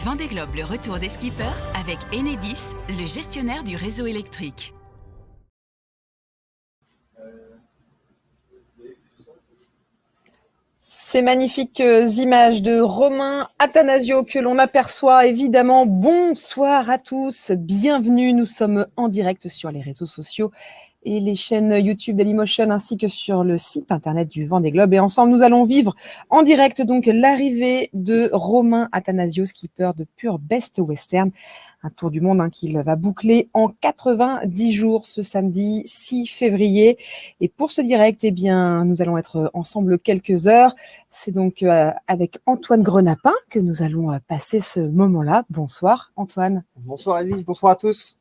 Vendée Globe, le retour des skippers avec Enedis, le gestionnaire du réseau électrique. Ces magnifiques images de Romain Attanasio que l'on aperçoit évidemment. Bonsoir à tous, bienvenue. Nous sommes en direct sur les réseaux sociaux et les chaînes YouTube Dailymotion ainsi que sur le site internet du Vendée Globe. Et ensemble, nous allons vivre en direct donc l'arrivée de Romain Attanasio, skipper de Pure Best Western. Un tour du monde qu'il va boucler en 90 jours ce samedi 6 février. Et pour ce direct, eh bien, nous allons être ensemble quelques heures. C'est donc avec Antoine Grenapin que nous allons passer ce moment-là. Bonsoir Antoine. Bonsoir Edwige, bonsoir à tous.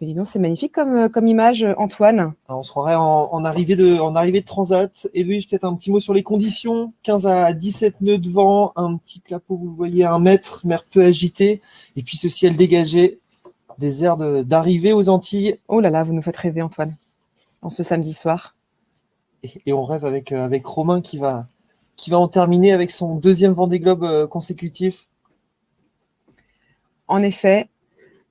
Mais dis donc, c'est magnifique comme image, Antoine. Alors, on se croirait en arrivée de Transat. Edwige, peut-être un petit mot sur les conditions. 15 à 17 nœuds de vent, un petit clapot, vous le voyez, à 1 mètre, mer peu agitée, et puis ce ciel dégagé, des airs d'arrivée aux Antilles. Oh là là, vous nous faites rêver, Antoine, en ce samedi soir. Et on rêve avec Romain qui va en terminer avec son deuxième Vendée Globe consécutif. En effet,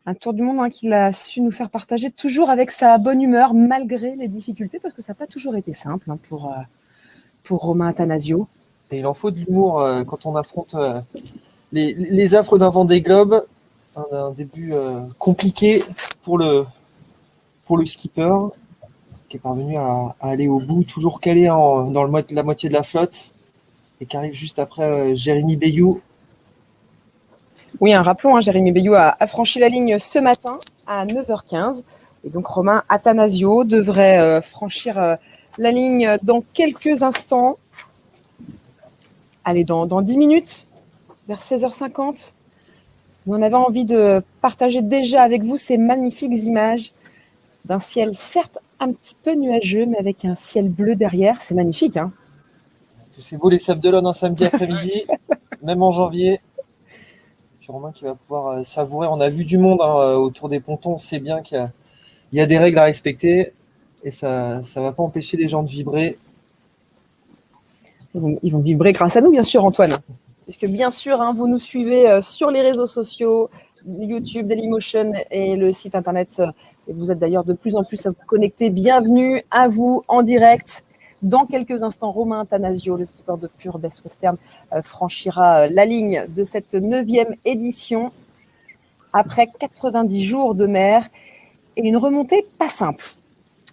un tour du monde qu'il a su nous faire partager, toujours avec sa bonne humeur, malgré les difficultés, parce que ça n'a pas toujours été simple pour Romain Attanasio. Et il en faut de l'humour quand on affronte les affres d'un Vendée Globe. Un début compliqué pour le skipper, qui est parvenu à aller au bout, toujours calé dans la moitié de la flotte, et qui arrive juste après Jérémy Bayou. Oui, rappelons, Jérémy Bayou a franchi la ligne ce matin à 9h15. Et donc, Romain Attanasio devrait franchir la ligne dans quelques instants. Allez, dans 10 minutes, vers 16h50. On avait envie de partager déjà avec vous ces magnifiques images d'un ciel, certes un petit peu nuageux, mais avec un ciel bleu derrière. C'est magnifique, hein. C'est beau les Sables d'Olonne un samedi après-midi, même en janvier. Romain qui va pouvoir savourer. On a vu du monde autour des pontons. On sait bien qu'il y a des règles à respecter et ça ne va pas empêcher les gens de vibrer. Ils vont vibrer grâce à nous, bien sûr, Antoine. Puisque bien sûr, vous nous suivez sur les réseaux sociaux, YouTube, Dailymotion et le site internet. Et vous êtes d'ailleurs de plus en plus à vous connecter. Bienvenue à vous en direct. Dans quelques instants, Romain Attanasio, le skipper de Pure Best Western, franchira la ligne de cette 9e édition après 90 jours de mer et une remontée pas simple.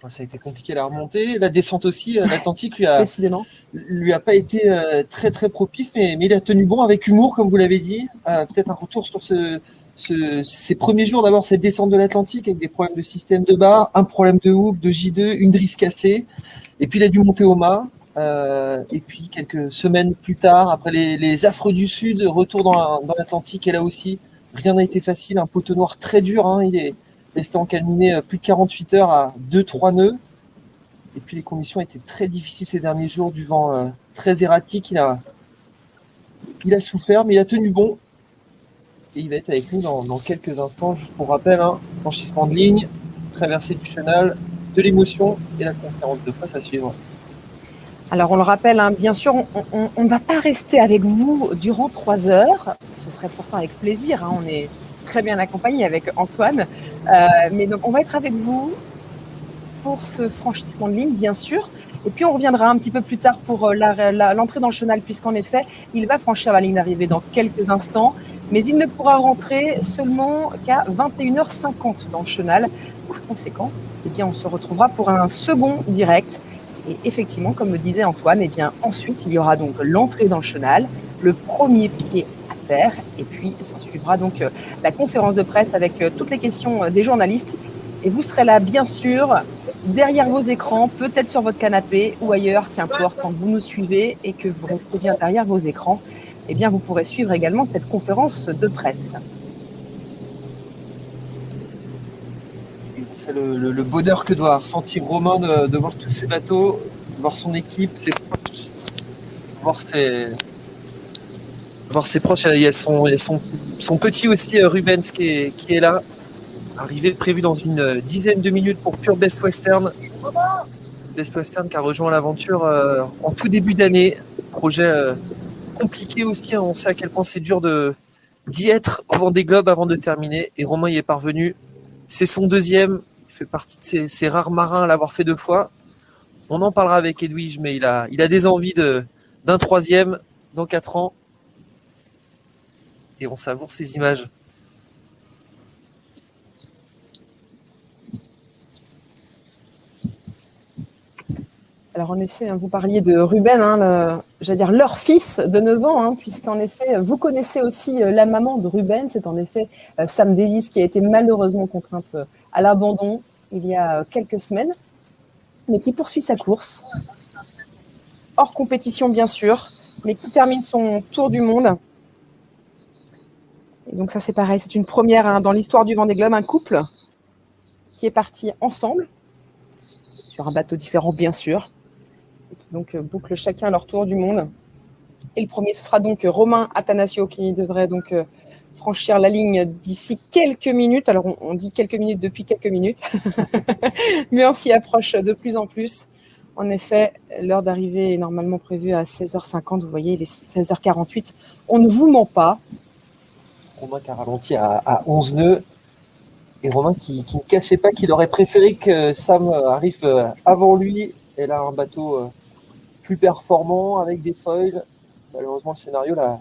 Ça a été compliqué la remontée. La descente aussi, l'Atlantique lui a pas été très très propice, mais il a tenu bon avec humour, comme vous l'avez dit. Peut-être un retour sur ces premiers jours, d'abord cette descente de l'Atlantique avec des problèmes de système de barre, un problème de hook, de J2, une drisse cassée. Et puis il a dû monter au mât. Et puis quelques semaines plus tard, après les affres du Sud, retour dans l'Atlantique. Et là aussi, rien n'a été facile. Un poteau noir très dur. Il est resté encalminé plus de 48 heures à 2-3 nœuds. Et puis les conditions étaient très difficiles ces derniers jours, du vent très erratique. Il a souffert, mais il a tenu bon. Et il va être avec nous dans quelques instants. Juste pour rappel, franchissement de ligne, traversée du chenal, de l'émotion et la conférence de presse à suivre. Alors on le rappelle, bien sûr, on ne va pas rester avec vous durant 3 heures. Ce serait pourtant avec plaisir. On est très bien accompagné avec Antoine. Mais donc on va être avec vous pour ce franchissement de ligne, bien sûr. Et puis on reviendra un petit peu plus tard pour l'entrée dans le chenal, puisqu'en effet, il va franchir la ligne d'arrivée dans quelques instants. Mais il ne pourra rentrer seulement qu'à 21h50 dans le chenal. Par conséquent, on se retrouvera pour un second direct. Et effectivement, comme le disait Antoine, ensuite, il y aura donc l'entrée dans le chenal, le premier pied à terre, et puis s'en suivra donc la conférence de presse avec toutes les questions des journalistes. Et vous serez là, bien sûr, derrière vos écrans, peut-être sur votre canapé ou ailleurs, qu'importe, quand vous nous suivez et que vous restez bien derrière vos écrans, vous pourrez suivre également cette conférence de presse. C'est le bonheur que doit ressentir Romain de voir tous ces bateaux, de voir son équipe, ses proches, voir ses proches. Il y a son petit aussi, Rubens, qui est là. Arrivé prévu dans une dizaine de minutes pour Pure Best Western. Best Western qui a rejoint l'aventure en tout début d'année. Projet compliqué aussi. On sait à quel point c'est dur de d'y être au Vendée Globe avant de terminer. Et Romain y est parvenu. C'est son deuxième. Il fait partie de ces rares marins à l'avoir fait 2 fois. On en parlera avec Edwige, mais il a des envies d'un troisième dans 4 ans. Et on savoure ces images. Alors en effet, vous parliez de Ruben, j'allais dire leur fils de 9 ans, puisqu'en effet, vous connaissez aussi la maman de Ruben, c'est en effet Sam Davis qui a été malheureusement contrainte à l'abandon il y a quelques semaines, mais qui poursuit sa course, hors compétition bien sûr, mais qui termine son tour du monde. Et donc ça c'est pareil, c'est une première dans l'histoire du Vendée Globe, un couple qui est parti ensemble, sur un bateau différent bien sûr, et qui donc bouclent chacun leur tour du monde. Et le premier, ce sera donc Romain Attanasio qui devrait donc franchir la ligne d'ici quelques minutes. Alors on dit quelques minutes depuis quelques minutes, mais on s'y approche de plus en plus. En effet, l'heure d'arrivée est normalement prévue à 16h50. Vous voyez, il est 16h48. On ne vous ment pas. Romain qui a ralenti à 11 nœuds. Et Romain qui ne cachait pas qu'il aurait préféré que Sam arrive avant lui. Et là, un bateau plus performant avec des foils. Malheureusement, le scénario l'a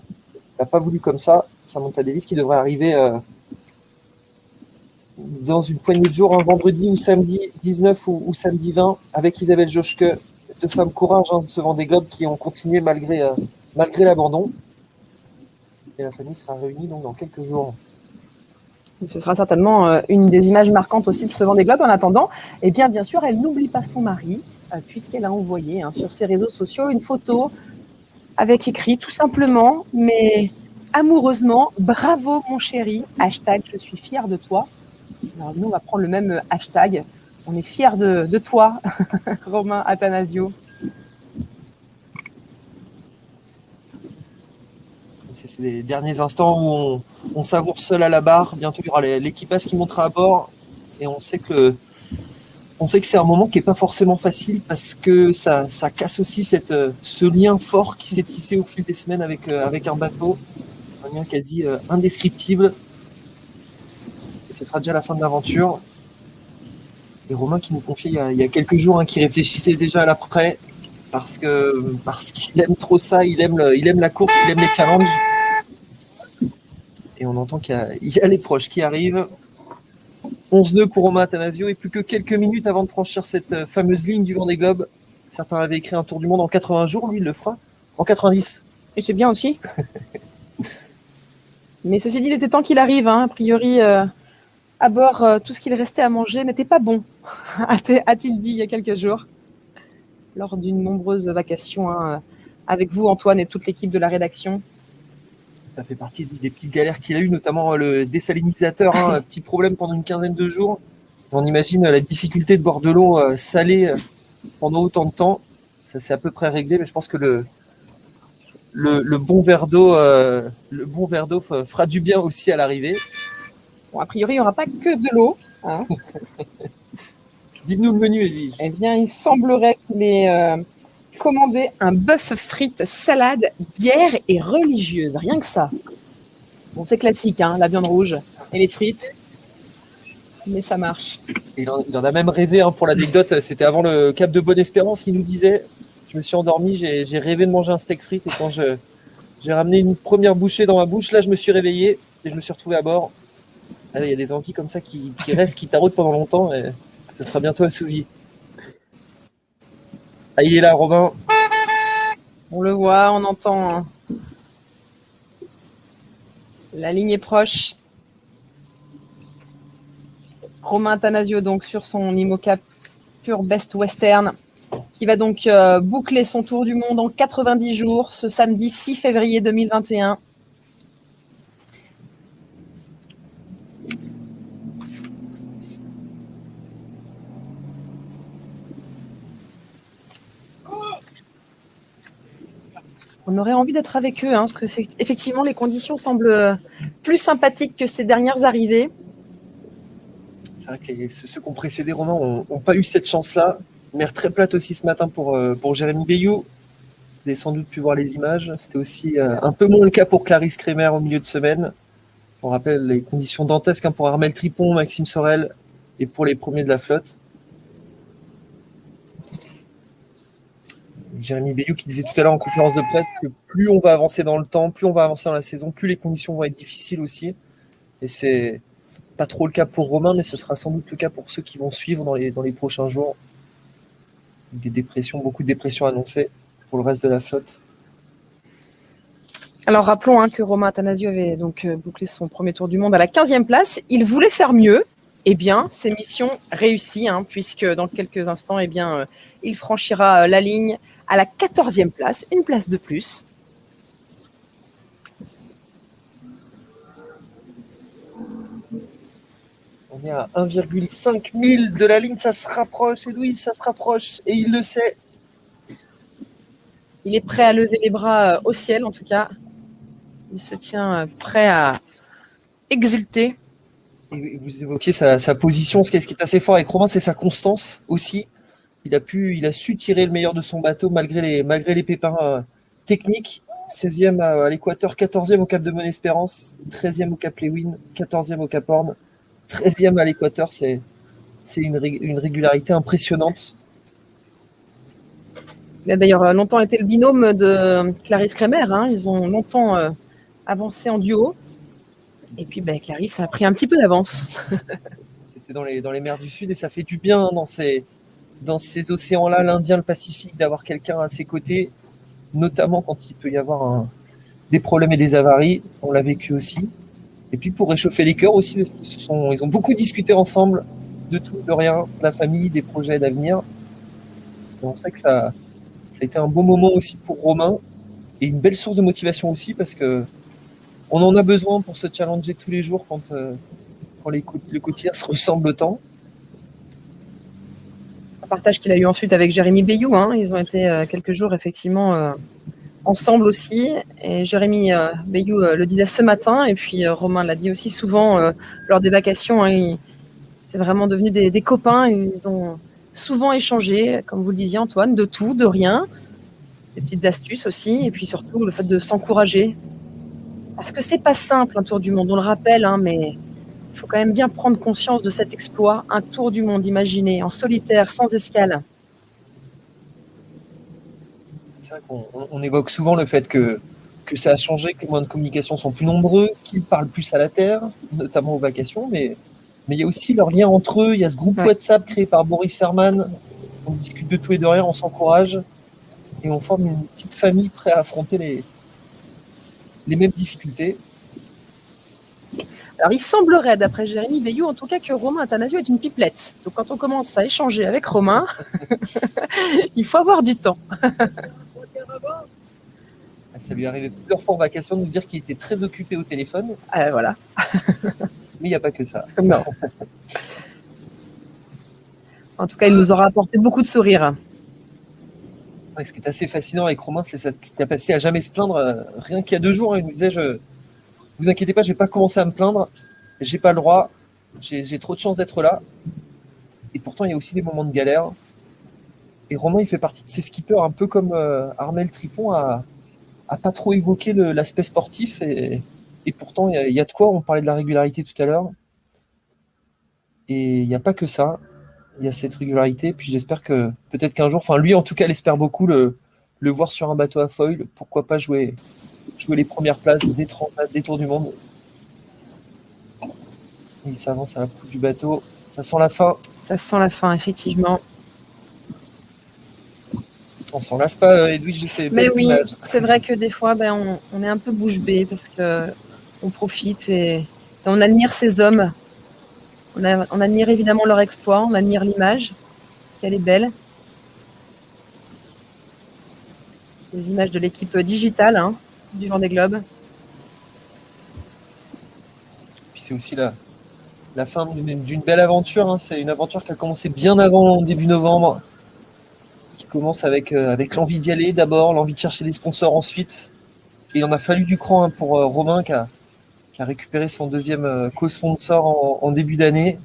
pas voulu comme ça. Samantha Davis qui devrait arriver dans une poignée de jours, un vendredi ou samedi 19 ou samedi 20, avec Isabelle Joschke, 2 femmes courage de ce Vendée Globe qui ont continué malgré l'abandon. Et la famille sera réunie donc dans quelques jours. Et ce sera certainement une des images marquantes aussi de ce Vendée Globe. En attendant, eh bien sûr, elle n'oublie pas son mari, puisqu'elle a envoyé sur ses réseaux sociaux une photo avec écrit tout simplement, mais amoureusement, bravo mon chéri, hashtag je suis fière de toi. Alors nous, on va prendre le même hashtag, on est fiers de toi, Romain Attanasio. C'est les derniers instants où on savoure seul à la barre. Bientôt, il y aura l'équipage qui montera à bord. Et on sait que c'est un moment qui n'est pas forcément facile parce que ça casse aussi ce lien fort qui s'est tissé au fil des semaines avec un bateau. Un lien quasi indescriptible. Et ce sera déjà la fin de l'aventure. Et Romain qui nous confiait il y a quelques jours, qui réfléchissait déjà à l'après parce qu'il aime trop ça, il aime la course, il aime les challenges. Et on entend qu'il y a les proches qui arrivent. 11 nœuds pour Romain Attanasio et plus que quelques minutes avant de franchir cette fameuse ligne du Vendée Globe. Certains avaient écrit un tour du monde en 80 jours, lui il le fera en 90. Et c'est bien aussi. Mais ceci dit, il était temps qu'il arrive. A priori, à bord, tout ce qu'il restait à manger n'était pas bon, a-t-il dit il y a quelques jours, lors d'une nombreuse vacation avec vous, Antoine, et toute l'équipe de la rédaction. Ça fait partie des petites galères qu'il a eues, notamment le désalinisateur, un petit problème pendant une quinzaine de jours. On imagine la difficulté de boire de l'eau salée pendant autant de temps. Ça s'est à peu près réglé, mais je pense que le bon verre d'eau fera du bien aussi à l'arrivée. Bon, a priori, il n'y aura pas que de l'eau. Dites-nous le menu, Edwige. Eh bien, il semblerait qu'il ait commandé un bœuf frites, salade, bière et religieuse. Rien que ça. Bon, c'est classique, la viande rouge et les frites. Mais ça marche. Il en a même rêvé, pour l'anecdote. C'était avant le Cap de Bonne-Espérance. Il nous disait, je me suis endormi, j'ai rêvé de manger un steak frites. Et quand j'ai ramené une première bouchée dans ma bouche, là, je me suis réveillé et je me suis retrouvé à bord. Il y a des envies comme ça qui restent, qui taraudent pendant longtemps. Et ce sera bientôt assouvi. Ah, il est là, Robin. On le voit, on entend. La ligne est proche. Romain Attanasio donc sur son IMOCA Pure Best Western qui va donc boucler son tour du monde en 90 jours ce samedi 6 février 2021. On aurait envie d'être avec eux, parce que effectivement les conditions semblent plus sympathiques que ces dernières arrivées. C'est vrai que ceux qui ont précédé Romain n'ont pas eu cette chance-là. Mer très plate aussi ce matin pour Jérémy Bayou. Vous avez sans doute pu voir les images. C'était aussi un peu moins le cas pour Clarisse Kremer au milieu de semaine. On rappelle les conditions dantesques pour Armel Tripon, Maxime Sorel et pour les premiers de la flotte. Jérémy Bayou qui disait tout à l'heure en conférence de presse que plus on va avancer dans le temps, plus on va avancer dans la saison, plus les conditions vont être difficiles aussi. Et c'est pas trop le cas pour Romain, mais ce sera sans doute le cas pour ceux qui vont suivre dans les prochains jours. Des dépressions, beaucoup de dépressions annoncées pour le reste de la flotte. Alors rappelons que Romain Attanasio avait donc bouclé son premier tour du monde à la 15e place. Il voulait faire mieux. Eh bien, c'est mission réussie, puisque dans quelques instants, il franchira la ligne à la 14e place, une place de plus. On est à 1,5 000 de la ligne, ça se rapproche, Edoui, ça se rapproche, et il le sait. Il est prêt à lever les bras au ciel, en tout cas. Il se tient prêt à exulter. Et vous évoquez sa position, ce qui est assez fort avec Romain, c'est sa constance aussi. Il a su tirer le meilleur de son bateau malgré les pépins techniques. 16e à l'équateur, 14e au Cap de Bonne-Espérance, 13e au Cap Lewin, 14e au Cap Horn, 13e à l'équateur. C'est une régularité impressionnante. Il a d'ailleurs longtemps été le binôme de Clarisse Kremer. Ils ont longtemps avancé en duo. Et puis Clarisse a pris un petit peu d'avance. C'était dans les mers du Sud et ça fait du bien dans ces océans-là, l'Indien, le Pacifique, d'avoir quelqu'un à ses côtés, notamment quand il peut y avoir des problèmes et des avaries. On l'a vécu aussi. Et puis pour réchauffer les cœurs aussi, ils ont beaucoup discuté ensemble de tout, de rien, de la famille, des projets d'avenir. Et on sait que ça a été un bon moment aussi pour Romain et une belle source de motivation aussi parce que on en a besoin pour se challenger tous les jours quand le quotidien se ressemble autant. Un partage qu'il a eu ensuite avec Jérémy Bayou. Ils ont été quelques jours effectivement ensemble aussi. Et Jérémy Bayou le disait ce matin. Et puis Romain l'a dit aussi souvent lors des vacations. C'est vraiment devenu des copains. Ils ont souvent échangé, comme vous le disiez Antoine, de tout, de rien. Des petites astuces aussi. Et puis surtout le fait de s'encourager. Parce que c'est pas simple un tour du monde, on le rappelle, mais il faut quand même bien prendre conscience de cet exploit, un tour du monde, imaginé, en solitaire, sans escale. C'est vrai qu'on évoque souvent le fait que ça a changé, que les moyens de communication sont plus nombreux, qu'ils parlent plus à la terre, notamment aux vacations, mais il y a aussi leur lien entre eux. Il y a ce groupe WhatsApp créé par Boris Herman, on discute de tout et de rien, on s'encourage, et on forme une petite famille prête à affronter les mêmes difficultés. Alors, il semblerait, d'après Jérémy Bayou, en tout cas, que Romain Attanasio est une pipelette. Donc, quand on commence à échanger avec Romain, il faut avoir du temps. Ça lui est arrivé plusieurs fois en vacation de nous dire qu'il était très occupé au téléphone. Voilà. Mais il n'y a pas que ça. Non. En tout cas, il nous aura apporté beaucoup de sourires. Ce qui est assez fascinant avec Romain, c'est cette capacité à jamais se plaindre. Rien qu'il y a 2 jours, il nous disait vous inquiétez pas, je vais pas commencer à me plaindre. J'ai pas le droit. J'ai trop de chance d'être là. Et pourtant, il y a aussi des moments de galère. Et Romain, il fait partie de ces skippers, un peu comme Armel Tripon, à pas trop évoquer l'aspect sportif. Et pourtant, il y a de quoi. On parlait de la régularité tout à l'heure. Et il n'y a pas que ça. Il y a cette régularité, puis j'espère que peut-être qu'un jour, lui en tout cas, il espère beaucoup le voir sur un bateau à foil. Pourquoi pas jouer les premières places des transats, des tours du monde. Et il s'avance à la proue du bateau. Ça sent la fin. Ça sent la fin, effectivement. On s'en lasse pas, Edwige, de ces belles images. C'est vrai que des fois, on est un peu bouche bée parce qu'on profite et on admire ces hommes. On admire évidemment leur exploit, on admire l'image, parce qu'elle est belle. Les images de l'équipe digitale du Vendée Globe. Puis c'est aussi la fin d'une belle aventure. C'est une aventure qui a commencé bien avant début novembre, qui commence avec l'envie d'y aller d'abord, l'envie de chercher des sponsors ensuite. Et il en a fallu du cran pour Romain qui a récupéré son deuxième co-sponsor en début d'année.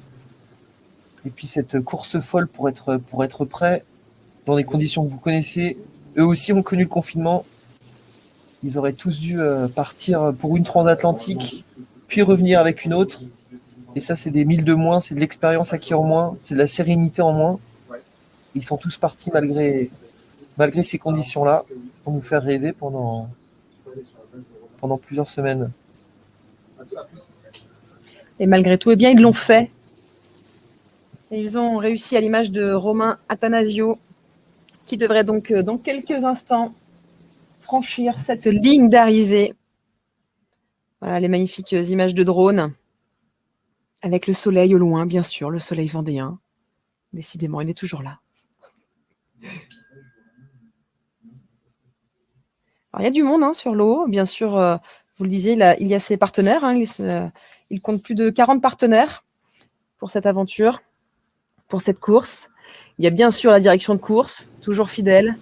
Et puis cette course folle pour être prêt dans des conditions que vous connaissez. Eux aussi ont connu le confinement. Ils auraient tous dû partir pour une transatlantique puis revenir avec une autre. Et ça, c'est des 1000 de moins, c'est de l'expérience acquise en moins, c'est de la sérénité en moins. Ils sont tous partis malgré ces conditions-là pour nous faire rêver pendant plusieurs semaines. Et malgré tout, eh bien, ils l'ont fait. Et ils ont réussi à l'image de Romain Attanasio, qui devrait donc, dans quelques instants, franchir cette ligne d'arrivée. Voilà les magnifiques images de drone, avec le soleil au loin, bien sûr, le soleil vendéen. Décidément, il est toujours là. Alors, il y a du monde sur l'eau, bien sûr, vous le disiez, il y a ses partenaires. Il compte plus de 40 partenaires pour cette aventure, pour cette course. Il y a bien sûr la direction de course, toujours fidèle,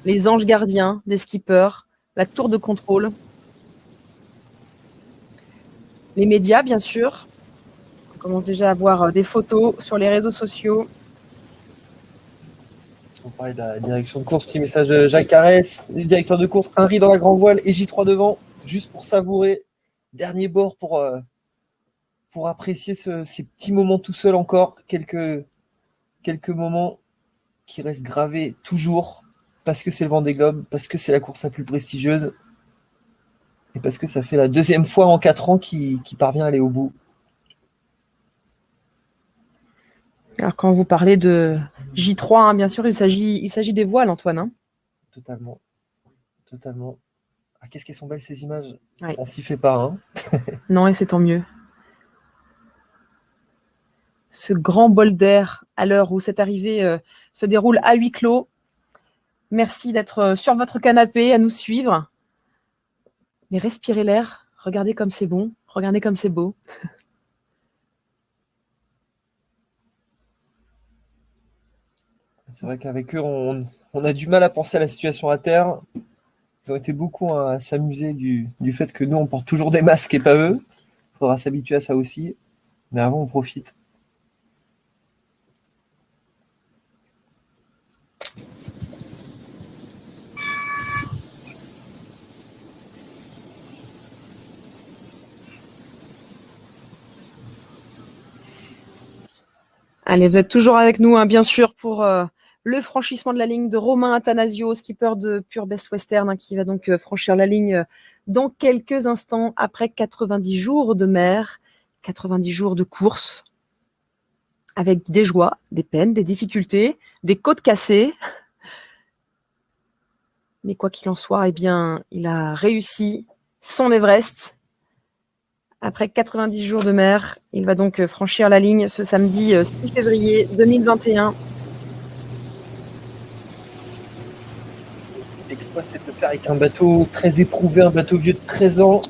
les anges gardiens des skippers, la tour de contrôle, les médias, bien sûr. On commence déjà à voir des photos sur les réseaux sociaux. On parlait de la direction de course, petit message de Jacques Carès, le directeur de course, Henri dans la grand voile et J3 devant, juste pour savourer. Dernier bord pour apprécier ces petits moments tout seul encore, quelques moments qui restent gravés toujours, parce que c'est le Vendée Globe, parce que c'est la course la plus prestigieuse, et parce que ça fait la deuxième fois en 4 ans qu'il parvient à aller au bout. Alors quand vous parlez de J3, bien sûr, il s'agit des voiles, Antoine. Totalement. Ah, qu'est-ce qu'elles sont belles ces images. Ouais. On s'y fait pas. Non, et c'est tant mieux. Ce grand bol d'air à l'heure où cette arrivée se déroule à huis clos. Merci d'être sur votre canapé à nous suivre. Mais respirez l'air, regardez comme c'est bon, regardez comme c'est beau. C'est vrai qu'avec eux, on a du mal à penser à la situation à terre. Ils ont été beaucoup à s'amuser du fait que nous, on porte toujours des masques et pas eux. Il faudra s'habituer à ça aussi. Mais avant, on profite. Allez, vous êtes toujours avec nous, bien sûr, pour le franchissement de la ligne de Romain Attanasio, skipper de Pure Best Western, qui va donc franchir la ligne dans quelques instants, après 90 jours de mer, 90 jours de course, avec des joies, des peines, des difficultés, des côtes cassées. Mais quoi qu'il en soit, eh bien, il a réussi son Everest. Après 90 jours de mer, il va donc franchir la ligne ce samedi 6 février 2021. L'exploit, c'est de le faire avec un bateau très éprouvé, un bateau vieux de 13 ans.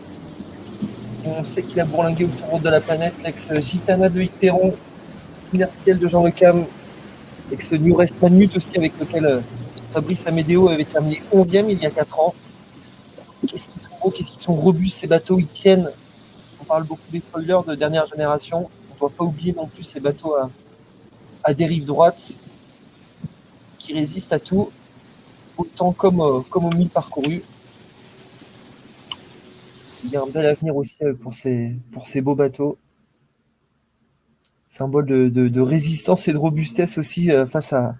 On sait qu'il a bourlingué autour de la planète, l'ex-Gitana de Yves Perron, Inertiel de Jean Le Cam, l'ex-New Rest Manute aussi, avec lequel Fabrice Amédéo avait terminé 11e il y a 4 ans. Qu'est-ce qu'ils sont beaux, qu'est-ce qu'ils sont robustes, ces bateaux, ils tiennent. On parle beaucoup des foilers de dernière génération. On ne doit pas oublier non plus ces bateaux à dérive droite qui résistent à tout, autant comme aux 1000 parcourus. Il y a un bel avenir aussi pour ces beaux bateaux. Symbole de résistance et de robustesse aussi face à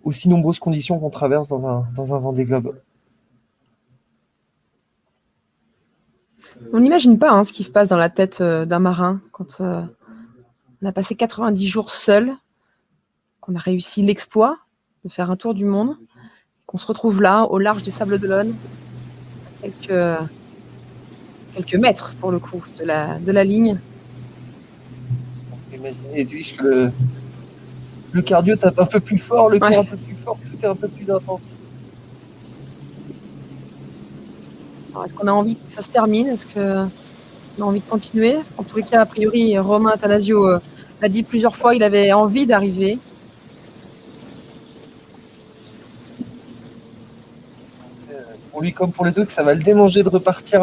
aussi nombreuses conditions qu'on traverse dans un Vendée Globe. On n'imagine pas ce qui se passe dans la tête d'un marin quand on a passé 90 jours seul, qu'on a réussi l'exploit de faire un tour du monde, qu'on se retrouve là, au large des Sables d'Olonne, quelques mètres pour le coup de la ligne. Imaginez, Edwige, que le cardio tape un peu plus fort, le cœur un peu plus fort, tout est un peu plus intense. Alors, est-ce qu'on a envie que ça se termine? Est-ce qu'on a envie de continuer? En tous les cas, a priori, Romain Attanasio l'a dit plusieurs fois, il avait envie d'arriver. Pour lui comme pour les autres, ça va le démanger de repartir.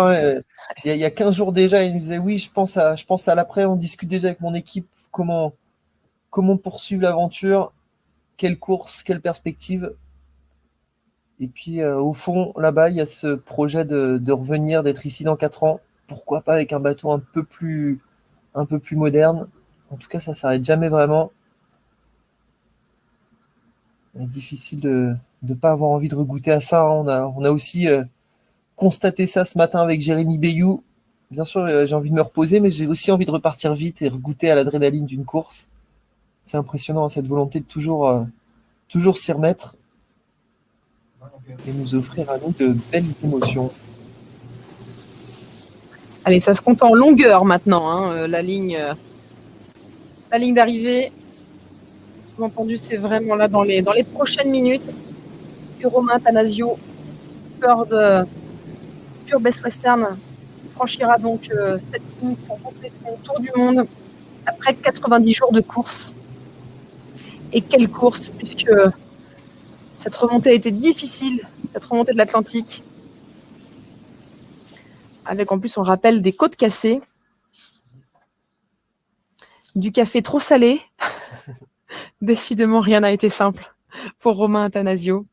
Il y a 15 jours déjà, il nous disait oui, je pense à l'après, on discute déjà avec mon équipe, comment poursuivre l'aventure, quelle course, quelle perspective. Et puis au fond, là-bas, il y a ce projet de revenir, d'être ici dans 4 ans, pourquoi pas avec un bateau un peu plus moderne. En tout cas, ça s'arrête jamais vraiment. C'est difficile de ne pas avoir envie de regoûter à ça, hein. On a aussi constaté ça ce matin avec Jérémy Bayou. Bien sûr, j'ai envie de me reposer, mais j'ai aussi envie de repartir vite et regoûter à l'adrénaline d'une course. C'est impressionnant, cette volonté de toujours s'y remettre et nous offrir à nous de belles émotions. Allez, ça se compte en longueur maintenant, hein, la ligne d'arrivée. Sous-entendu, c'est vraiment là dans les prochaines minutes que Romain Attanasio, peur de Pure Best Western, franchira donc cette ligne pour boucler son tour du monde après 90 jours de course. Et quelle course, puisque cette remontée a été difficile, cette remontée de l'Atlantique, avec en plus, on le rappelle, des côtes cassées, du café trop salé. Décidément, rien n'a été simple pour Romain Attanasio.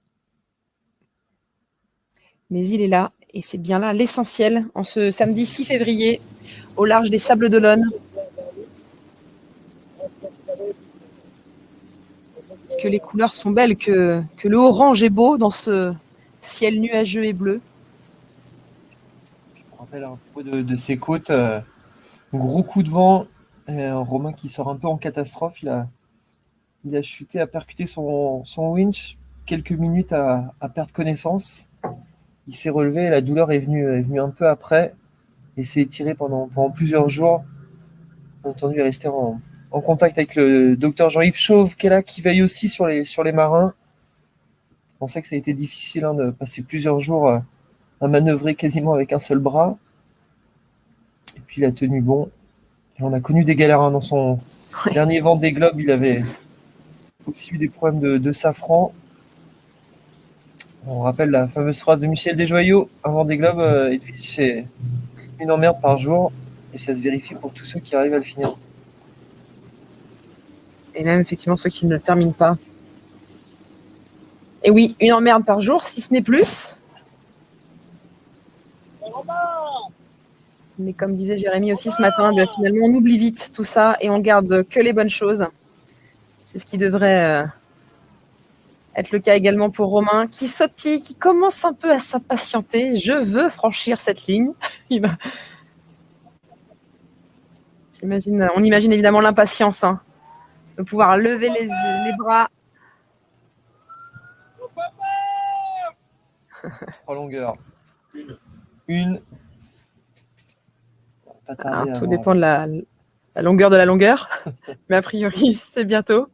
Mais il est là, et c'est bien là l'essentiel, en ce samedi 6 février, au large des Sables d'Olonne. Que les couleurs sont belles, que le orange est beau dans ce ciel nuageux et bleu. Je me rappelle un peu de ces côtes, gros coup de vent, Romain qui sort un peu en catastrophe, il a chuté, a percuté son winch, quelques minutes à perdre connaissance. Il s'est relevé, la douleur est venue un peu après et s'est étiré pendant plusieurs jours. Bien entendu, il est resté en contact avec le docteur Jean-Yves Chauve qui est là, qui veille aussi sur les marins. On sait que ça a été difficile de passer plusieurs jours à manœuvrer quasiment avec un seul bras. Et puis il a tenu bon. Et on a connu des galères dans son dernier Vendée Globe. Il avait aussi eu des problèmes de safran. On rappelle la fameuse phrase de Michel Desjoyaux, un Vendée Globe, c'est une emmerde par jour. Et ça se vérifie pour tous ceux qui arrivent à le finir. Et même effectivement ceux qui ne le terminent pas. Et oui, une emmerde par jour, si ce n'est plus. Mais comme disait Jérémy aussi ce matin, bien, finalement on oublie vite tout ça et on garde que les bonnes choses. C'est ce qui devrait être le cas également pour Romain, qui sautille, qui commence un peu à s'impatienter. Je veux franchir cette ligne. On imagine évidemment l'impatience, hein, de pouvoir lever les bras. 3 longueurs. Une. Tout dépend de la longueur de la longueur. Mais a priori, c'est bientôt.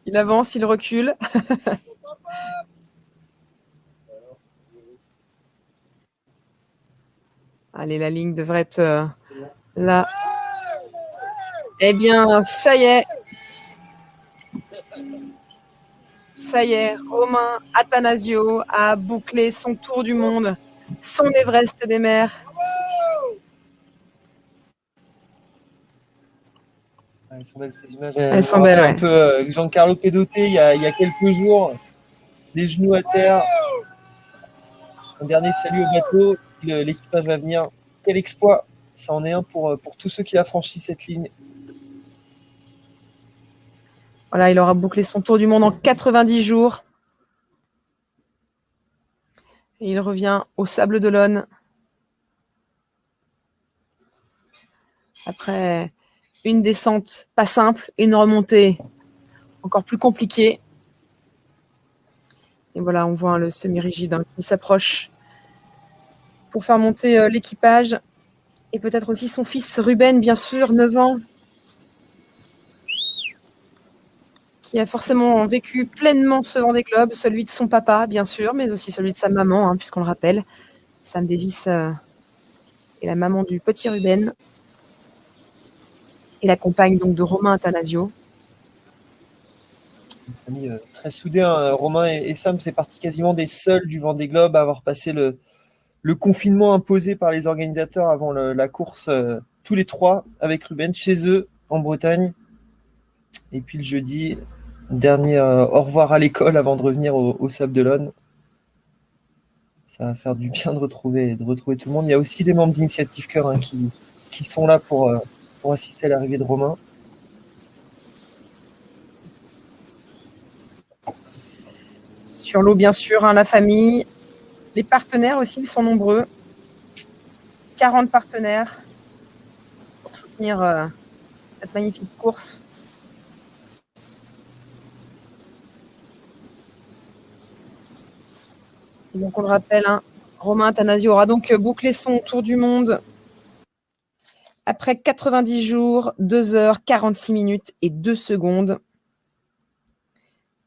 Il avance, il recule. Allez, la ligne devrait être là. Eh bien, ça y est. Ça y est, Romain Attanasio a bouclé son tour du monde, son Everest des mers. Elles sont belles ces images. Elles sont belles, ouais. Un peu Giancarlo Pedoté il y a quelques jours, les genoux à terre. Un dernier salut au bateau. L'équipage va venir. Quel exploit! Ça en est un pour tous ceux qui a franchi cette ligne. Voilà, il aura bouclé son tour du monde en 90 jours. Et il revient au Sable d'Olonne. Après une descente pas simple et une remontée encore plus compliquée. Et voilà, on voit le semi-rigide qui s'approche pour faire monter l'équipage. Et peut-être aussi son fils Ruben, bien sûr, 9 ans, qui a forcément vécu pleinement ce Vendée Globe, celui de son papa, bien sûr, mais aussi celui de sa maman, hein, puisqu'on le rappelle. Sam Davis est la maman du petit Ruben et la compagne donc de Romain Attanasio. Une famille très soudée, hein. Romain et Sam, c'est parti quasiment des seuls du Vendée Globe à avoir passé le confinement imposé par les organisateurs avant la course, tous les trois, avec Ruben, chez eux, en Bretagne. Et puis le jeudi, dernier au revoir à l'école avant de revenir au Sable d'Olonne. Ça va faire du bien de retrouver tout le monde. Il y a aussi des membres d'Initiative Cœur hein, qui sont là pour assister à l'arrivée de Romain. Sur l'eau, bien sûr, hein, la famille. Les partenaires aussi, ils sont nombreux. 40 partenaires pour soutenir cette magnifique course. Et donc, on le rappelle, hein, Romain Attanasio aura donc bouclé son tour du monde après 90 jours, 2 heures, 46 minutes et 2 secondes.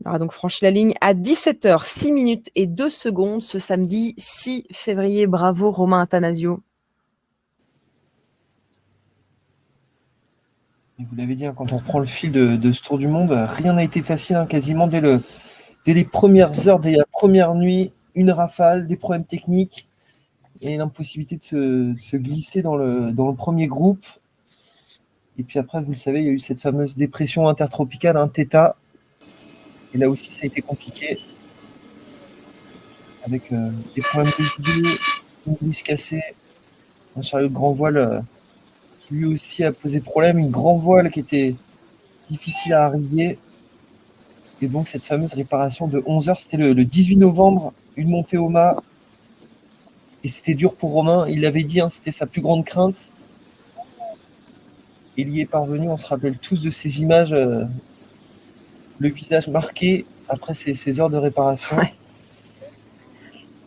Il aura donc franchi la ligne à 17 heures, 6 minutes et 2 secondes ce samedi 6 février. Bravo Romain Attanasio. Et vous l'avez dit, hein, quand on reprend le fil de ce tour du monde, rien n'a été facile, hein, quasiment dès les premières heures, dès la première nuit, une rafale, des problèmes techniques et l'impossibilité de se glisser dans le premier groupe. Et puis après, vous le savez, il y a eu cette fameuse dépression intertropicale, un θ. Et là aussi, ça a été compliqué. Avec des problèmes de vidéo, une glisse cassée, un chariot de grand voile qui lui aussi a posé problème, une grand voile qui était difficile à ariser. Et donc cette fameuse réparation de 11 heures, c'était le 18 novembre, une montée au mât. Et c'était dur pour Romain, il l'avait dit, hein, c'était sa plus grande crainte. Et il y est parvenu, on se rappelle tous de ces images, le visage marqué après ces heures de réparation. Ouais.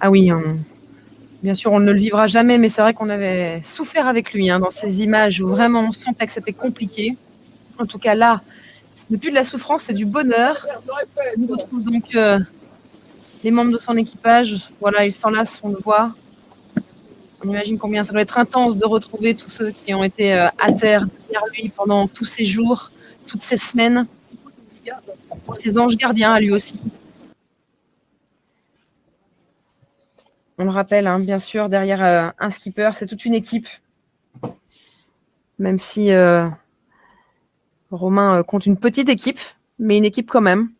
Ah oui, bien sûr, on ne le vivra jamais, mais c'est vrai qu'on avait souffert avec lui hein, dans ces images où vraiment on sentait que c'était compliqué. En tout cas là, ce n'est plus de la souffrance, c'est du bonheur. On retrouve donc les membres de son équipage. Voilà, ils s'enlacent, on le voit. On imagine combien ça doit être intense de retrouver tous ceux qui ont été à terre derrière lui pendant tous ces jours, toutes ces semaines. Ses anges gardiens à lui aussi. On le rappelle, hein, bien sûr, derrière un skipper, c'est toute une équipe. Même si Romain compte une petite équipe, mais une équipe quand même.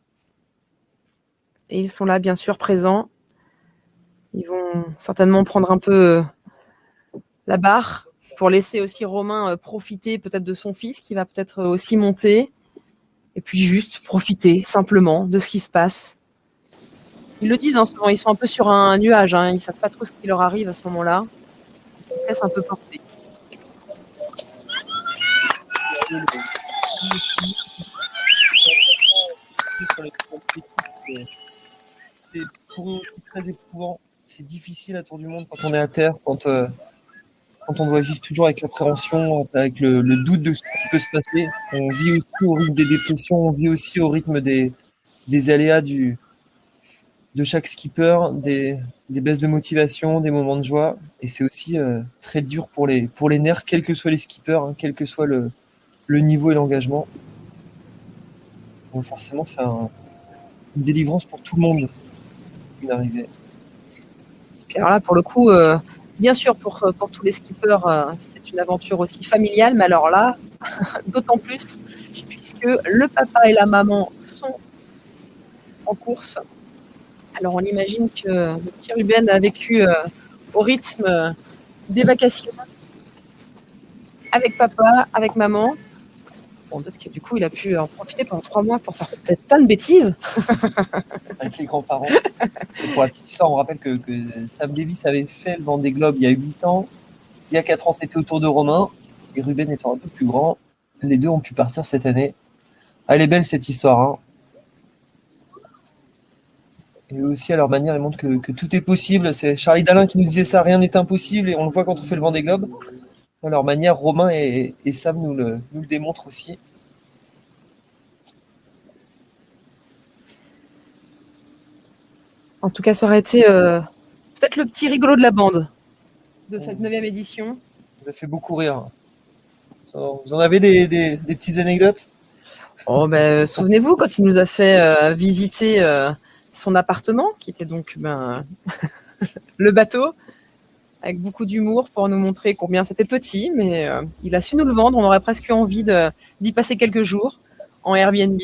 Et ils sont là, bien sûr, présents. Ils vont certainement prendre un peu la barre pour laisser aussi Romain profiter peut-être de son fils qui va peut-être aussi monter. Et puis juste profiter simplement de ce qui se passe. Ils le disent en ce moment, ils sont un peu sur un nuage, hein, ils ne savent pas trop ce qui leur arrive à ce moment-là. Ils se laissent un peu porter. C'est pour eux aussi très éprouvant. C'est difficile à Tour du Monde quand on est à terre, quand on doit vivre toujours avec l'appréhension, avec le doute de ce qui peut se passer. On vit aussi au rythme des dépressions, on vit aussi au rythme des aléas de chaque skipper, des baisses de motivation, des moments de joie. Et c'est aussi très dur pour les nerfs, quels que soient les skippers, hein, quel que soit le niveau et l'engagement. Donc forcément, c'est une délivrance pour tout le monde, une arrivée. Puis alors là, pour le coup, bien sûr, pour tous les skippers, c'est une aventure aussi familiale, mais alors là, d'autant plus, puisque le papa et la maman sont en course. Alors on imagine que le petit Ruben a vécu au rythme des vacations avec papa, avec maman. Bon, peut-être que du coup, il a pu en profiter pendant 3 mois pour faire peut-être plein de bêtises. Avec les grands-parents. Et pour la petite histoire, on rappelle que Sam Davis avait fait le Vendée Globe il y a 8 ans. Il y a 4 ans, c'était au tour de Romain. Et Ruben étant un peu plus grand, les deux ont pu partir cette année. Elle est belle cette histoire. Hein. Et aussi, à leur manière, ils montrent que tout est possible. C'est Charlie Dalin qui nous disait ça, rien n'est impossible. Et on le voit quand on fait le Vendée Globe. À leur manière, Romain et Sam nous le démontrent aussi. En tout cas, ça aurait été peut-être le petit rigolo de la bande de cette 9e édition. Ça fait beaucoup rire. Vous en avez des petites anecdotes? Oh, ben, souvenez-vous, quand il nous a fait visiter son appartement, qui était donc le bateau, avec beaucoup d'humour pour nous montrer combien c'était petit, mais il a su nous le vendre. On aurait presque eu envie d'y passer quelques jours en Airbnb.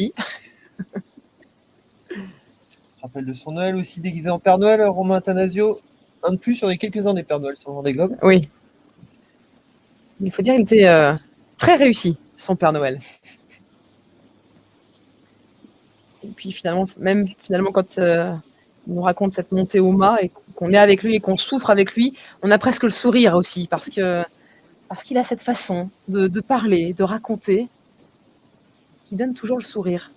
rappelle de son Noël aussi déguisé en Père Noël, Romain Attanasio. Un de plus, il y en a quelques-uns des Pères Noël sur le Vendée Globe. Oui. Il faut dire qu'il était très réussi, son Père Noël. Et puis finalement quand il nous raconte cette montée au mât et qu'on est avec lui et qu'on souffre avec lui, on a presque le sourire aussi parce qu'il a cette façon de parler, de raconter, qui donne toujours le sourire.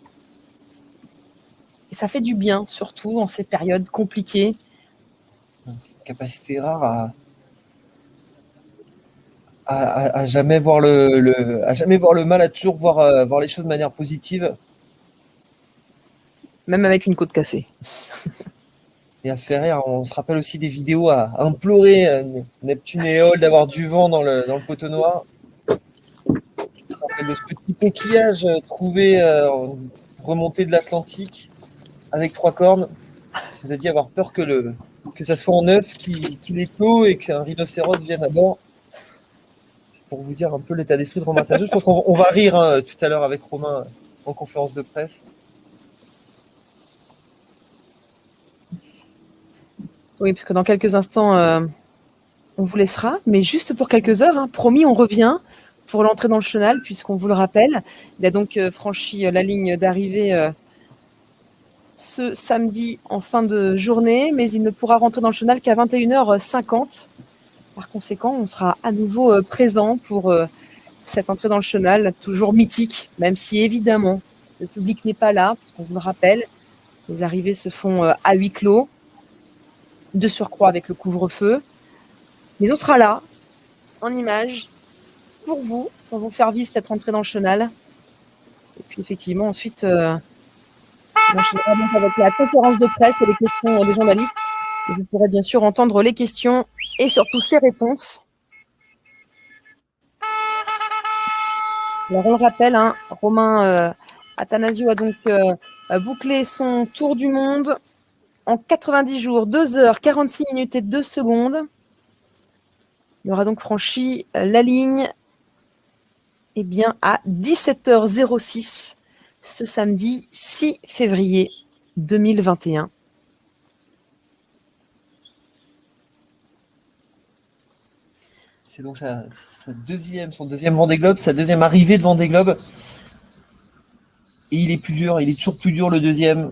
Et ça fait du bien, surtout dans ces périodes compliquées. C'est une capacité rare à jamais voir à jamais voir le mal, à toujours voir les choses de manière positive. Même avec une côte cassée. Et à faire rire, on se rappelle aussi des vidéos à implorer Neptune et Éole d'avoir du vent dans le poteau noir. On se rappelle de ce petit coquillage trouvé remonté de l'Atlantique avec 3 cornes. On a dit avoir peur que ça soit en œuf, qu'il éclot et qu'un rhinocéros vienne à bord. C'est pour vous dire un peu l'état d'esprit de Romain Attanasio. Je pense qu'on va rire tout à l'heure avec Romain en conférence de presse. Oui, parce que dans quelques instants, on vous laissera, mais juste pour quelques heures, hein, promis, on revient pour l'entrée dans le chenal, puisqu'on vous le rappelle. Il a donc franchi la ligne d'arrivée ce samedi en fin de journée, mais il ne pourra rentrer dans le chenal qu'à 21h50. Par conséquent, on sera à nouveau présent pour cette entrée dans le chenal, toujours mythique, même si évidemment le public n'est pas là, on vous le rappelle. Les arrivées se font à huis clos, de surcroît avec le couvre-feu. Mais on sera là, en image, pour vous faire vivre cette rentrée dans le chenal. Et puis effectivement, ensuite, on enchaînera donc avec la conférence de presse et les questions des journalistes. Et vous pourrez bien sûr entendre les questions et surtout ses réponses. Alors on le rappelle, hein, Romain Attanasio a donc bouclé son tour du monde en 90 jours, 2 heures, 46 minutes et 2 secondes. Il aura donc franchi la ligne à 17h06 ce samedi 6 février 2021. C'est donc son deuxième Vendée Globe, sa deuxième arrivée de Vendée Globe. Et il est plus dur, il est toujours plus dur le deuxième.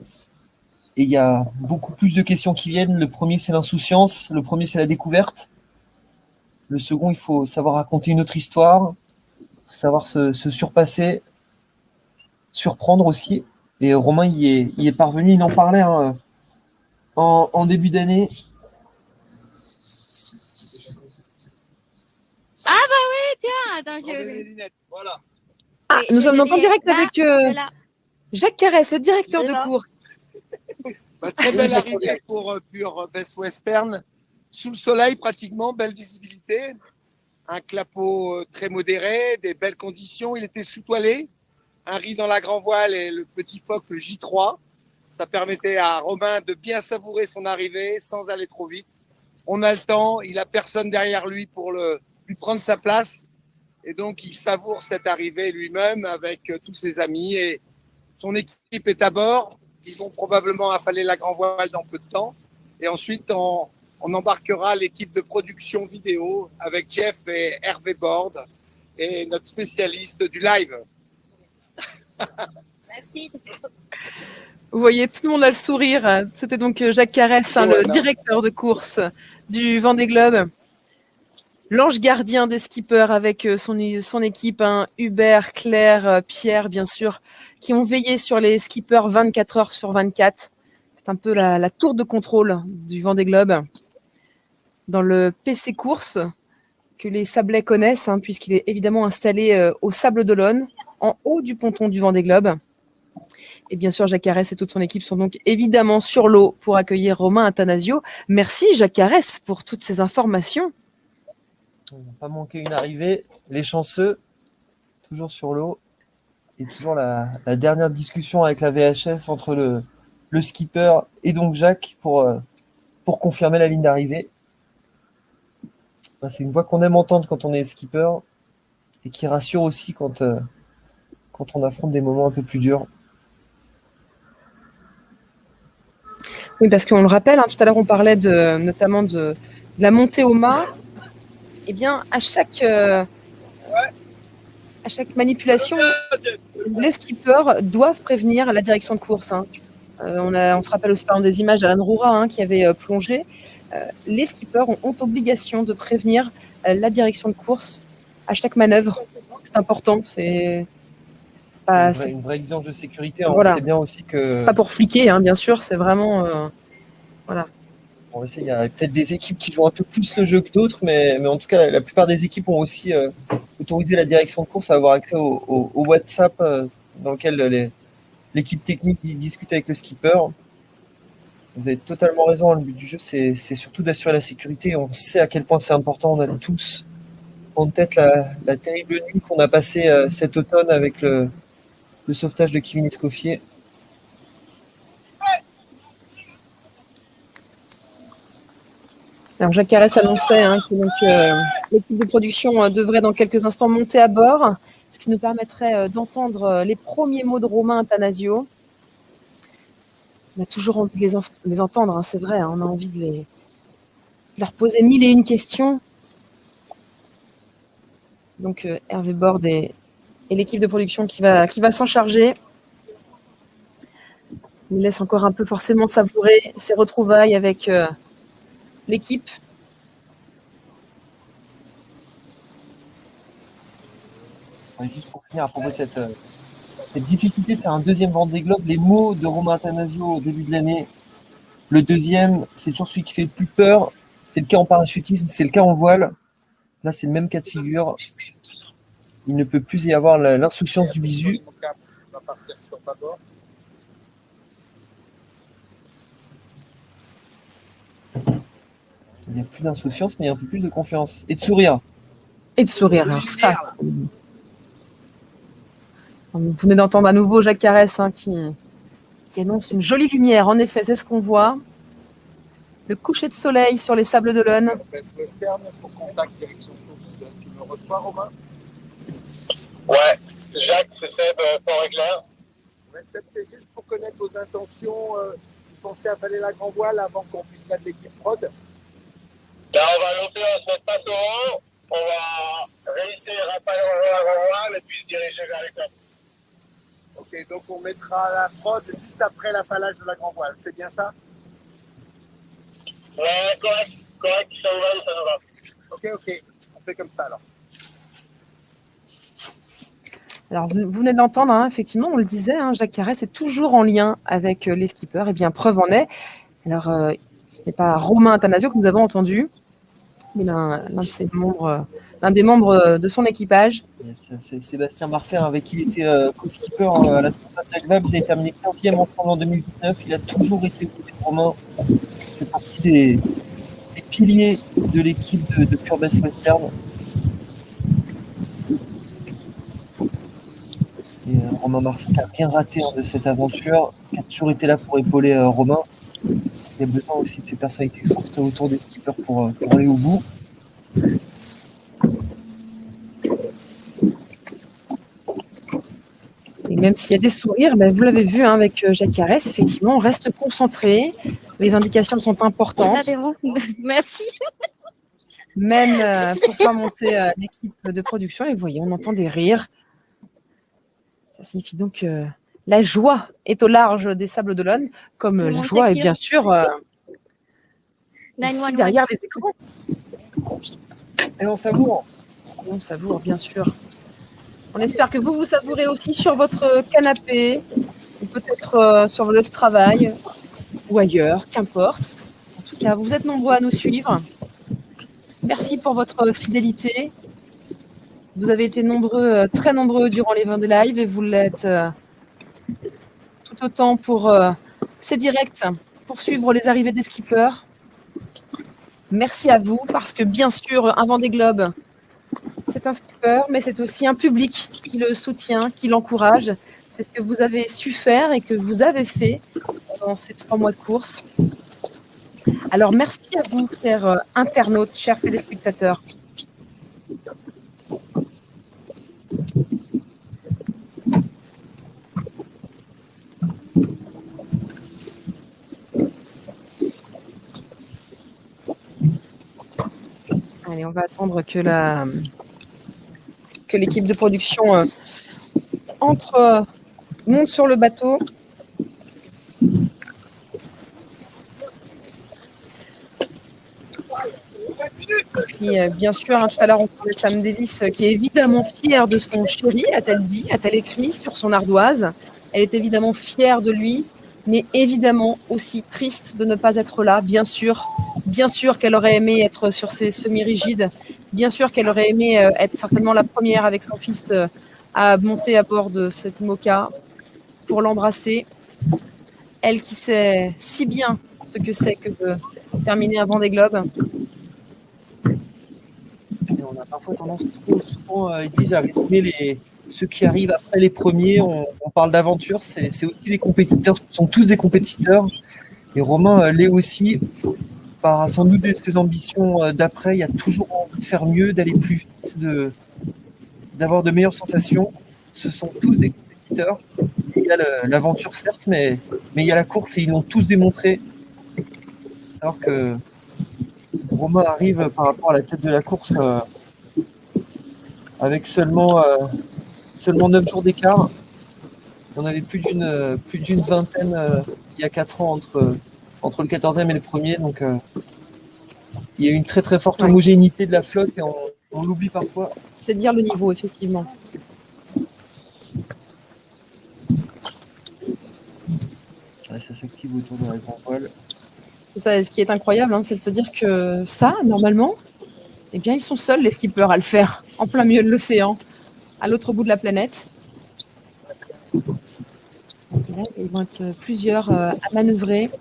Et il y a beaucoup plus de questions qui viennent. Le premier, c'est l'insouciance. Le premier, c'est la découverte. Le second, il faut savoir raconter une autre histoire. Il faut savoir se surpasser, surprendre aussi. Et Romain y est parvenu, il en parlait en début d'année. Ah bah oui, tiens, attends, j'ai lunettes, voilà. Ah, oui, nous sommes donc en direct là, avec là. Jacques Carès, le directeur de course. Très belle arrivée pour Pure Best Western. Sous le soleil, pratiquement, belle visibilité. Un clapot très modéré, des belles conditions. Il était sous-toilé. Un riz dans la grand voile et le petit phoque, le J3. Ça permettait à Romain de bien savourer son arrivée sans aller trop vite. On a le temps, il n'a personne derrière lui pour lui prendre sa place. Et donc, il savoure cette arrivée lui-même avec tous ses amis. Et son équipe est à bord. Ils vont probablement affaler la grand voile dans peu de temps. Et ensuite, on embarquera l'équipe de production vidéo avec Jeff et Hervé Borde et notre spécialiste du live. Merci. Vous voyez, tout le monde a le sourire. C'était donc Jacques Carès, le directeur de course du Vendée Globe. L'ange gardien des skippers avec son équipe, Hubert, Claire, Pierre, bien sûr, qui ont veillé sur les skippers 24 heures sur 24. C'est un peu la tour de contrôle du Vendée Globe. Dans le PC Course, que les Sablais connaissent, puisqu'il est évidemment installé au Sable d'Olonne, en haut du ponton du Vendée Globe. Et bien sûr, Jacques Carès et toute son équipe sont donc évidemment sur l'eau pour accueillir Romain Attanasio. Merci Jacques Carès pour toutes ces informations. On n'a pas manqué une arrivée. Les chanceux, toujours sur l'eau. Et toujours la dernière discussion avec la VHF entre le skipper et donc Jacques pour confirmer la ligne d'arrivée. C'est une voix qu'on aime entendre quand on est skipper et qui rassure aussi quand on affronte des moments un peu plus durs. Oui, parce qu'on le rappelle, hein, tout à l'heure on parlait notamment de la montée au mât. Eh bien, à chaque manipulation, les skippers doivent prévenir la direction de course. Hein. On se rappelle aussi par exemple des images d'Alan Roura hein, qui avait plongé. Les skippers ont obligation de prévenir la direction de course à chaque manœuvre. C'est important. C'est une vraie exigence de sécurité. Voilà. On sait bien aussi que. C'est pas pour fliquer, hein, bien sûr. C'est vraiment voilà. On sait, il y a peut-être des équipes qui jouent un peu plus le jeu que d'autres, mais en tout cas, la plupart des équipes ont aussi autorisé la direction de course à avoir accès au WhatsApp dans lequel l'équipe technique discute avec le skipper. Vous avez totalement raison, hein, le but du jeu, c'est surtout d'assurer la sécurité. On sait à quel point c'est important. On a tous en tête la terrible nuit qu'on a passée cet automne avec le sauvetage de Kevin Escoffier. Alors Jacques Carès annonçait hein, que l'équipe de production devrait dans quelques instants monter à bord, ce qui nous permettrait d'entendre les premiers mots de Romain Attanasio. On a toujours envie de les entendre, hein, c'est vrai, hein, on a envie de leur poser 1001 questions. C'est donc Hervé Borde et l'équipe de production qui va s'en charger. Il laisse encore un peu forcément savourer ses retrouvailles avec l'équipe. Juste pour finir, à propos de cette difficulté de faire un deuxième Vendée Globe, les mots de Romain Attanasio au début de l'année, le deuxième, c'est toujours celui qui fait le plus peur. C'est le cas en parachutisme, c'est le cas en voile. Là, c'est le même cas de figure. Il ne peut plus y avoir l'insouciance du bisu. Il n'y a plus d'insouciance, mais il y a un peu plus de confiance. Et de sourire. Et de sourire, alors ça. Vous venez d'entendre à nouveau Jacques Carès hein, qui annonce une jolie lumière. En effet, c'est ce qu'on voit. Le coucher de soleil sur les sables d'Olonne. Western, pour contact direction course, tu me reçois, Romain? Ouais, Jacques, c'est Seb, Fort-Éclair. Ouais, Seb, c'est juste pour connaître vos intentions. Vous pensez avaler la grand voile avant qu'on puisse mettre l'équipe prod? Là, on va monter, on se met pas au haut. On va réussir à pas la grand voile et puis se diriger vers les côtes. Ok, donc on mettra la prod juste après l'affalage de la grand voile, c'est bien ça? Ouais, correct, ça nous va. Ok, on fait comme ça alors. Alors, vous venez d'entendre, hein, effectivement, on le disait, hein, Jacques Carès est toujours en lien avec les skippers. Eh bien, preuve en est. Alors, ce n'est pas Romain Attanasio que nous avons entendu, mais l'un des membres de son équipage. C'est Sébastien Marcel avec qui il était co-skipper à la Trompette d'Agvab. Ils avaient terminé 15e ensemble en 2019. Il a toujours été côté de Romain. Il fait partie des piliers de l'équipe de Pure Best Western. Et Romain Marcel n'a rien raté de cette aventure, qui a toujours été là pour épauler Romain. Il y a besoin aussi de ces personnalités fortes autour des skippers pour aller au bout. Et même s'il y a des sourires, ben, vous l'avez vu hein, avec Jacques Carès, effectivement, on reste concentré. Les indications sont importantes. Merci. Même pour pas monter l'équipe de production. Et vous voyez, on entend des rires. Ça signifie donc que la joie est au large des sables d'Olonne, comme la joie est bien sûr aussi derrière les écrans. Et on savoure. On savoure, bien sûr. On espère que vous savourez aussi sur votre canapé, ou peut-être sur votre lieu de travail, ou ailleurs, qu'importe. En tout cas, vous êtes nombreux à nous suivre. Merci pour votre fidélité. Vous avez été nombreux, très nombreux durant les Vendée Live et vous l'êtes tout autant pour ces directs, pour suivre les arrivées des skippers. Merci à vous parce que bien sûr, un Vendée Globe, c'est un skipper, mais c'est aussi un public qui le soutient, qui l'encourage. C'est ce que vous avez su faire et que vous avez fait pendant ces 3 mois de course. Alors, merci à vous, chers internautes, chers téléspectateurs. Allez, on va attendre que l'équipe de production monte sur le bateau. Puis, bien sûr, tout à l'heure, on parlait de Sam Davis, qui est évidemment fière de son chéri, a-t-elle écrit sur son ardoise. Elle est évidemment fière de lui, mais évidemment aussi triste de ne pas être là, bien sûr. Bien sûr qu'elle aurait aimé être sur ces semi-rigides. Bien sûr qu'elle aurait aimé être certainement la première avec son fils à monter à bord de cette Mocha pour l'embrasser. Elle qui sait si bien ce que c'est que de terminer un Vendée Globe. Et on a parfois tendance trop souvent, Edwige, à résumer ceux qui arrivent après les premiers. On parle d'aventure, c'est aussi des compétiteurs, ce sont tous des compétiteurs. Et Romain l'est aussi. Par sans doute ses ambitions d'après, il y a toujours envie de faire mieux, d'aller plus vite, d'avoir de meilleures sensations. Ce sont tous des compétiteurs. Il y a l'aventure certes, mais il y a la course et ils l'ont tous démontré. Il faut savoir que Romain arrive par rapport à la tête de la course avec seulement 9 jours d'écart. On avait plus d'une vingtaine il y a 4 ans entre le 14e et le 1er. Donc il y a une très très forte homogénéité de la flotte et on l'oublie parfois. C'est dire le niveau, effectivement. Ouais, ça s'active autour de la grande voile. C'est ça, ce qui est incroyable, c'est de se dire que ça, normalement, eh bien, ils sont seuls, les skippers, à le faire, en plein milieu de l'océan, à l'autre bout de la planète. Et là, ils vont être plusieurs à manœuvrer.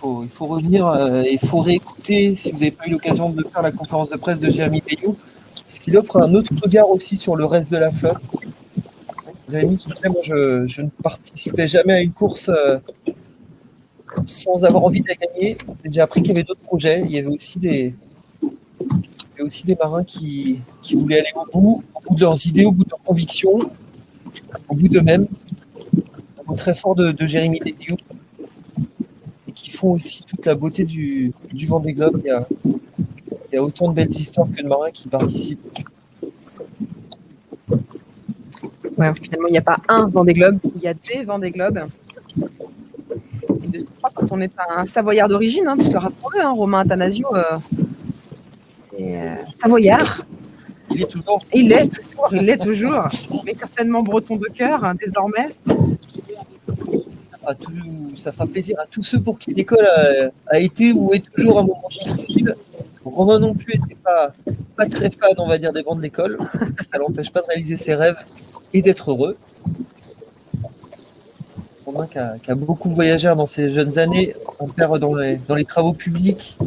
Il faut revenir et il faut réécouter, si vous n'avez pas eu l'occasion de faire la conférence de presse de Jérémy Bayou, parce qu'il offre un autre regard aussi sur le reste de la flotte. Jérémy qui disait, moi je ne participais jamais à une course sans avoir envie de la gagner. J'ai appris qu'il y avait d'autres projets. Il y avait aussi des marins qui voulaient aller au bout de leurs idées, au bout de leurs convictions, au bout d'eux-mêmes. Un mot très fort de Jérémy Bayou. Qui font aussi toute la beauté du Vendée Globe. Il y a autant de belles histoires que de marins qui participent. Ouais, finalement, il n'y a pas un Vendée Globe, il y a des Vendée Globes. Et de surcroît, quand on est un Savoyard d'origine, parce que rappelons-le, Romain Attanasio, c'est Savoyard. Il est toujours. Il l'est toujours, mais certainement breton de cœur, désormais. Ça fera plaisir à tous ceux pour qui l'école a été ou est toujours un moment difficile. Romain non plus n'était pas très fan, on va dire, des bancs de l'école. Ça ne l'empêche pas de réaliser ses rêves et d'être heureux. Romain qui a beaucoup voyagé dans ses jeunes années, en père dans les travaux publics,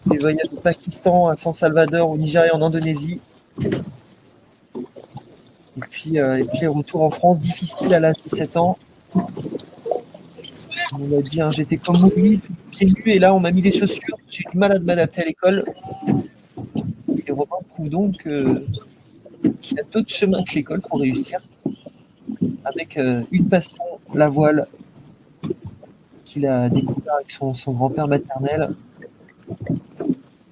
des voyages au Pakistan, à San Salvador, au Nigeria, en Indonésie. Et puis retour en France, difficile à l'âge de 7 ans. On m'a dit, j'étais comme lui, pieds nus, et là on m'a mis des chaussures, j'ai eu du mal à m'adapter à l'école. Et Romain prouve donc qu'il y a d'autres chemins que l'école pour réussir, avec une passion, la voile, qu'il a découvert avec son grand-père maternel,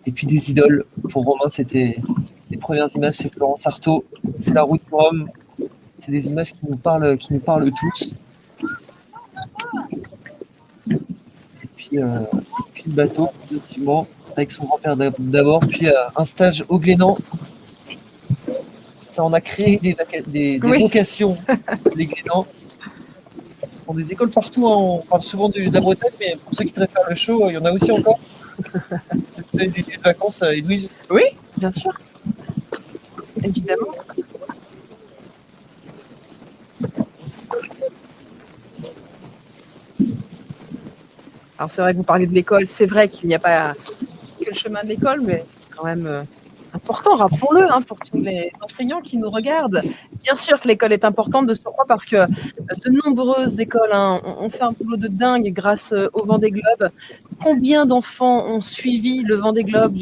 et puis des idoles. Pour Romain, c'était les premières images, c'est Florence Artaud, c'est la route du Rhum, c'est des images qui nous parlent tous. Puis le bateau, effectivement, avec son grand-père d'abord, puis un stage au Glénan. Ça en a créé des vocations, les Glénans. Ils ont des écoles partout, on parle souvent de la Bretagne, mais pour ceux qui préfèrent le chaud, il y en a aussi encore. Vous avez des vacances, Louise? Oui, bien sûr. Évidemment. Alors c'est vrai que vous parlez de l'école, c'est vrai qu'il n'y a pas que le chemin de l'école, mais c'est quand même important, rappelons-le, pour tous les enseignants qui nous regardent. Bien sûr que l'école est importante de surcroît parce que de nombreuses écoles ont fait un boulot de dingue grâce au Vendée Globe. Combien d'enfants ont suivi le Vendée Globe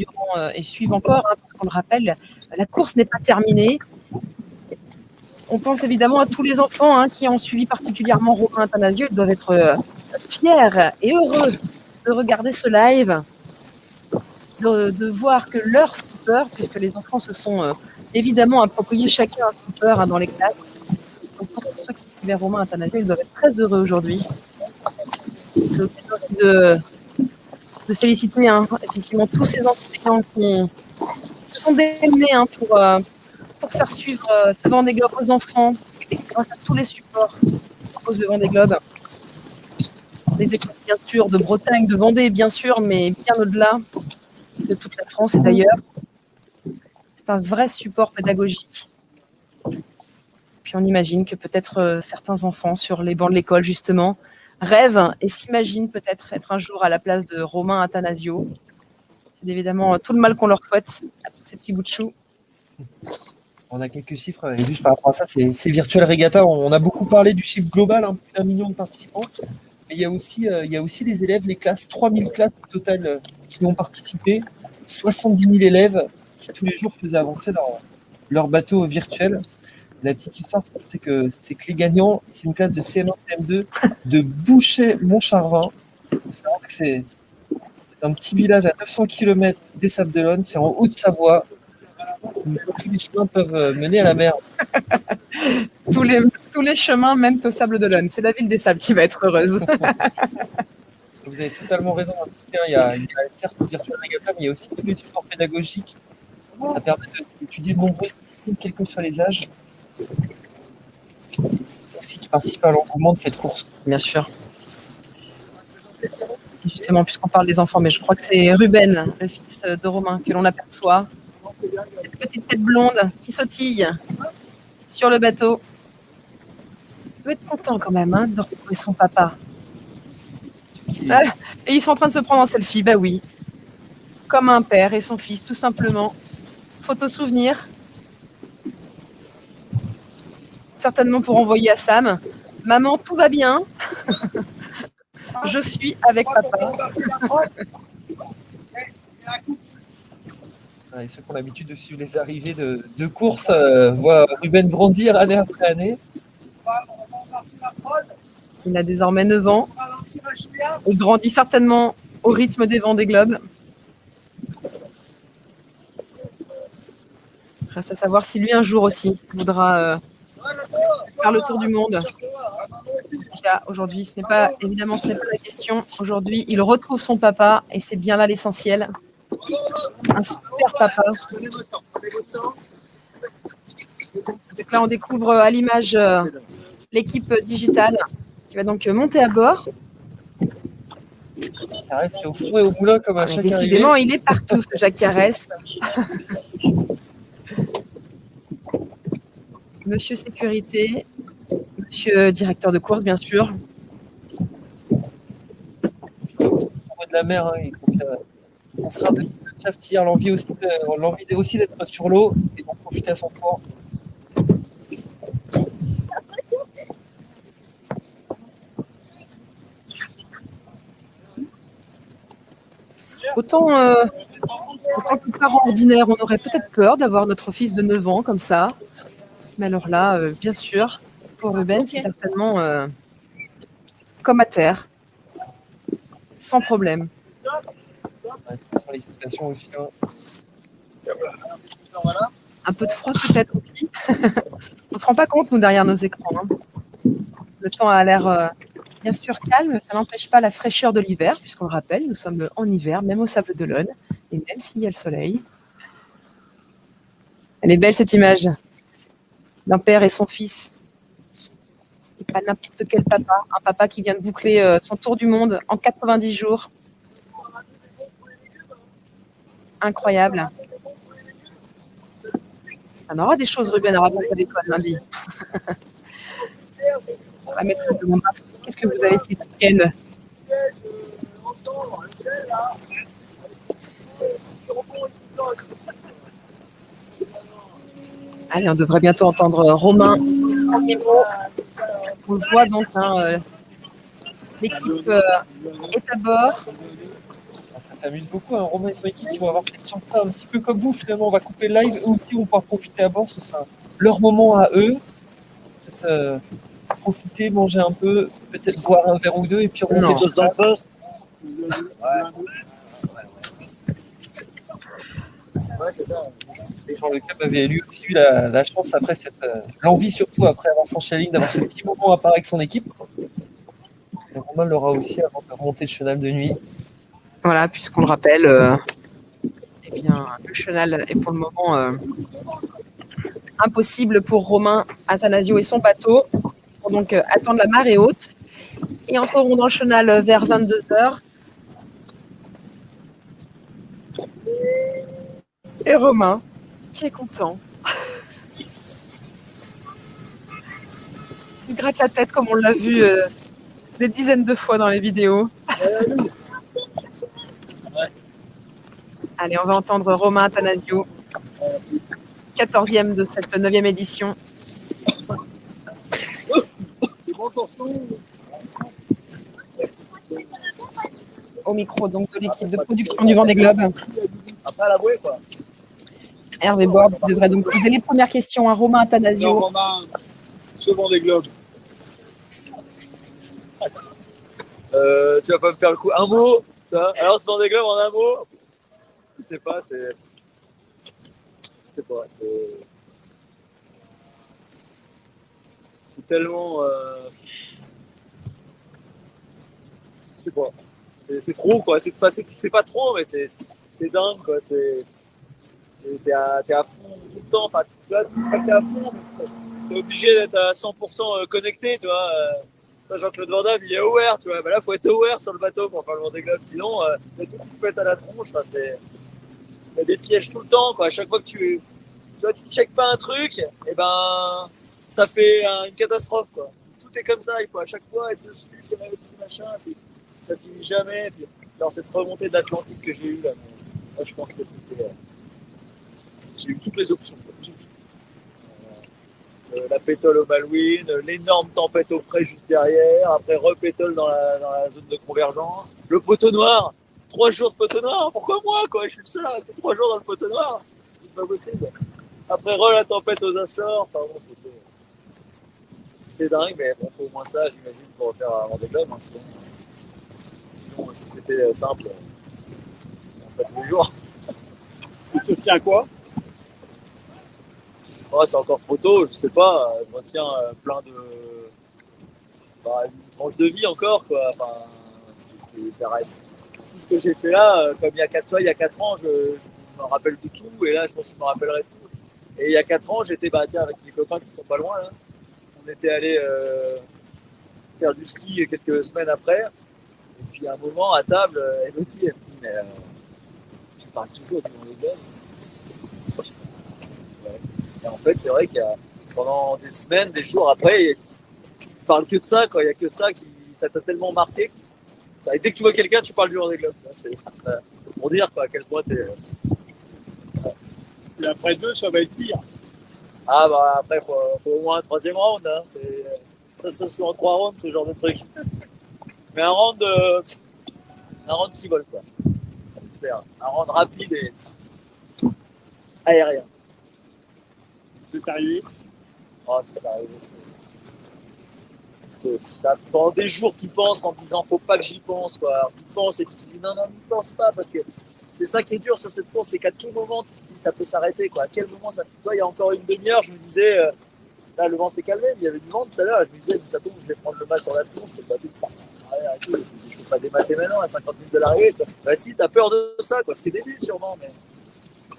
et suivent encore, parce qu'on le rappelle, la course n'est pas terminée. On pense évidemment à tous les enfants qui ont suivi particulièrement Romain Athanasio. Ils doivent être fiers et heureux de regarder ce live, de voir que leur skipper, puisque les enfants se sont évidemment appropriés chacun un skipper dans les classes. Donc, pour tous ceux qui suivaient Romain Athanasio, ils doivent être très heureux aujourd'hui. C'est l'occasion aussi de féliciter effectivement tous ces enseignants qui se sont démenés pour faire suivre ce Vendée Globe aux enfants, et grâce à tous les supports qui proposent le Vendée Globe. Les écoles, bien sûr, de Bretagne, de Vendée, bien sûr, mais bien au-delà de toute la France et d'ailleurs. C'est un vrai support pédagogique. Puis on imagine que peut-être certains enfants sur les bancs de l'école, justement, rêvent et s'imaginent peut-être être un jour à la place de Romain Athanasio. C'est évidemment tout le mal qu'on leur souhaite à tous ces petits bouts de choux. On a quelques chiffres, et juste par rapport à ça, c'est Virtual Regatta. On a beaucoup parlé du chiffre global, plus d'1 million de participants. Mais il y a aussi les élèves, les classes, 3000 classes au total qui ont participé, 70 000 élèves qui tous les jours faisaient avancer leur bateau virtuel. La petite histoire, c'est que les gagnants, c'est une classe de CM1, CM2 de Bouchet-Montcharvin. Il faut savoir que c'est un petit village à 900 km des Sables-d'Olonne, c'est en Haute-Savoie. Tous les chemins peuvent mener à la mer. Tous les chemins mènent aux Sables-d'Olonne. C'est la ville des Sables qui va être heureuse. Vous avez totalement raison d'insister. Il y a certes Virtual Regatta, mais il y a aussi tous les supports pédagogiques. Ça permet d'étudier de nombreuses disciplines, quels que soient les âges. Aussi qui participent à l'engouement de cette course. Bien sûr. Justement, puisqu'on parle des enfants, mais je crois que c'est Ruben, le fils de Romain, que l'on aperçoit. Cette petite tête blonde qui sautille sur le bateau. Il peut être content quand même de retrouver son papa. Ah, et ils sont en train de se prendre en selfie, bah oui. Comme un père et son fils, tout simplement. Photo souvenir. Certainement pour envoyer à Sam. Maman, tout va bien. Je suis avec papa. Et ceux qui ont l'habitude de suivre les arrivées de courses voient Ruben grandir année après année. Il a désormais 9 ans. Il grandit certainement au rythme des Vendée Globe. Reste à savoir si lui un jour aussi voudra faire le tour du monde. Aujourd'hui, ce n'est pas la question. Aujourd'hui, il retrouve son papa et c'est bien là l'essentiel. Un super papa. Donc là, on découvre à l'image l'équipe digitale qui va donc monter à bord. Caresse qui est au four et au moulin comme à chaque Décidément, arrivée. il est partout, ce Jacques Caresse. Monsieur Sécurité, monsieur directeur de course, bien sûr. De la mer, mon frère de Chafti a l'envie aussi d'être sur l'eau et d'en profiter à son tour. Autant que parent ordinaire, on aurait peut-être peur d'avoir notre fils de 9 ans comme ça. Mais alors là, bien sûr, pour Ruben, c'est certainement comme à terre, sans problème. Les citations aussi. Un peu de froid peut-être aussi. On ne se rend pas compte, nous, derrière nos écrans. Le temps a l'air bien sûr calme, ça n'empêche pas la fraîcheur de l'hiver, puisqu'on le rappelle, nous sommes en hiver, même au Sables-d'Olonne, et même s'il y a le soleil. Elle est belle cette image d'un père et son fils. Et pas n'importe quel papa, un papa qui vient de boucler son tour du monde en 90 jours. Incroyable. On aura des choses, Ruben, à raconter à l'école lundi. On va mettre un peu mon masque. Qu'est-ce que vous avez fait ce week-end ? Allez, on devrait bientôt entendre Romain. On le voit donc, l'équipe est à bord. Ça s'amuse beaucoup, Romain et son équipe qui vont avoir cette chance un petit peu comme vous. Finalement, on va couper le live. Eux aussi vont pouvoir profiter à bord. Ce sera leur moment à eux. peut-être profiter, manger un peu, peut-être boire un verre ou deux et puis remonter tous dans le poste. Ouais, c'est ça. Et Jean Le Cap avait lui aussi eu la chance après l'envie surtout après avoir franchi la ligne d'avoir ce petit moment à part avec son équipe. Et Romain l'aura aussi avant de remonter le chenal de nuit. Voilà, puisqu'on le rappelle, eh bien, le chenal est pour le moment impossible pour Romain Attanasio et son bateau. Pour donc attendre la marée haute. Et entreront dans le chenal vers 22h. Et Romain, qui est content. Il se gratte la tête comme on l'a vu des dizaines de fois dans les vidéos. Allez, on va entendre Romain Attanasio, 14e de cette 9e édition. Au micro donc de l'équipe de production du Vendée Globe. Après la bouée, quoi. Hervé Borde devrait donc poser les premières questions à Romain Attanasio. Romain, ce Vendée Globe. Tu vas pas me faire le coup. Un mot. Alors, ce Vendée Globe en un mot. Je sais pas, c'est. Je sais pas, c'est. C'est tellement. Je sais pas. C'est trop, quoi. C'est pas trop, mais c'est dingue, quoi. T'es à fond tout le temps. Enfin, tu vois, t'es à fond. T'es obligé d'être à 100% connecté, tu vois. Jean-Claude Van Damme, il est aware, tu vois. Ben là, il faut être aware sur le bateau pour faire le Vendée Globe. Sinon, il y a tout qui peut être à la tronche. Enfin, il y a des pièges tout le temps, quoi. À chaque fois que tu checkes pas un truc, et ben, ça fait une catastrophe, quoi. Tout est comme ça. Il faut à chaque fois être dessus, faire le petit machin, puis ça finit jamais. Puis, alors, cette remontée de l'Atlantique que j'ai eue, là, moi, je pense que c'était. J'ai eu toutes les options, quoi. Toutes. La pétole au Malouine, l'énorme tempête au près juste derrière, après repétole dans la zone de convergence, le poteau noir, 3 jours de poteau noir, pourquoi moi, quoi? Je suis le seul à rester 3 jours dans le poteau noir, c'est pas possible. Après la tempête aux Açores, enfin bon, c'était dingue, mais bon, faut au moins ça, j'imagine, pour refaire un Vendée Globe, hein, sinon, si c'était simple, on fait tous les jours. Tu te tiens à quoi? Oh, c'est encore trop tôt, je sais pas. Je retiens plein de. Une tranche de vie encore, quoi. Enfin, ça reste. Tout ce que j'ai fait là, comme il y a 4 ans, je me rappelle de tout, et là, je pense que je me rappellerai de tout. Et il y a 4 ans, j'étais avec mes copains qui sont pas loin, là. On était allés faire du ski quelques semaines après. Et puis à un moment, à table, Elodie, elle me dit, mais tu parles toujours du Vendée Globe. Et en fait, c'est vrai qu'il y a pendant des semaines, des jours après, tu parles que de ça, quoi. Il n'y a que ça ça t'a tellement marqué. Et dès que tu vois quelqu'un, tu parles du Vendée Globe. C'est pour dire, quoi, à quel point t'es. Et après 2, ça va être pire. Ah bah après, faut au moins un 3e round. Hein. Ça se joue en 3 rounds, ce genre de truc. Mais un round qui vole, quoi. J'espère. Un round rapide et aérien. C'est arrivé. Oh, c'est arrivé. Pendant des jours, tu y penses en te disant faut pas que j'y pense, quoi. Alors, tu y penses et tu te dis non, n'y pense pas, parce que c'est ça qui est dur sur cette course, c'est qu'à tout moment, tu te dis ça peut s'arrêter, quoi. À quel moment ça. Toi, il y a encore une demi-heure, je me disais, là, le vent s'est calmé, mais il y avait du vent tout à l'heure, je me disais, ça tombe, je vais prendre le mât sur la tronche, je peux pas je peux pas démater maintenant à 50 minutes de l'arrivée. Bah, si, t'as peur de ça, quoi. Ce qui est débile, sûrement, mais.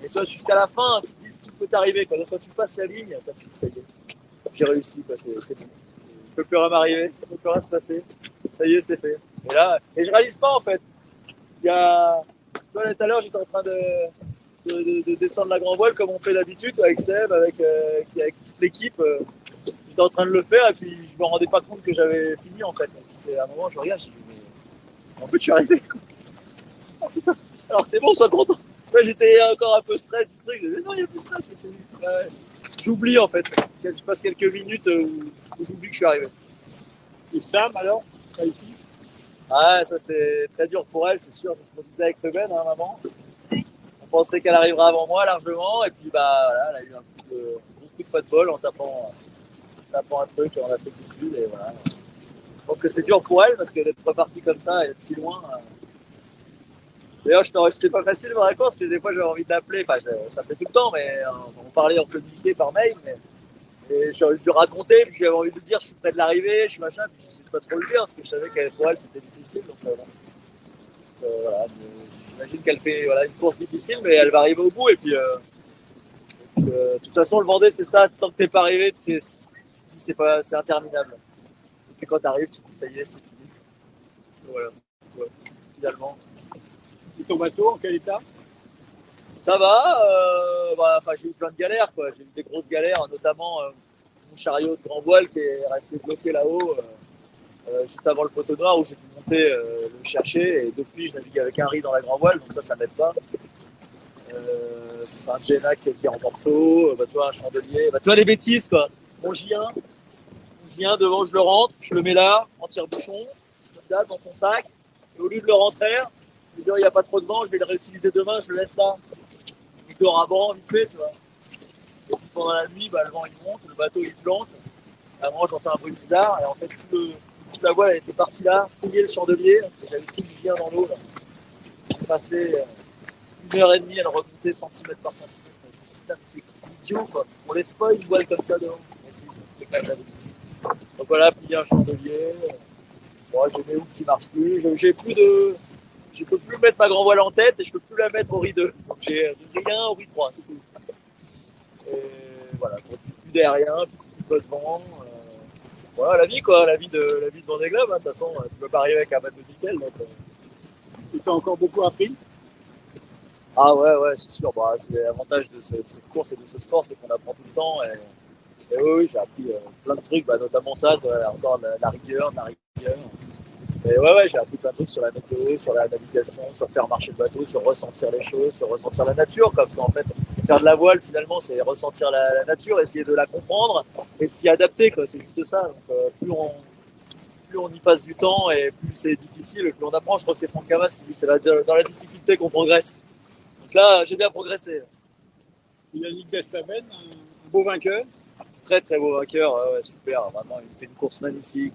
Et toi, jusqu'à la fin, tu te dis tout peut t'arriver. Quand tu passes la ligne, tu te dis ça y est, j'ai réussi. Quoi. C'est bon. Ça ne peut plus rien m'arriver, ça ne peut plus rien se passer. Ça y est, c'est fait. Et je réalise pas en fait. Tout à l'heure, j'étais en train de descendre la grand voile comme on fait d'habitude avec Seb, avec toute l'équipe. J'étais en train de le faire et puis je me rendais pas compte que j'avais fini en fait. Et puis c'est à un moment, je regarde, je dis mais en fait, je suis arrivé. Oh putain. Alors c'est bon, sois content. Moi, j'étais encore un peu stress du truc. Je disais, non, il n'y a plus de stress, c'est fini. Ouais. J'oublie en fait. Je passe quelques minutes où j'oublie que je suis arrivé. Et Sam, alors, ici? Ah, ça c'est très dur pour elle, c'est sûr. Ça se produisait avec Reuben, hein, maman. On pensait qu'elle arriverait avant moi largement. Et puis, bah, voilà, elle a eu un gros coup de pas de bol en tapant on apprend un truc en Afrique du Sud et voilà. Je pense que c'est dur pour elle parce que d'être repartie comme ça et d'être si loin. D'ailleurs, c'était pas facile de me répondre parce que des fois j'avais envie de l'appeler. Enfin, ça fait tout le temps, mais on parlait, on communiquait par mail. Et j'ai envie de lui raconter, puis j'avais envie de lui dire je suis près de l'arrivée, je suis machin, puis je sais pas trop le dire parce que je savais que pour elle c'était difficile. Donc voilà, j'imagine qu'elle fait une course difficile, mais elle va arriver au bout. Et puis, de toute façon, le Vendée, c'est ça, tant que t'es pas arrivé, tu te dis c'est interminable. Et puis quand t'arrives, tu te dis ça y est, c'est fini. Voilà, ouais, finalement. Et ton bateau, en quel état? Ça va, j'ai eu plein de galères, quoi. J'ai eu des grosses galères, notamment mon chariot de grand voile qui est resté bloqué là-haut juste avant le poteau noir où j'ai dû monter le chercher. Et depuis, je navigue avec un riz dans la grand voile, donc ça m'aide pas. Un Jenna qui est en morceaux, tu vois, un chandelier, tu vois les bêtises, quoi. Mon J1 devant, je le rentre, je le mets là, en tire-bouchon, comme ça, dans son sac. Et au lieu de le rentrer, je lui dis, il n'y a pas trop de vent, je vais le réutiliser demain, je le laisse là. Il dort avant, vite fait, tu vois. Et puis pendant la nuit, le vent il monte, le bateau il plante. À un moment, j'entends un bruit bizarre, et en fait, toute la voile elle était partie là, plier le chandelier, et j'avais tout bien dans l'eau. J'ai passé 1h30 à le remonter centimètre par centimètre. Putain, t'es idiot, quoi. On laisse pas une voile comme ça devant. Mais si, c'est quand même la bêtise. Donc voilà, plier un chandelier. Moi, j'ai mes hooks qui marchent plus. Je peux plus mettre ma grand voile en tête et je peux plus la mettre au riz 2. Donc j'ai riz 1 au riz 3, c'est tout. Et voilà, plus derrière, plus de vent. Voilà, la vie, quoi, la vie de Vendée Globe. De toute façon, tu peux pas arriver avec un bateau nickel. Donc, Tu as encore beaucoup appris? Ah ouais, c'est sûr. C'est l'avantage de cette course et de ce sport, c'est qu'on apprend tout le temps. Et oui, j'ai appris plein de trucs, notamment ça, encore la rigueur. Et ouais, j'ai appris plein de trucs sur la météo, sur la navigation, sur faire marcher le bateau, sur ressentir les choses, sur ressentir la nature. Parce qu'en fait, faire de la voile, finalement, c'est ressentir la nature, essayer de la comprendre et de s'y adapter, quoi. C'est juste ça. Donc, plus on y passe du temps et plus c'est difficile, plus on apprend. Je crois que c'est Franck Camas qui dit c'est dans la difficulté qu'on progresse. Donc là, j'ai bien progressé. Yannick Destaben, un beau vainqueur. Très, très beau vainqueur. Ouais, super. Vraiment, il fait une course magnifique.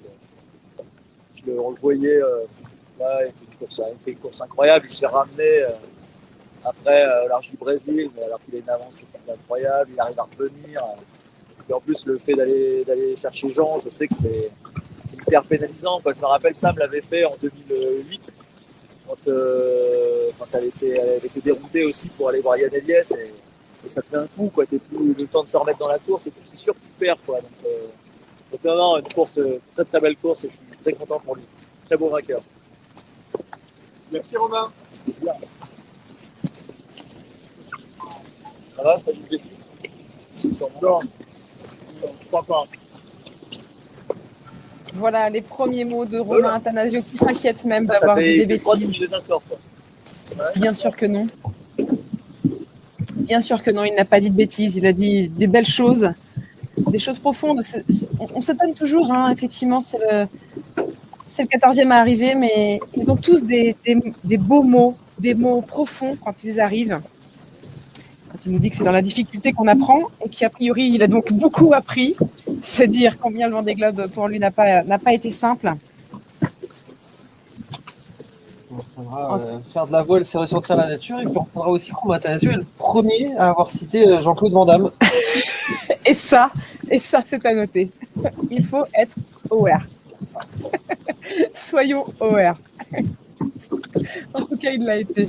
On le voyait, il fait une course incroyable. Il se fait ramener après au large du Brésil, mais alors qu'il a une avance incroyable, il arrive à revenir. Et en plus, le fait d'aller chercher Jean, je sais que c'est hyper pénalisant. Je me rappelle, Sam l'avait fait en 2008, quand elle avait été déroutée aussi pour aller voir Yann Eliès. Et ça te fait un coup, quoi. T'es plus le temps de se remettre dans la course, et c'est sûr que tu perds, quoi. Donc non, une course, très très belle course, et je suis très content pour lui. Très beau vainqueur. Merci Romain. Ça va, pas de bêtises? Non, je crois pas. Voilà les premiers mots de Romain Attanasio qui s'inquiète même d'avoir dit des bêtises. Bien sûr que non. Bien sûr que non, il n'a pas dit de bêtises, il a dit des belles choses, des choses profondes. On s'étonne toujours, hein, effectivement, c'est le 14e à arriver, mais ils ont tous des beaux mots, des mots profonds quand ils arrivent. Quand il nous dit que c'est dans la difficulté qu'on apprend, et qu'a priori, il a donc beaucoup appris. C'est dire combien le Vendée Globe pour lui n'a pas été simple. On reprendra, faire de la voile, c'est ressentir la nature. Et puis on reprendra aussi que Romain Attanasio est le premier à avoir cité Jean-Claude Van Damme. Et ça, c'est à noter. Il faut être aware. Soyons aware. En tout cas, il l'a été.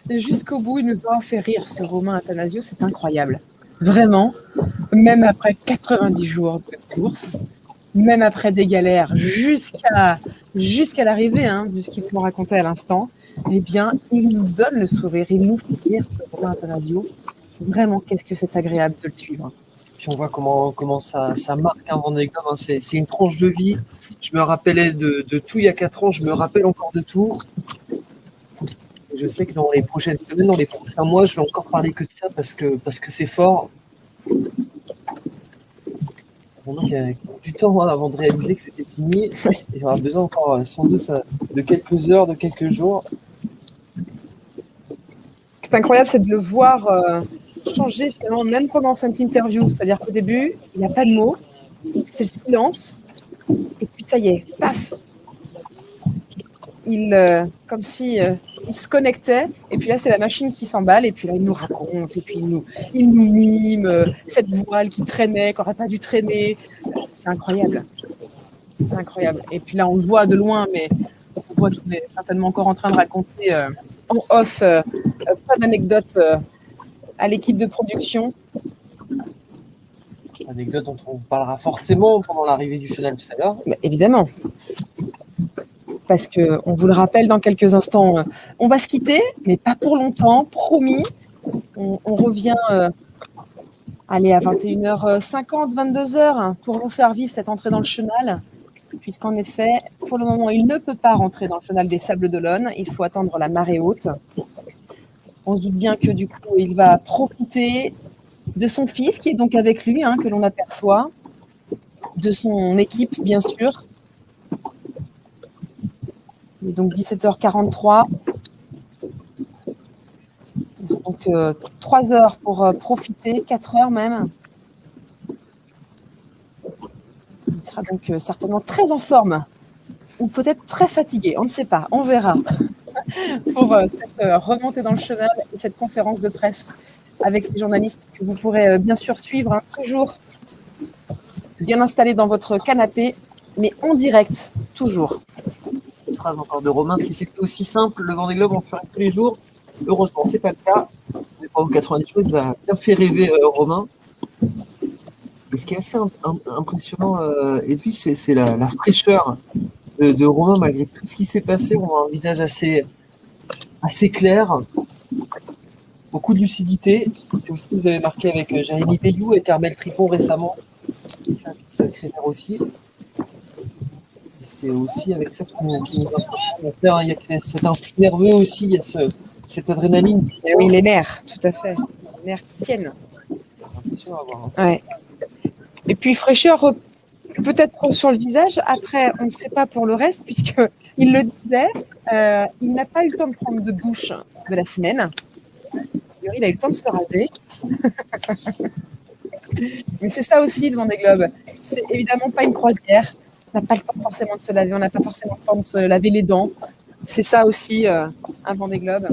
Et jusqu'au bout, il nous aura fait rire, ce Romain Attanasio. C'est incroyable. Vraiment, même après 90 jours de course, même après des galères jusqu'à l'arrivée, de ce qu'il nous racontait à l'instant, eh bien, il nous donne le sourire, il nous fait rire, ce Romain Attanasio. Vraiment, qu'est-ce que c'est agréable de le suivre. Puis on voit comment ça marque un Vendée Globe. C'est une tranche de vie. Je me rappelais de tout il y a 4 ans, je me rappelle encore de tout. Et je sais que dans les prochaines semaines, dans les prochains mois, je vais encore parler que de ça parce que c'est fort. Donc, il y a du temps avant de réaliser que c'était fini. Il y aura besoin encore sans doute de quelques heures, de quelques jours. Ce qui est incroyable, c'est de le voir changé finalement, même pendant cette interview. C'est-à-dire qu'au début, il n'y a pas de mots, c'est le silence. Et puis ça y est, paf, comme si il se connectait. Et puis là, c'est la machine qui s'emballe. Et puis là, il nous raconte. Et puis il nous mime cette voile qui traînait, qui n'aurait pas dû traîner. C'est incroyable. C'est incroyable. Et puis là, on le voit de loin, mais on voit qu'il est certainement encore en train de raconter en off plein d'anecdotes à l'équipe de production. Anecdote dont on vous parlera forcément pendant l'arrivée du chenal tout à l'heure. Bah, évidemment. Parce qu'on vous le rappelle dans quelques instants, on va se quitter, mais pas pour longtemps, promis. On revient à 21h50, 22h pour vous faire vivre cette entrée dans le chenal. Puisqu'en effet, pour le moment, il ne peut pas rentrer dans le chenal des Sables d'Olonne. Il faut attendre la marée haute. On se doute bien que du coup, il va profiter de son fils, qui est donc avec lui, que l'on aperçoit, de son équipe, bien sûr. Il est donc 17h43. Ils ont donc 3 heures pour profiter, 4 heures même. Il sera donc certainement très en forme, ou peut-être très fatigué, on ne sait pas, on verra, pour cette remontée dans le chenal et cette conférence de presse avec les journalistes que vous pourrez bien sûr suivre, toujours bien installés dans votre canapé, mais en direct, toujours. Une phrase encore de Romain, si c'était aussi simple, le Vendée Globe, on le ferait tous les jours. Heureusement, c'est pas le cas. Les 90 jours, il nous a bien fait rêver, Romain. Et ce qui est assez impressionnant, Edwige, c'est la fraîcheur de Romain, malgré tout ce qui s'est passé. On a un visage assez clair, beaucoup de lucidité. C'est aussi ce que vous avez marqué avec Jérémy Payou et Carmel Tripon récemment, qui Crémer aussi. Et c'est aussi avec ça qui nous impressionne. Il y a cet influx nerveux aussi, il y a cette adrénaline. Et oui, les nerfs, tout à fait. Les nerfs qui tiennent. Impressionnant à voir. Ouais. Et puis fraîcheur peut-être sur le visage. Après, on ne sait pas pour le reste, puisqu'il le disait, il n'a pas eu le temps de prendre de douche de la semaine. Il a eu le temps de se raser. Mais c'est ça aussi le Vendée Globe. C'est évidemment pas une croisière. On n'a pas le temps forcément de se laver, on n'a pas forcément le temps de se laver les dents. C'est ça aussi un Vendée Globe.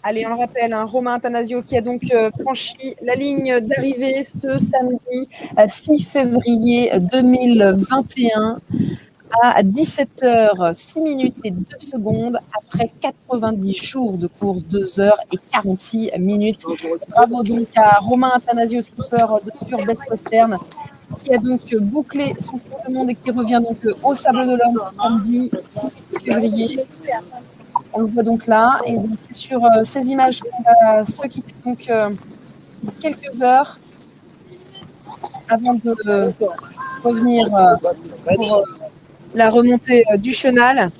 Allez, on le rappelle, Romain Attanasio qui a donc franchi la ligne d'arrivée ce samedi 6 février 2021 à 17h06 et 2 secondes après 90 jours de course, 2h46. Bravo donc à Romain Attanasio, skipper de Pure Best Western, qui a donc bouclé son tour du monde et qui revient donc au Sable d'Olonne samedi 6 février. On le voit donc là, et donc sur ces images, on va se quitter donc quelques heures avant de revenir pour la remontée du chenal.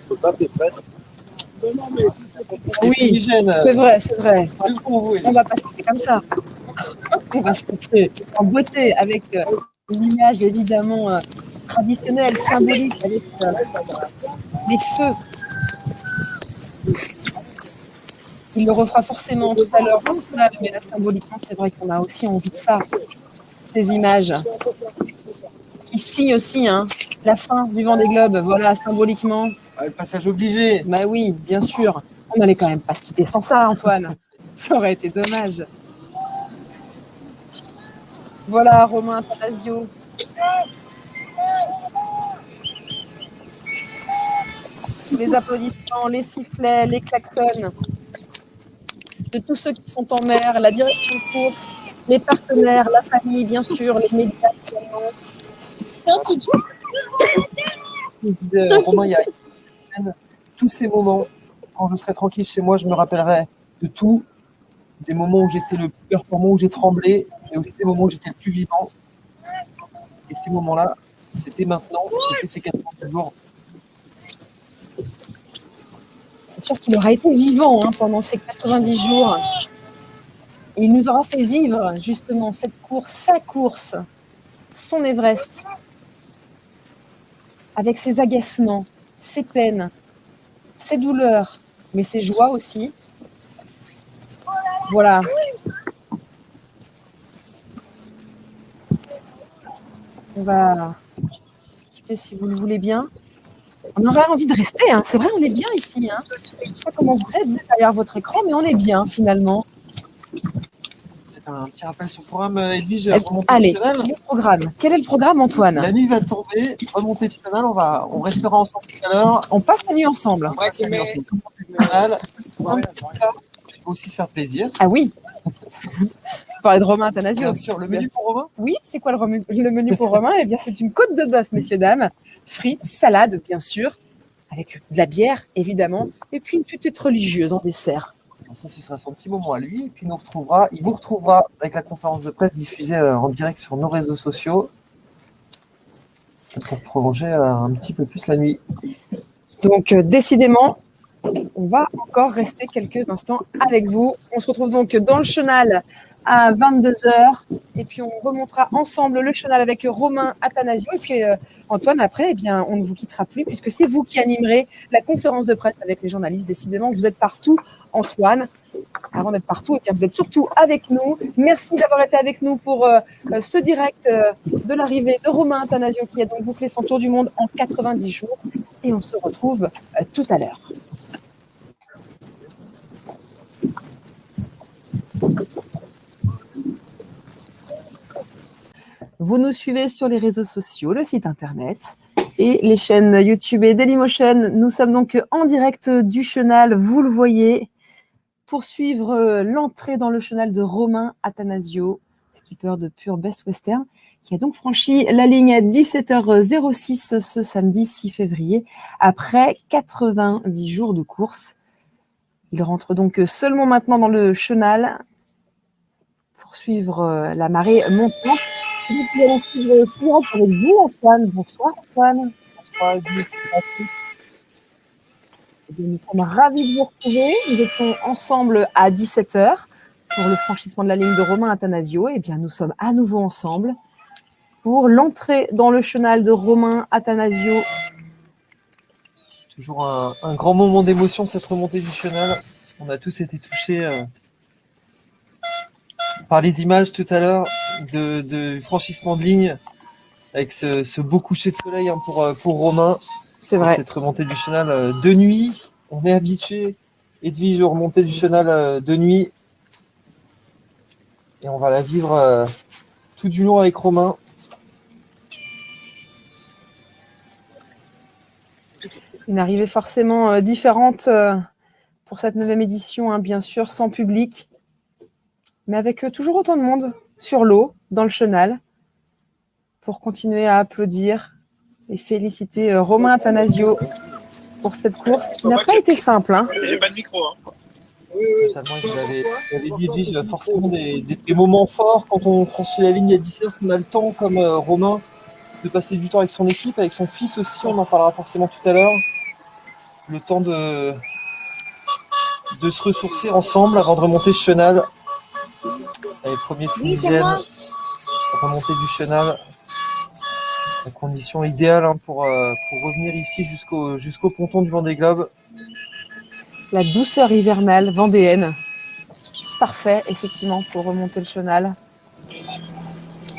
Oui, c'est vrai. On va pas se quitter comme ça. On va se quitter en beauté avec l'image évidemment traditionnelle, symbolique, avec les feux. Il le refera forcément tout à l'heure, mais là, symboliquement, c'est vrai qu'on a aussi envie de ça. Ces images qui signent aussi la fin du Vendée Globe, voilà, symboliquement. Le passage obligé. Bah oui, bien sûr. On n'allait quand même pas se quitter sans ça, Antoine. Ça aurait été dommage. Voilà, Romain Attanasio. Les applaudissements, les sifflets, les klaxons de tous ceux qui sont en mer, la direction de course, les partenaires, la famille, bien sûr, les médias également. C'est un tout. Romain, il y a une semaine, tous ces moments, quand je serai tranquille chez moi, je me rappellerai de tout, des moments où j'étais le plus performant, où j'ai tremblé, mais aussi des moments où j'étais le plus vivant. Et ces moments-là, c'était maintenant, c'était ces 4 jours. C'est sûr qu'il aura été vivant pendant ces 90 jours. Et il nous aura fait vivre justement cette course, sa course, son Everest, avec ses agacements, ses peines, ses douleurs, mais ses joies aussi. Voilà, On va se quitter si vous le voulez bien. On aurait envie de rester, hein. C'est vrai, on est bien ici. Hein. Je ne sais pas comment vous êtes derrière votre écran, mais on est bien finalement. Un petit rappel sur le programme, Edwige. Allez, le programme. Quel est le programme, Antoine? La nuit va tomber, remontée du canal, on restera ensemble tout à l'heure. On passe la nuit ensemble. On passe la nuit ensemble. Il faut aussi se faire plaisir. Ah oui. Vous parlez de Romain Athanasio. Bien sûr, le menu pour Romain? Oui, c'est quoi le menu pour Romain? Eh bien, c'est une côte de bœuf, messieurs, dames. Frites, salade, bien sûr, avec de la bière, évidemment, et puis une petite religieuse en dessert. Ça, ce sera son petit moment à lui. Et puis il vous retrouvera avec la conférence de presse diffusée en direct sur nos réseaux sociaux pour prolonger un petit peu plus la nuit. Donc, décidément, on va encore rester quelques instants avec vous. On se retrouve donc dans le chenal à 22h. Et puis, on remontera ensemble le chenal avec Romain Athanasio. Et puis, Antoine, après, eh bien, on ne vous quittera plus puisque c'est vous qui animerez la conférence de presse avec les journalistes. Décidément, vous êtes partout, Antoine. Avant d'être partout, eh bien, vous êtes surtout avec nous. Merci d'avoir été avec nous pour ce direct de l'arrivée de Romain Athanasio qui a donc bouclé son tour du monde en 90 jours. Et on se retrouve tout à l'heure. Vous nous suivez sur les réseaux sociaux, le site internet et les chaînes YouTube et Dailymotion. Nous sommes donc en direct du chenal, vous le voyez, pour suivre l'entrée dans le chenal de Romain Athanasio, skipper de Pure Best Western, qui a donc franchi la ligne à 17h06 ce samedi 6 février, après 90 jours de course. Il rentre donc seulement maintenant dans le chenal pour suivre la marée montante. Nous allons suivre ce direct avec vous, Antoine. Bonsoir, Antoine. Bonsoir, nous sommes ravis de vous retrouver. Nous étions ensemble à 17h pour le franchissement de la ligne de Romain Athanasio. Et bien, nous sommes à nouveau ensemble pour l'entrée dans le chenal de Romain Athanasio. Toujours un grand moment d'émotion, cette remontée du chenal. On a tous été touchés par les images tout à l'heure de franchissement de ligne avec ce beau coucher de soleil pour Romain. C'est vrai. Cette remontée du chenal de nuit. On est habitué, Edwige, aux remontées du chenal de nuit. Et on va la vivre tout du long avec Romain. Une arrivée forcément différente pour cette 9e édition, hein, bien sûr, sans public, mais avec toujours autant de monde sur l'eau, dans le chenal, pour continuer à applaudir et féliciter Romain Athanasio pour cette course qui n'a pas été simple. Hein. J'ai pas de micro. Hein. Vous avez dit, Edwige, forcément des moments forts quand on franchit la ligne à 17h, on a le temps, comme Romain, de passer du temps avec son équipe, avec son fils aussi, on en parlera forcément tout à l'heure. Le temps de se ressourcer ensemble avant de remonter ce chenal. Les premiers fumigènes, remonter du chenal. La condition idéale pour revenir ici jusqu'au ponton du Vendée Globe. La douceur hivernale vendéenne. Parfait, effectivement, pour remonter le chenal.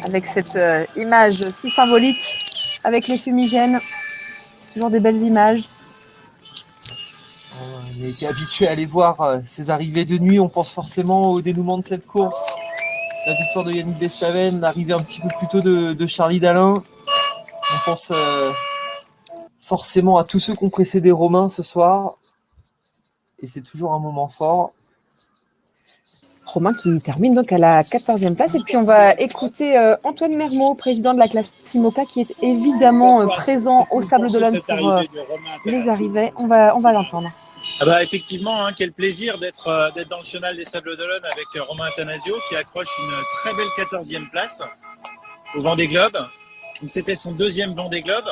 Avec cette image si symbolique, avec les fumigènes. C'est toujours des belles images. On a été habitué à aller voir ces arrivées de nuit. On pense forcément au dénouement de cette course. La victoire de Yannick Bestaven, l'arrivée un petit peu plus tôt de Charlie Dalin. On pense forcément à tous ceux qui ont précédé Romain ce soir. Et c'est toujours un moment fort. Romain qui termine donc à la 14e place. Et puis on va écouter Antoine Mermot, président de la classe IMOCA, qui est évidemment présent au Sable d'Olonne pour les arrivées. On va l'entendre. Ah bah effectivement, hein, quel plaisir d'être dans le chenal des Sables d'Olonne avec Romain Athanasio qui accroche une très belle 14e place au Vendée Globe. Donc c'était son 2e Vendée Globe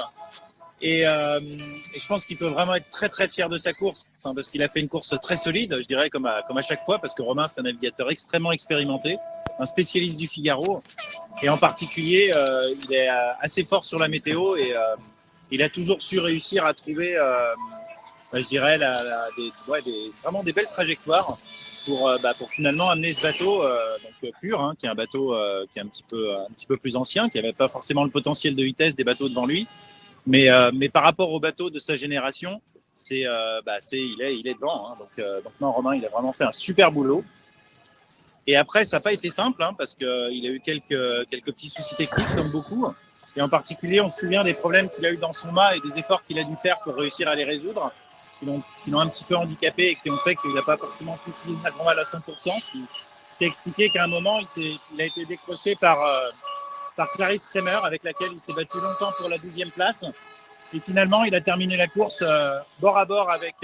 et je pense qu'il peut vraiment être très très fier de sa course, parce qu'il a fait une course très solide, je dirais comme à chaque fois, parce que Romain c'est un navigateur extrêmement expérimenté, un spécialiste du Figaro et en particulier il est assez fort sur la météo et il a toujours su réussir à trouver je dirais, vraiment des belles trajectoires pour finalement amener ce bateau pur, hein, qui est un bateau qui est un petit peu plus ancien, qui n'avait pas forcément le potentiel de vitesse des bateaux devant lui. Mais par rapport aux bateaux de sa génération, il est devant. Hein. Donc non, Romain, il a vraiment fait un super boulot. Et après, ça n'a pas été simple, hein, parce qu'il a eu quelques petits soucis techniques, comme beaucoup. Et en particulier, on se souvient des problèmes qu'il a eu dans son mât et des efforts qu'il a dû faire pour réussir à les résoudre, qui l'ont un petit peu handicapé et qui ont fait qu'il n'a pas forcément pu utiliser sa grand-voile à 100%. Ce qui a expliqué qu'à un moment, il a été décroché par Clarisse Kremer, avec laquelle il s'est battu longtemps pour la 12e place. Et finalement, il a terminé la course bord à bord avec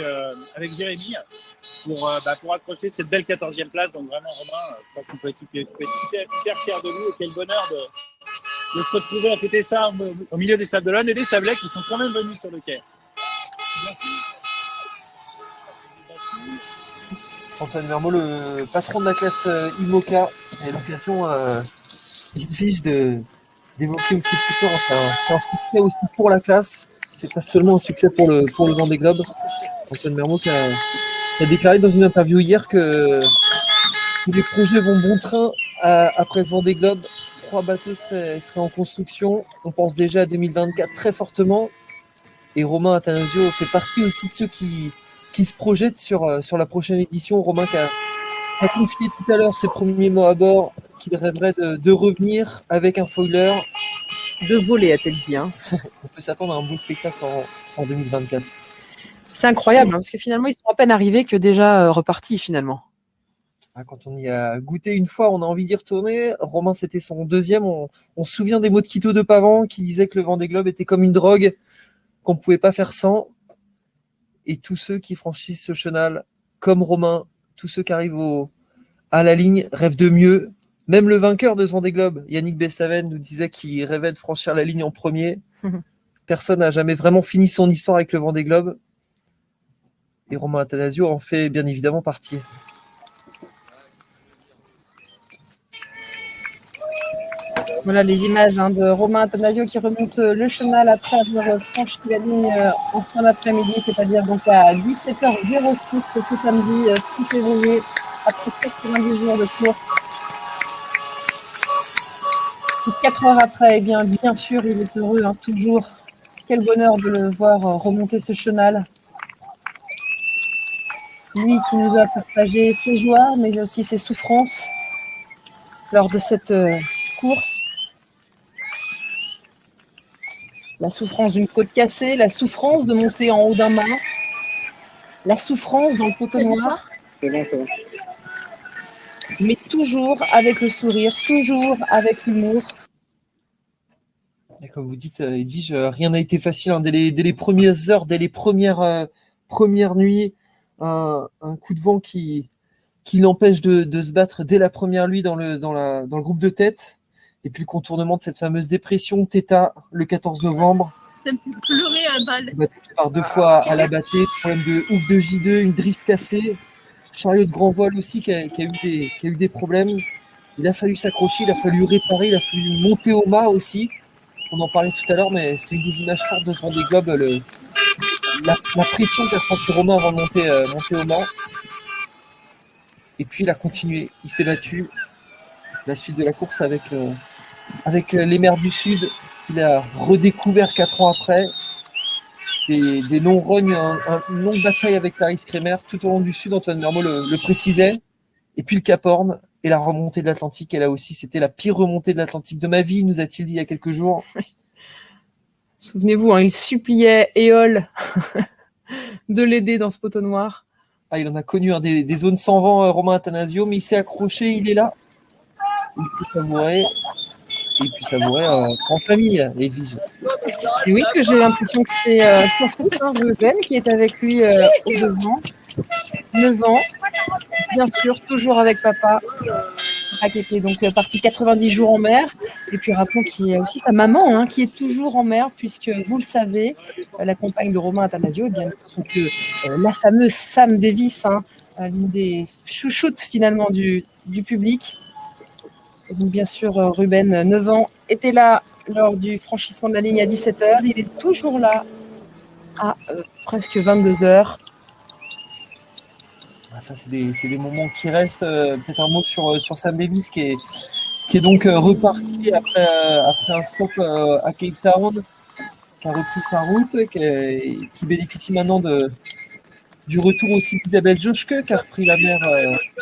Jérémy pour accrocher cette belle 14e place. Donc vraiment, Romain, je crois qu'on peut être hyper fiers de lui et quel bonheur de se retrouver à fêter ça au milieu des Sables d'Olonne et des Sablés qui sont quand même venus sur le quai. Merci. Antoine Mermot, le patron de la classe IMOCA, a l'occasion d'évoquer aussi le futur. C'est un succès aussi pour la classe. C'est pas seulement un succès pour le Vendée Globe. Antoine Mermot qui a déclaré dans une interview hier que les projets vont bon train après ce Vendée Globe. 3 bateaux seraient en construction. On pense déjà à 2024 très fortement. Et Romain Attanasio fait partie aussi de ceux qui se projettent sur la prochaine édition. Romain qui a confié tout à l'heure ses premiers mots à bord, qu'il rêverait de revenir avec un foiler. De voler, a-t-elle dit. Hein. On peut s'attendre à un beau spectacle en 2024. C'est incroyable, hein, parce que finalement, ils sont à peine arrivés que déjà repartis, finalement. Quand on y a goûté une fois, on a envie d'y retourner. Romain, c'était son 2e. On se souvient des mots de Quito de Pavan qui disait que le Vendée Globe était comme une drogue qu'on ne pouvait pas faire sans. Et tous ceux qui franchissent ce chenal, comme Romain, tous ceux qui arrivent à la ligne, rêvent de mieux. Même le vainqueur de ce Vendée Globe, Yannick Bestaven, nous disait qu'il rêvait de franchir la ligne en premier. Personne n'a jamais vraiment fini son histoire avec le Vendée Globe. Et Romain Attanasio en fait bien évidemment partie. Voilà les images de Romain Attanasio qui remonte le chenal après avoir franchi la ligne en fin d'après-midi, c'est-à-dire donc à 17h06 ce samedi 6 février, après 90 jours de course. 4 heures après, bien sûr, il est heureux, toujours. Quel bonheur de le voir remonter ce chenal. Lui qui nous a partagé ses joies, mais aussi ses souffrances lors de cette course. La souffrance d'une côte cassée, la souffrance de monter en haut d'un mât, la souffrance dans le poteau noir. C'est bon. Mais toujours avec le sourire, toujours avec l'humour. Et comme vous dites, Edwige, rien n'a été facile dès les premières heures, dès les premières nuits. Un coup de vent qui l'empêche de se battre dès la première nuit dans le groupe de tête. Et puis le contournement de cette fameuse dépression Theta le 14 novembre. Ça me fait pleurer à balle. Battu par 2 fois à la battée, problème de hook de J2, une drisse cassée. Chariot de grand vol aussi qui a eu des problèmes. Il a fallu s'accrocher, il a fallu réparer, il a fallu monter au mât aussi. On en parlait tout à l'heure, mais c'est une des images fortes de ce Vendée Globe, la pression qu'a ressenti Romain avant de monter au mât. Et puis il a continué, il s'est battu. La suite de la course avec les mers du Sud, il a redécouvert 4 ans après. Des longs rognes, une longue bataille avec Clarisse Kremer tout au long du Sud, Antoine Mermot le précisait. Et puis le Cap Horn et la remontée de l'Atlantique, et là aussi, c'était la pire remontée de l'Atlantique de ma vie, nous a-t-il dit il y a quelques jours. Souvenez-vous, il suppliait Éole de l'aider dans ce poteau noir. Il en a connu des zones sans vent, Romain Attanasio, mais il s'est accroché, il est là. Il peut savourer. Et puis savourer en famille, Edwige. Et oui, que j'ai l'impression que c'est son fils, Ruben, qui est avec lui au devant. 9 ans, bien sûr, toujours avec papa, qui était donc parti 90 jours en mer. Et puis rappelons qu'il y a aussi sa maman qui est toujours en mer, puisque vous le savez, la compagne de Romain Attanasio, donc la fameuse Sam Davis, l'une des chouchoutes finalement du public. Et donc bien sûr, Ruben, 9 ans, était là lors du franchissement de la ligne à 17h. Il est toujours là à presque 22 heures. Ça, c'est des moments qui restent. Peut-être un mot sur Sam Davis qui est donc reparti après un stop à Cape Town, qui a repris sa route, qui bénéficie maintenant du retour aussi d'Isabelle Joschke, qui a repris la mer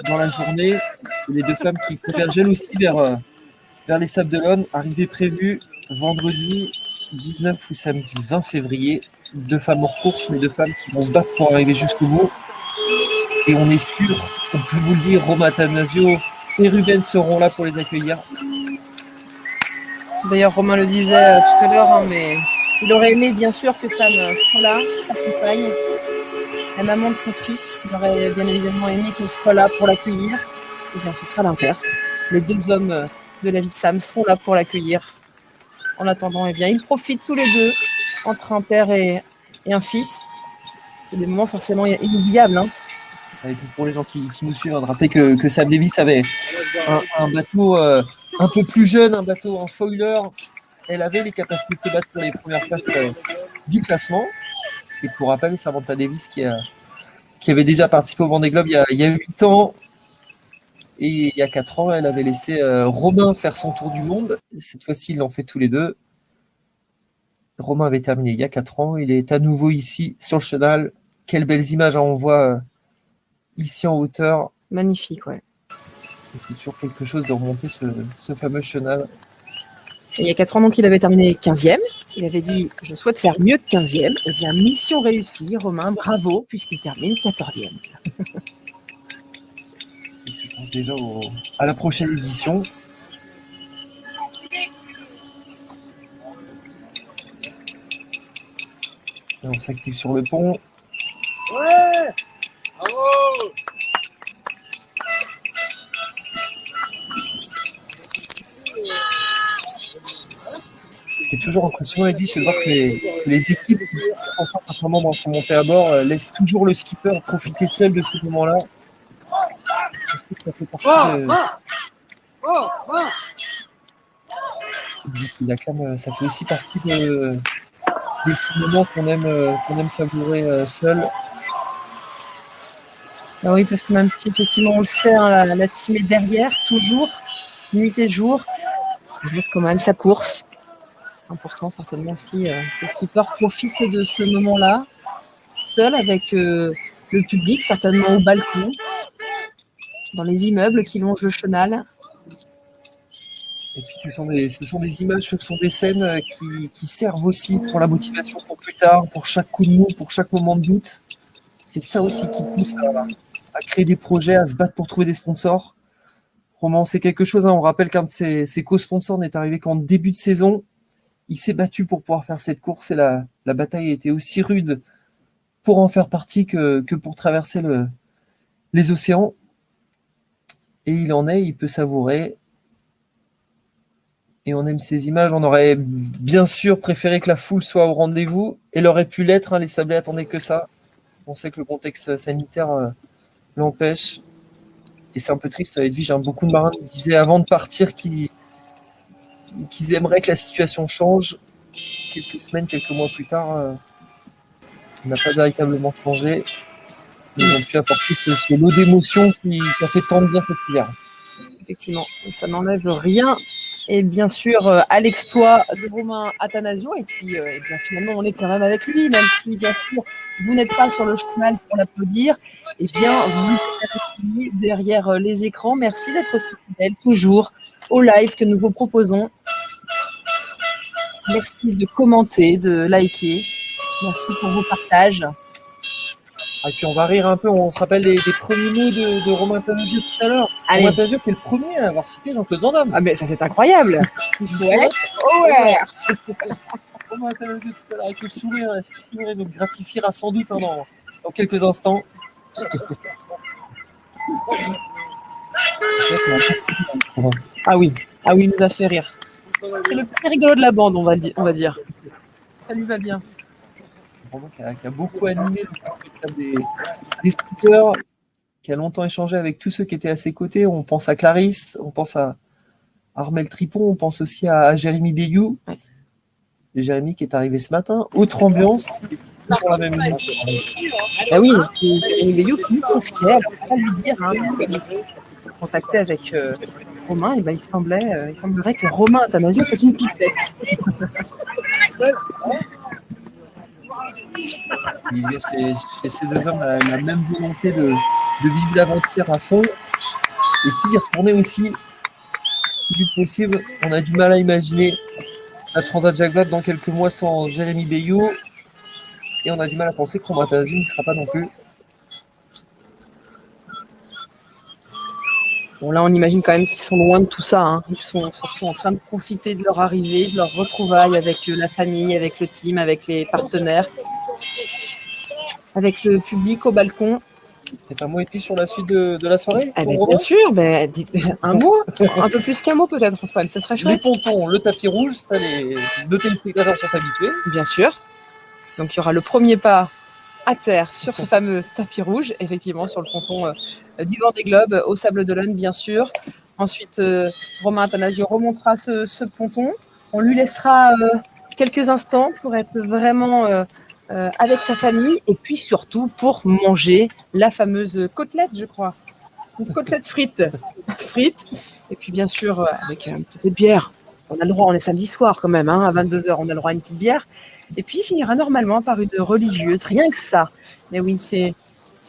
dans la journée. Et les deux femmes qui convergent elles aussi vers les Sables d'Olonne. Arrivée prévue vendredi 19 ou samedi 20 février. Deux femmes hors course, mais deux femmes qui vont se battre pour arriver jusqu'au bout. Et on est sûr, on peut vous le dire, Romain Attanasio et Ruben seront là pour les accueillir. D'ailleurs, Romain le disait tout à l'heure, mais il aurait aimé bien sûr que Sam soit là, sa compagne, la maman de son fils. Il aurait bien évidemment aimé qu'elle soit là pour l'accueillir. Et bien, ce sera l'inverse. Les deux hommes de la vie de Sam seront là pour l'accueillir. En attendant, eh bien, ils profitent tous les deux, entre un père et un fils. C'est des moments forcément inoubliables. Hein. Et pour les gens qui nous suivent, de rappeler que Sam Davis avait un bateau un peu plus jeune, un bateau en foiler. Elle avait les capacités de se battre pour les premières places du classement. Et pour rappel, Samantha Davis qui avait déjà participé au Vendée Globe il y a 8 ans. Et il y a 4 ans, elle avait laissé Romain faire son tour du monde. Et cette fois-ci, ils l'ont fait tous les deux. Romain avait terminé il y a 4 ans. Il est à nouveau ici sur le chenal. Quelles belles images on voit ici en hauteur. Magnifique, ouais. Et c'est toujours quelque chose de remonter ce fameux chenal. Et il y a 4 ans, donc, il avait terminé 15e. Il avait dit « Je souhaite faire mieux que 15e ». Eh bien, mission réussie. Romain, bravo, puisqu'il termine 14e. Je pense déjà à la prochaine édition. Et on s'active sur le pont. Ouais! Bravo! Ce qui est toujours impressionnant, Eddy, c'est de voir que les équipes, enfin, certains membres sont montés à bord, laissent toujours le skipper profiter seul de ces moments-là. Je sais que ça fait partie ça fait aussi partie des moments qu'on aime savourer seul. Ah oui, parce que même si effectivement on le sait, hein, la team est derrière, toujours, nuit et jour, ça reste quand même sa course. C'est important certainement aussi que le skipper profite de ce moment-là, seul avec le public, certainement au balcon, dans les immeubles qui longent le chenal. Et puis ce sont des images, ce sont des scènes qui servent aussi pour la motivation pour plus tard, pour chaque coup de mou, pour chaque moment de doute. C'est ça aussi qui pousse à créer des projets, à se battre pour trouver des sponsors. Romain, c'est quelque chose, hein. On rappelle qu'un de ses co-sponsors n'est arrivé qu'en début de saison. Il s'est battu pour pouvoir faire cette course et la bataille a été aussi rude pour en faire partie que pour traverser les océans. Et il peut savourer. Et on aime ces images. On aurait bien sûr préféré que la foule soit au rendez-vous. Elle aurait pu l'être, hein. Les Sablés attendaient que ça. On sait que le contexte sanitaire l'empêche. Et c'est un peu triste. Edwige, beaucoup de marins disaient avant de partir qu'ils aimeraient que la situation change. Quelques semaines, quelques mois plus tard, il n'a pas véritablement changé. Ils ont pu apporter ce lot d'émotions qui a fait tant de bien cet hiver. Effectivement, ça n'enlève rien. Et bien sûr, à l'exploit de Romain Attanasio. Et puis, bien, finalement, on est quand même avec lui, même si, bien sûr, vous n'êtes pas sur le chemin pour l'applaudir. Eh bien, vous êtes avec lui derrière les écrans. Merci d'être aussi fidèle, toujours, au live que nous vous proposons. Merci de commenter, de liker. Merci pour vos partages. Et puis on va rire un peu, on se rappelle des premiers mots de Romain Attanasio tout à l'heure. Allez. Romain Attanasio qui est le premier à avoir cité Jean-Claude Van Damme. Ah mais ça c'est incroyable. Ouais. Romain Attanasio tout à l'heure avec le sourire, ce sourire nous gratifiera sans doute dans quelques instants. Ah oui, il nous a fait rire. C'est le plus rigolo de la bande, on va dire. Ça lui va bien. Romain qui a beaucoup animé des skippers, qui a longtemps échangé avec tous ceux qui étaient à ses côtés. On pense à Clarisse, on pense à Armel Tripon, on pense aussi à Jérémy Béliou. Ouais. Et Jérémy qui est arrivé ce matin. Autre ambiance, toujours la même émotion. Ah oui, c'est Jérémy Bayou qui nous confiait, alors faut pas lui dire, hein, ils sont contactés avec Romain, et ben il semblerait que Romain Athanasiou est une pipette. Il y a chez ces deux hommes la même volonté de vivre l'aventure à fond et puis y retourner aussi, si vite possible. On a du mal à imaginer la Transat Jacques Vabre dans quelques mois sans Jérémy Bayou et on a du mal à penser que Romain Athanasiou ne sera pas non plus. Bon, là, on imagine quand même qu'ils sont loin de tout ça, hein. Ils sont surtout en train de profiter de leur arrivée, de leur retrouvaille avec la famille, avec le team, avec les partenaires, avec le public au balcon. C'est un mot écrit sur la suite de la soirée Eh bien sûr, dites un mot, un peu plus qu'un mot peut-être, Antoine, ça serait Les chouette. pontons, le tapis rouge, ça nos téléspectateurs sont habitués. Bien sûr. Donc il y aura le premier pas à terre sur ce fameux tapis rouge, effectivement sur le ponton du Vendée Globe au Sable d'Olonne, bien sûr. Ensuite, Romain Athanasiou remontera ce ponton. On lui laissera quelques instants pour être vraiment avec sa famille et puis surtout pour manger la fameuse côtelette, je crois. Une côtelette frite. Et puis bien sûr, avec un petit peu de bière. On a le droit, on est samedi soir quand même, hein, à 22h, on a le droit à une petite bière. Et puis il finira normalement par une religieuse, rien que ça. Mais oui, c'est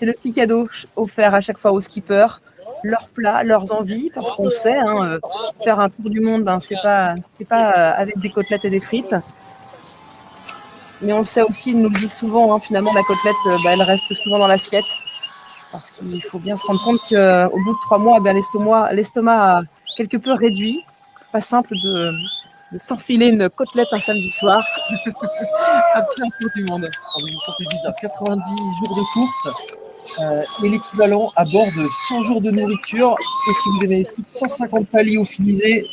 le petit cadeau offert à chaque fois aux skippers, leurs plats, leurs envies, parce qu'on sait, hein, faire un tour du monde, c'est pas avec des côtelettes et des frites. Mais on le sait aussi, ils nous le disent souvent, hein, finalement la côtelette, elle reste souvent dans l'assiette. Parce qu'il faut bien se rendre compte qu'au bout de 3 mois, l'estomac a quelque peu réduit. Pas simple de s'enfiler une côtelette un samedi soir à plein tour du monde. Alors, vous comptez dire 90 jours de course et l'équivalent à bord de 100 jours de nourriture. Et si vous avez plus de 150 plats lyophilisés,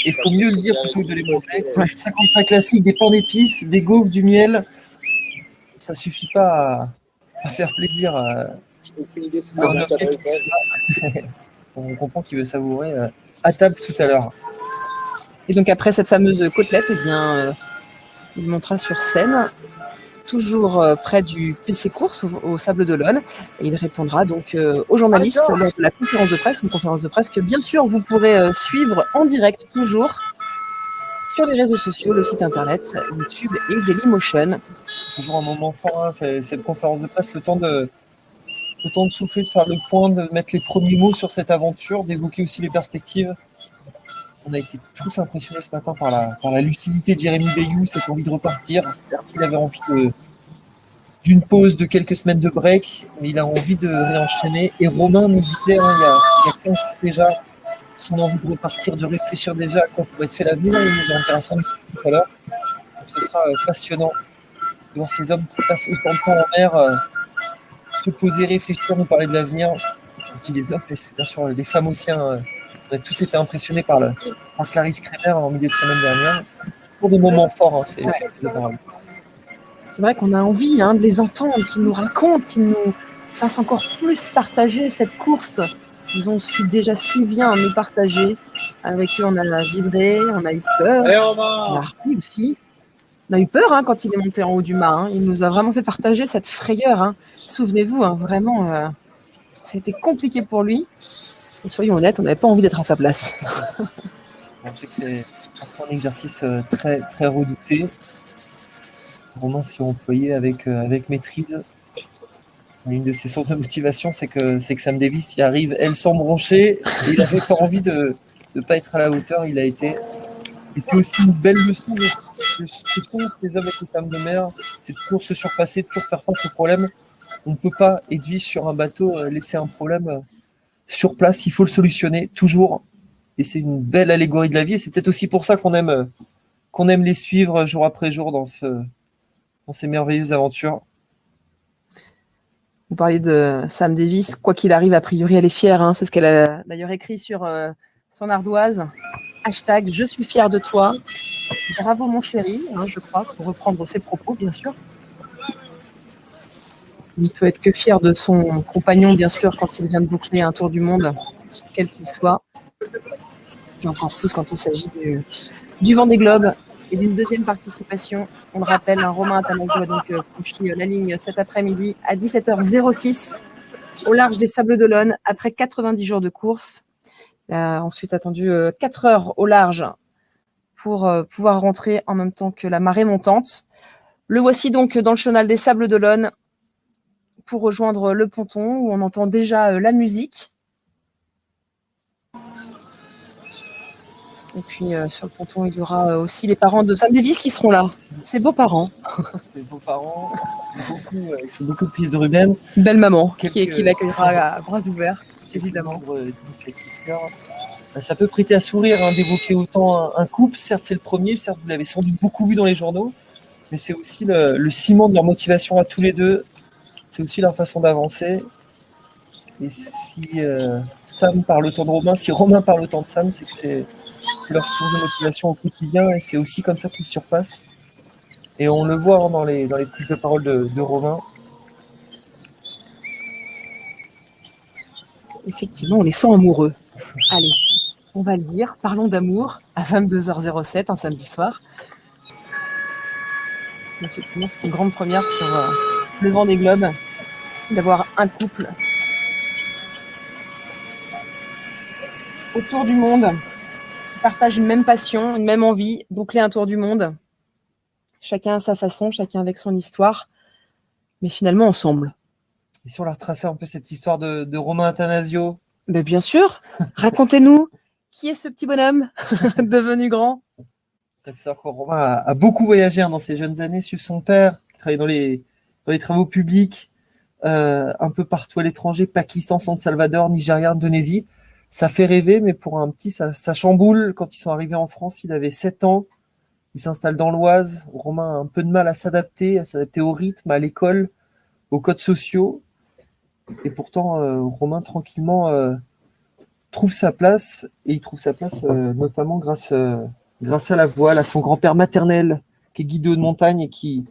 il faut mieux le dire plutôt que de les manger. 50 plats classiques, des pains d'épices, des gaufres, du miel. Ça suffit pas à faire plaisir à un homme qui on comprend qu'il veut savourer à table tout à l'heure. Et donc après cette fameuse côtelette, il montera sur scène, toujours près du PC Course au Sable d'Olonne, et il répondra donc aux journalistes lors de la conférence de presse, une conférence de presse que bien sûr vous pourrez suivre en direct toujours sur les réseaux sociaux, le site internet, YouTube et Dailymotion. Toujours un moment fort, hein, cette conférence de presse, le temps de souffler, de faire le point, de mettre les premiers mots sur cette aventure, d'évoquer aussi les perspectives. On a été tous impressionnés ce matin par la lucidité de Jérémy Bayou, cette envie de repartir. Certes, il avait envie d'une pause de quelques semaines de break, mais il a envie de réenchaîner. Et Romain nous disait, il y a 15 jours déjà, son envie de repartir, de réfléchir déjà à quoi pourrait être fait l'avenir. Il nous a intéressant tout à l'heure. Ce sera passionnant de voir ces hommes qui passent autant de temps en mer, se poser, réfléchir, nous parler de l'avenir. Je dis les hommes, mais c'est bien sûr les femmes aussi. On a tous été impressionnés par Clarisse Kremer en milieu de semaine dernière. Pour des moments forts, c'est adorable. C'est vrai qu'on a envie de les entendre, qu'ils nous racontent, qu'ils nous fassent encore plus partager cette course. Ils ont su déjà si bien nous partager. Avec eux, on a vibré, on a eu peur. On a ri aussi. On a eu peur quand il est monté en haut du mât. Il nous a vraiment fait partager cette frayeur. Souvenez-vous, vraiment, c'était compliqué pour lui. Et soyons honnêtes, on n'avait pas envie d'être à sa place. On sait que c'est un exercice très, très redouté. Romain s'y employé avec maîtrise. Une de ses sources de motivation, c'est que Sam Davis y arrive, elle sans broncher. Et il n'avait pas envie de ne pas être à la hauteur. Il a été. Et c'est aussi une belle leçon de ce que sont les hommes avec les femmes de mer. C'est toujours se surpasser, toujours faire face aux problèmes. On ne peut pas, Edwige, sur un bateau, laisser un problème sur place. Il faut le solutionner, toujours. Et c'est une belle allégorie de la vie. Et c'est peut-être aussi pour ça qu'on aime les suivre jour après jour dans ces merveilleuses aventures. Vous parliez de Sam Davis. Quoi qu'il arrive, a priori, elle est fière. C'est ce qu'elle a d'ailleurs écrit sur son ardoise. # je suis fière de toi. Bravo mon chéri, je crois, pour reprendre ses propos, bien sûr. Il ne peut être que fier de son compagnon, bien sûr, quand il vient de boucler un tour du monde, quel qu'il soit. Et encore plus quand il s'agit du Vendée Globe. et d'une deuxième participation. On le rappelle, Romain Attanasio a donc franchi la ligne cet après-midi à 17h06 au large des Sables d'Olonne après 90 jours de course. Il a ensuite attendu 4 heures au large pour pouvoir rentrer en même temps que la marée montante. Le voici donc dans le chenal des Sables d'Olonne pour rejoindre le ponton où on entend déjà la musique. Et puis sur le ponton, il y aura aussi les parents de Sam Davis qui seront là. Ses beaux-parents. Ses beaux-parents, ils sont beaucoup de pieds de Ruben. Belle maman qui l'accueillera à bras ouverts, évidemment. Ça peut prêter à sourire d'évoquer autant un couple. Certes, c'est le premier, certes, vous l'avez sans doute beaucoup vu dans les journaux, mais c'est aussi le ciment de leur motivation à tous les deux. C'est aussi leur façon d'avancer. Et si Sam parle autant de Romain, si Romain parle autant de Sam, c'est que c'est leur source de motivation au quotidien et c'est aussi comme ça qu'ils se surpassent. Et on le voit dans les prises de parole de Romain. Effectivement, on les sent amoureux. Allez, on va le dire. Parlons d'amour à 22h07, un samedi soir. Effectivement, c'est une grande première sur le Vendée Globe d'avoir un couple autour du monde qui partage une même passion, une même envie, boucler un tour du monde. Chacun à sa façon, chacun avec son histoire, mais finalement ensemble. Et si on leur retraçait un peu cette histoire de Romain Attanasio? Ben bien sûr. Racontez-nous, qui est ce petit bonhomme devenu grand? Ça fait savoir que Romain a beaucoup voyagé dans ses jeunes années, suivre son père, qui travaillait dans les travaux publics, un peu partout à l'étranger, Pakistan, San Salvador, Nigeria, Indonésie. Ça fait rêver, mais pour un petit, ça chamboule. Quand ils sont arrivés en France, il avait 7 ans. Il s'installe dans l'Oise. Romain a un peu de mal à s'adapter au rythme, à l'école, aux codes sociaux. Et pourtant, Romain, tranquillement, trouve sa place. Et il trouve sa place notamment grâce à la voile, à son grand-père maternel, qui est guide de haute montagne et qui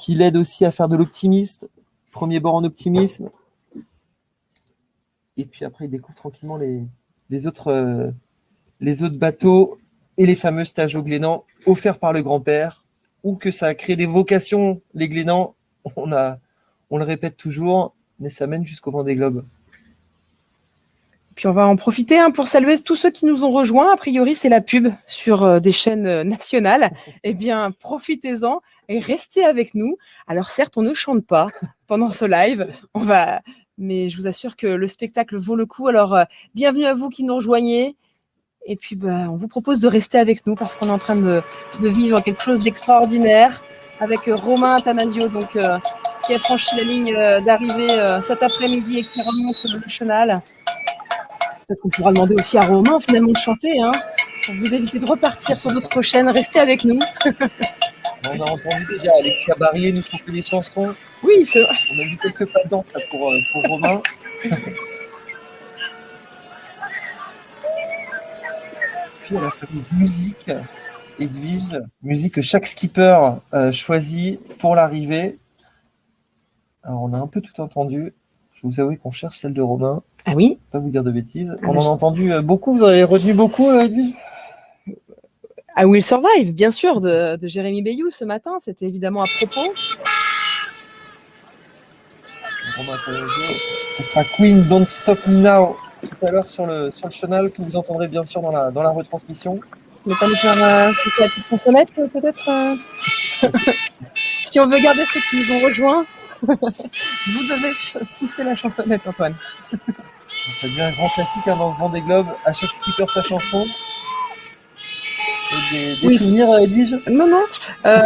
l'aide aussi à faire de l'optimisme. Premier bord en optimisme. Et puis après, il découvre tranquillement les autres bateaux et les fameux stages au Glénan offerts par le grand-père, ou que ça a créé des vocations, les Glénans. On le répète toujours, mais ça mène jusqu'au Vendée Globe. Puis on va en profiter pour saluer tous ceux qui nous ont rejoints. A priori, c'est la pub sur des chaînes nationales. Eh bien, profitez-en et restez avec nous. Alors certes, on ne chante pas pendant ce live, mais je vous assure que le spectacle vaut le coup. Alors, bienvenue à vous qui nous rejoignez. Et puis, on vous propose de rester avec nous parce qu'on est en train de vivre quelque chose d'extraordinaire avec Romain Attanasio, donc, qui a franchi la ligne d'arrivée cet après-midi et qui remonte le chenal. Peut-être qu'on pourra demander aussi à Romain finalement de chanter, pour vous éviter de repartir sur d'autres chaînes. Restez avec nous. On a entendu déjà Alexia Barrier nous chanter des chansons. Oui, c'est vrai. On a vu quelques pas de danse là, pour Romain. Puis à la famille musique, Edwige, musique que chaque skipper choisit pour l'arrivée. Alors on a un peu tout entendu. Je vous avoue qu'on cherche celle de Romain. Ah oui? Pas vous dire de bêtises. On en a entendu beaucoup. Vous avez retenu beaucoup, Edwige? I Will Survive, bien sûr, de Jérémy Bayou ce matin. C'était évidemment à propos. Ce sera Queen Don't Stop Me Now tout à l'heure sur le chenal que vous entendrez bien sûr dans la retransmission. Ne pas nous faire la petite consonnette peut-être Si on veut garder ceux qui nous ont rejoints, vous devez pousser la chansonnette, Antoine. Ça devient un grand classique dans ce Vendée Globe. À chaque skipper sa chanson. Des souvenirs, Edwige? Non.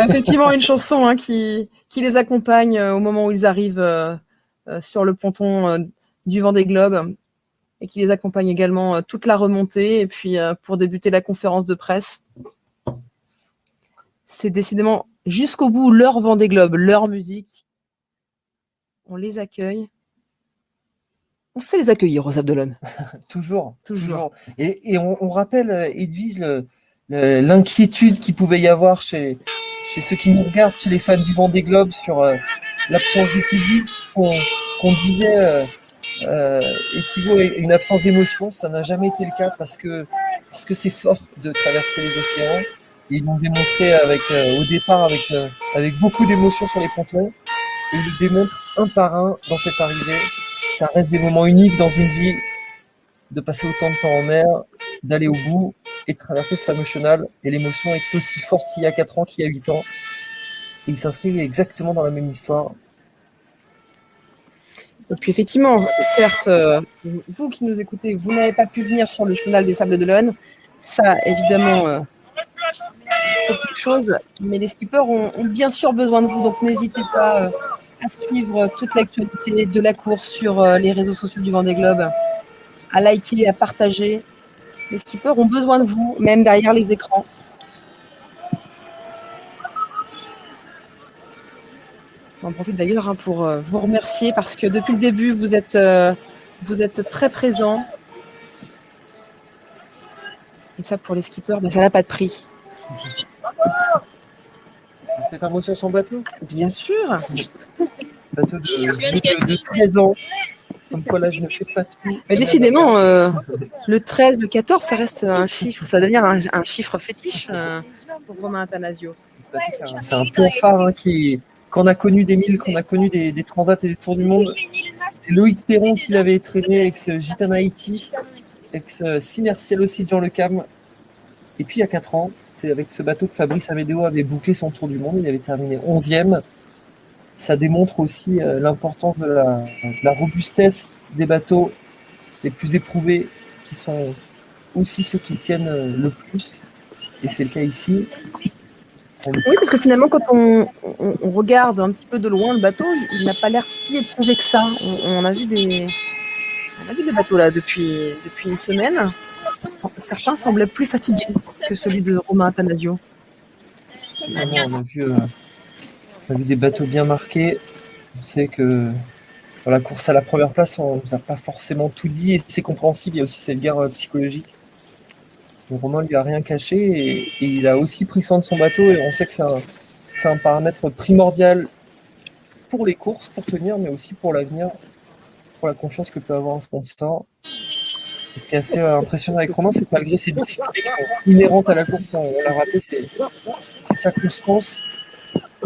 Effectivement, une chanson qui les accompagne au moment où ils arrivent sur le ponton du Vendée Globe et qui les accompagne également toute la remontée et puis pour débuter la conférence de presse. C'est décidément jusqu'au bout leur Vendée Globe, leur musique. On les accueille. On sait les accueillir aux Sables d'Olonne. Toujours. Et on rappelle, Edwige, l'inquiétude qu'il pouvait y avoir chez ceux qui nous regardent, chez les fans du Vendée Globe sur l'absence du public qu'on disait équivaut à une absence d'émotion. Ça n'a jamais été le cas parce que c'est fort de traverser les océans. Et ils l'ont démontré au départ avec beaucoup d'émotion sur les pontons. Et ils le démontrent un par un dans cette arrivée. Ça reste des moments uniques dans une vie, de passer autant de temps en mer, d'aller au bout et de traverser ce fameux chenal. Et l'émotion est aussi forte qu'il y a 4 ans, qu'il y a 8 ans. Et il s'inscrit exactement dans la même histoire. Et puis effectivement, certes, vous qui nous écoutez, vous n'avez pas pu venir sur le chenal des Sables d'Olonne. Ça, évidemment, c'est quelque chose. Mais les skippers ont bien sûr besoin de vous. Donc n'hésitez pas à suivre toute l'actualité de la course sur les réseaux sociaux du Vendée Globe, à liker, à partager. Les skippers ont besoin de vous, même derrière les écrans. On en profite d'ailleurs pour vous remercier parce que depuis le début, vous êtes très présents. Et ça, pour les skippers, ça n'a pas de prix. Peut-être un mot sur son bateau? Bien sûr. Bateau de 13 ans. Comme quoi là, je ne fais pas tout. Mais décidément, le 13, le 14, ça reste un chiffre. Ça devient un chiffre fétiche pour Romain Attanasio. C'est un point phare qu'on a connu des 1000, qu'on a connu des transats et des tours du monde. C'est Loïc Perron qui l'avait traîné avec ce Gitana Haïti, avec ce Sinertiel aussi de Jean Le Cam. Et puis il y a 4 ans, c'est avec ce bateau que Fabrice Amedeo avait bouclé son tour du monde. Il avait terminé 11e. Ça démontre aussi l'importance de la robustesse des bateaux les plus éprouvés, qui sont aussi ceux qui tiennent le plus. Et c'est le cas ici. Oui, parce que finalement, quand on regarde un petit peu de loin le bateau, il n'a pas l'air si éprouvé que ça. On a vu des bateaux là depuis une semaine. Certains semblaient plus fatigués que celui de Romain Attanasio. On a vu des bateaux bien marqués. On sait que dans la course à la première place, on ne nous a pas forcément tout dit et c'est compréhensible. Il y a aussi cette guerre psychologique. Donc Romain ne lui a rien caché et il a aussi pris soin de son bateau et on sait que c'est un paramètre primordial pour les courses, pour tenir, mais aussi pour l'avenir, pour la confiance que peut avoir un sponsor. Et ce qui est assez impressionnant avec Romain, c'est que malgré ses difficultés qui sont inhérentes à la course, on l'a rappelé, c'est sa constance.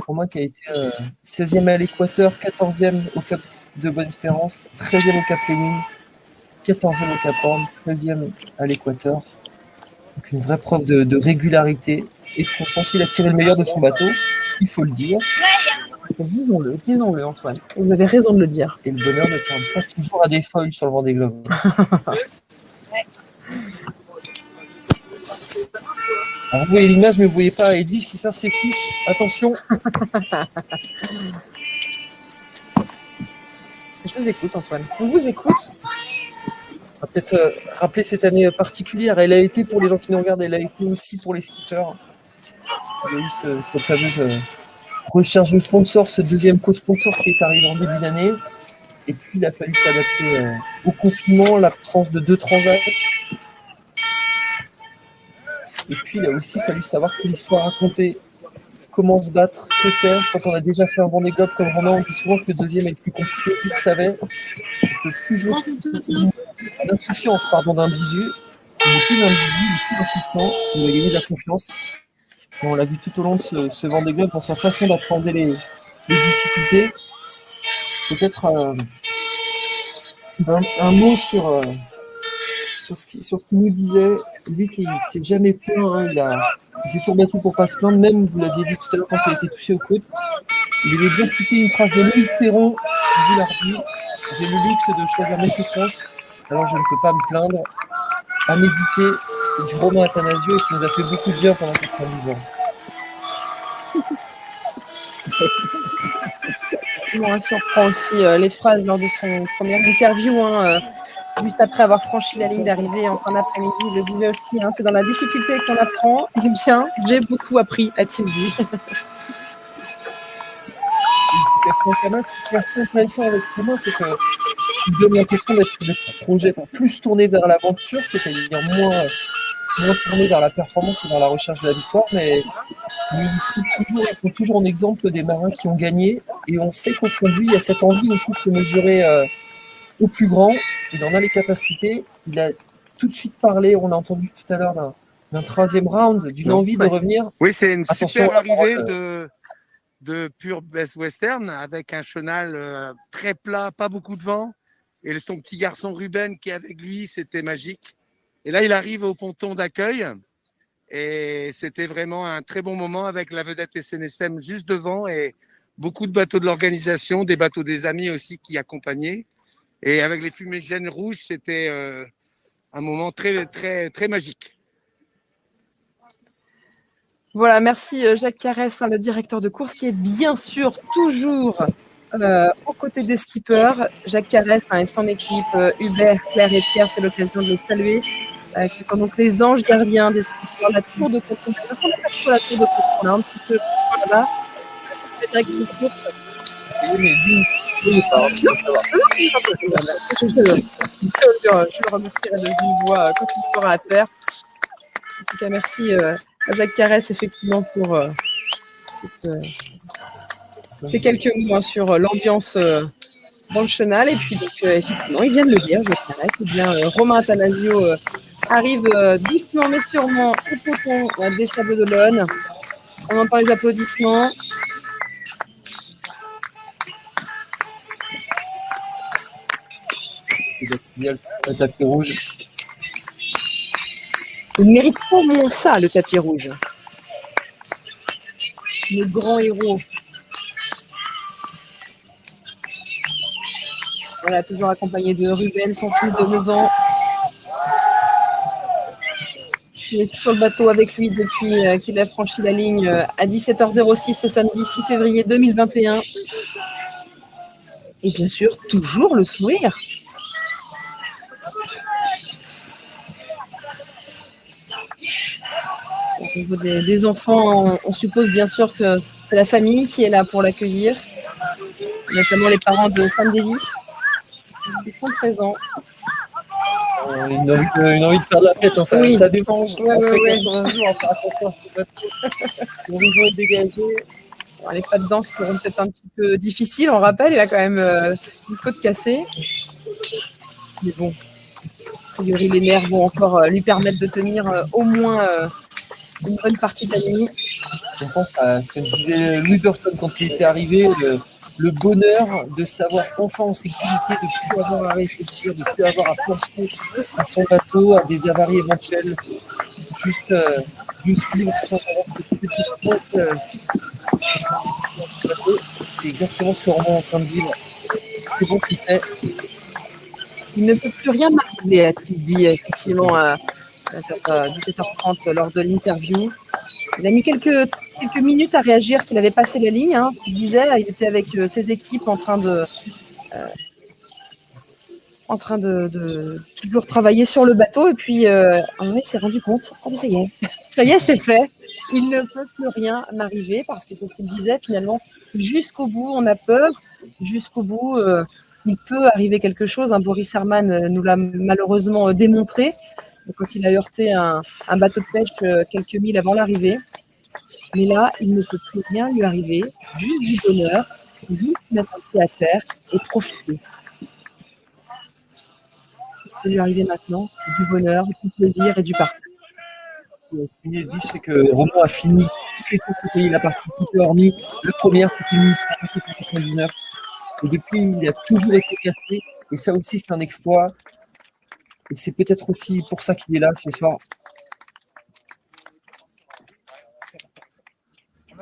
Romain qui a été 16e à l'Équateur, 14e au Cap de Bonne-Espérance, 13e au Cap Léman, 14e au Cap Horn, 13e à l'Équateur. Donc une vraie preuve de régularité et de constance. Il a tiré le meilleur de son bateau, il faut le dire. Disons-le Antoine, vous avez raison de le dire. Et le bonheur ne tient pas toujours à des feuilles sur le Vendée Globe. Alors vous voyez l'image, mais vous ne voyez pas Edwige qui sert ses fiches. Attention. Je vous écoute Antoine. On vous écoute. On va peut-être rappeler cette année particulière. Elle a été pour les gens qui nous regardent, elle a été aussi pour les skippers. Il y a eu cette fameuse recherche de sponsor, ce deuxième co-sponsor qui est arrivé en début d'année. Et puis il a fallu s'adapter au confinement, l'absence de 2 transats. Et puis il a aussi fallu savoir quelle histoire raconter, comment se battre, que faire. Quand on a déjà fait un Vendée Globe comme Romain, on dit souvent que le deuxième est le plus compliqué, tu le savais. C'est toujours l'insouciance d'un bisu. Il n'est plus d'un bisu, il n'est plus insouciant, il a gagné de la confiance. Et on l'a vu tout au long de ce Vendée Globe dans sa façon d'appréhender les difficultés. Peut-être un mot sur ce qu'il nous disait, lui qui ne s'est jamais plaint, il s'est toujours battu pour ne pas se plaindre, même vous l'aviez dit tout à l'heure quand il a été touché aux côtes. Il avait bien cité une phrase de Loïc Perron, il l'a dit, j'ai le luxe de choisir mes souffrances, alors je ne peux pas me plaindre. À méditer, c'est du Romain Attanasio qui nous a fait beaucoup de bien pendant 90 ans. On surprend aussi les phrases lors de son première interview, juste après avoir franchi la ligne d'arrivée en fin d'après-midi. Il le disait aussi, c'est dans la difficulté qu'on apprend. Eh bien, j'ai beaucoup appris, a-t-il dit. Ce qui est assez intéressant avec Romain, c'est qu'il donne l'impression d'être un projet plus tourné vers l'aventure, c'est-à-dire moins tourné vers la performance et vers la recherche de la victoire, mais ici, ils font toujours en exemple des marins qui ont gagné, et on sait qu'au fond de lui, il y a cette envie aussi de se mesurer au plus grand, il en a les capacités, il a tout de suite parlé, on l'a entendu tout à l'heure d'un troisième round, d'une envie de revenir. Oui, c'est une Attention super à la arrivée parole. de Pure Best Western avec un chenal très plat, pas beaucoup de vent. Et son petit garçon Ruben qui est avec lui, c'était magique. Et là, il arrive au ponton d'accueil. Et c'était vraiment un très bon moment avec la vedette SNSM juste devant et beaucoup de bateaux de l'organisation, des bateaux des amis aussi qui accompagnaient. Et avec les fumigènes rouges, c'était un moment très, très, très magique. Voilà, merci Jacques Carès, le directeur de course, qui est bien sûr toujours aux côtés des skippers. Jacques Carès et son équipe, Hubert, Claire et Pierre, c'est l'occasion de les saluer, qui sont donc les anges gardiens des skippers, la tour de contrôle. On n'est pas sur la tour de contrôle, un petit peu là-bas. La direction de course. Je le remercierai de vive voix quand il sera à terre. En tout cas, merci à Jacques Carès, effectivement, pour ces quelques mots sur l'ambiance dans le chenal. Et puis, donc, effectivement, il vient de le dire, Jacques Carès. Eh bien, Romain Athanasio arrive doucement mais sûrement au ponton des Sables d'Olonne. On entend les applaudissements. Le tapis rouge. Il mérite au moins ça, le tapis rouge. Le grand héros. Voilà, toujours accompagné de Ruben, son fils de 9 ans. Il est sur le bateau avec lui depuis qu'il a franchi la ligne à 17h06 ce samedi 6 février 2021. Et bien sûr, toujours le sourire. Au niveau des enfants, on suppose bien sûr que c'est la famille qui est là pour l'accueillir, notamment les parents de Sam Davis qui sont présents. Une envie de faire de la fête, hein, ça démange. L'horizon est dégagé. Alors, les pas de danse seront peut-être un petit peu difficiles, on rappelle, il a quand même une côte cassée. Mais bon, a priori, les nerfs vont encore lui permettre de tenir au moins une bonne partie de la nuit. On pense à ce que disait Louis Burton quand il était arrivé, le bonheur de savoir enfin en sécurité, de ne plus avoir à réfléchir, de ne plus avoir à penser à son bateau, à des avaries éventuelles, juste vivre sans avoir cette petite faute. C'est exactement ce que Romain est en train de vivre. C'est bon, c'est fait. Il ne peut plus rien m'arriver, a-t-il dit effectivement à 17h30 lors de l'interview. Il a mis quelques minutes à réagir qu'il avait passé la ligne. Ce qu'il disait, il était avec ses équipes en train de toujours travailler sur le bateau. Et puis, à un moment, il s'est rendu compte, oh, mais ça y est, c'est fait. Il ne peut plus rien m'arriver parce que c'est ce qu'il disait finalement. Jusqu'au bout, on a peur. Jusqu'au bout, il peut arriver quelque chose. Boris Herman nous l'a malheureusement démontré quand il a heurté un bateau de pêche quelques milles avant l'arrivée. Mais là, il ne peut plus rien lui arriver. Juste du bonheur, juste mettre un pied à terre et profiter. Ce qui peut lui arriver maintenant, c'est du bonheur, du plaisir et du partage. Ce qui est dit, c'est que Romain a fini toutes les courses qu'il a participé, hormis la première qui finit d'une heure. Et depuis, il a toujours été cassé. Et ça aussi, c'est un exploit. Et c'est peut-être aussi pour ça qu'il est là ce soir.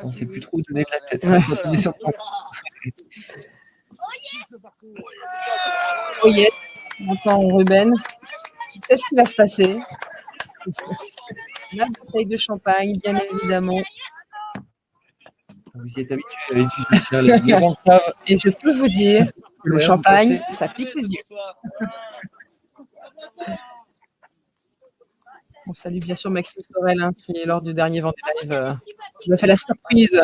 On ne sait plus trop où donner de la tête. Ouais. On est sur le Oyette, on entend Ruben. C'est ce qui va se passer. La bouteille de champagne, bien évidemment. Vous y êtes habitué, les gens le savent. Et je peux vous dire, le champagne, ça pique les yeux. On salue bien sûr Maxime Sorel, qui, lors du dernier Vendée Live, nous a fait la surprise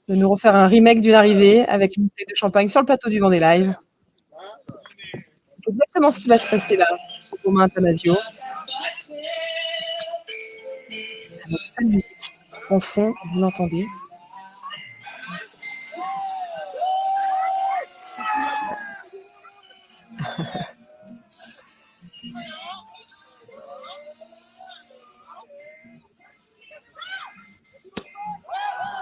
de nous refaire un remake d'une arrivée avec une bouteille de champagne sur le plateau du Vendée Live. C'est exactement ce qui va se passer là, pour Romain Athanasio. Avec sa musique en fond, vous l'entendez.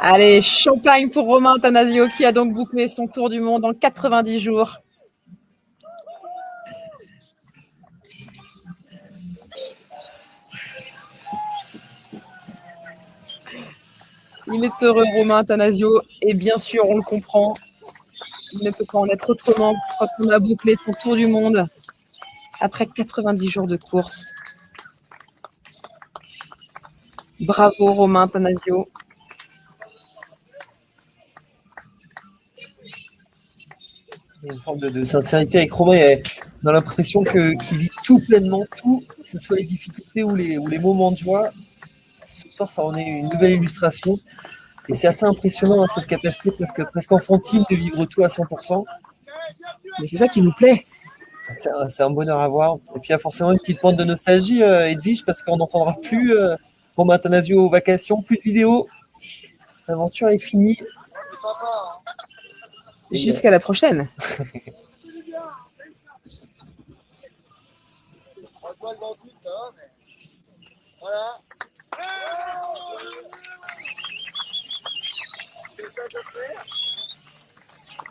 Allez, champagne pour Romain Attanasio qui a donc bouclé son tour du monde en 90 jours. Il est heureux, Romain Attanasio, et bien sûr, on le comprend. Il ne peut pas en être autrement quand on a bouclé son tour du monde après 90 jours de course. Bravo, Romain Attanasio. Une forme de sincérité avec Romain. On a l'impression qu'il vit tout pleinement, tout, que ce soit les difficultés ou les moments de joie. Ce soir, ça en est une nouvelle illustration. Et c'est assez impressionnant, hein, cette capacité presque enfantine de vivre tout à 100%. Mais c'est ça qui nous plaît. C'est un bonheur à voir. Et puis il y a forcément une petite pointe de nostalgie, Edwige, parce qu'on n'entendra plus Romain Attanasio aux vacations, plus de vidéos. L'aventure est finie. Jusqu'à la prochaine.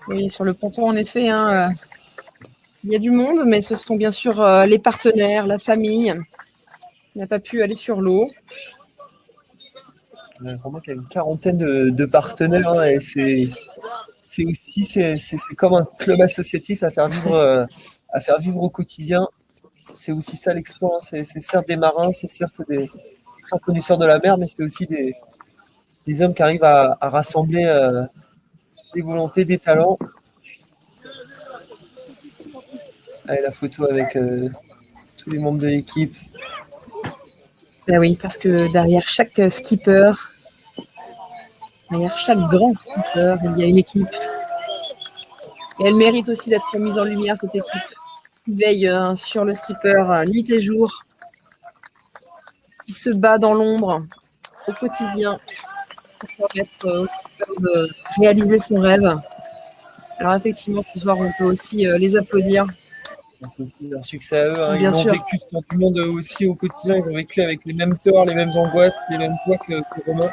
Oui, sur le ponton, en effet, hein, il y a du monde, mais ce sont bien sûr les partenaires, la famille qui n'a pas pu aller sur l'eau. Vraiment qu'il y a une quarantaine de partenaires, hein, et c'est comme un club associatif à faire vivre au quotidien. C'est aussi ça l'exploit, hein. C'est certes des marins, c'est certes des grands connaisseurs de la mer, mais c'est aussi des hommes qui arrivent à rassembler des volontés, des talents. Allez, la photo avec tous les membres de l'équipe. Ben oui, parce que derrière chaque skipper, derrière chaque grand skipper, il y a une équipe. Et elle mérite aussi d'être mise en lumière, cette équipe qui veille sur le skipper nuit et jour, qui se bat dans l'ombre au quotidien pour permettre au skipper de réaliser son rêve. Alors effectivement, ce soir, on peut aussi les applaudir. C'est aussi leur succès à eux, hein. Bien Ils ont sûr. vécu ce sentiment aussi au quotidien. Ils ont vécu avec les mêmes peurs, les mêmes angoisses, les mêmes poids que Romain.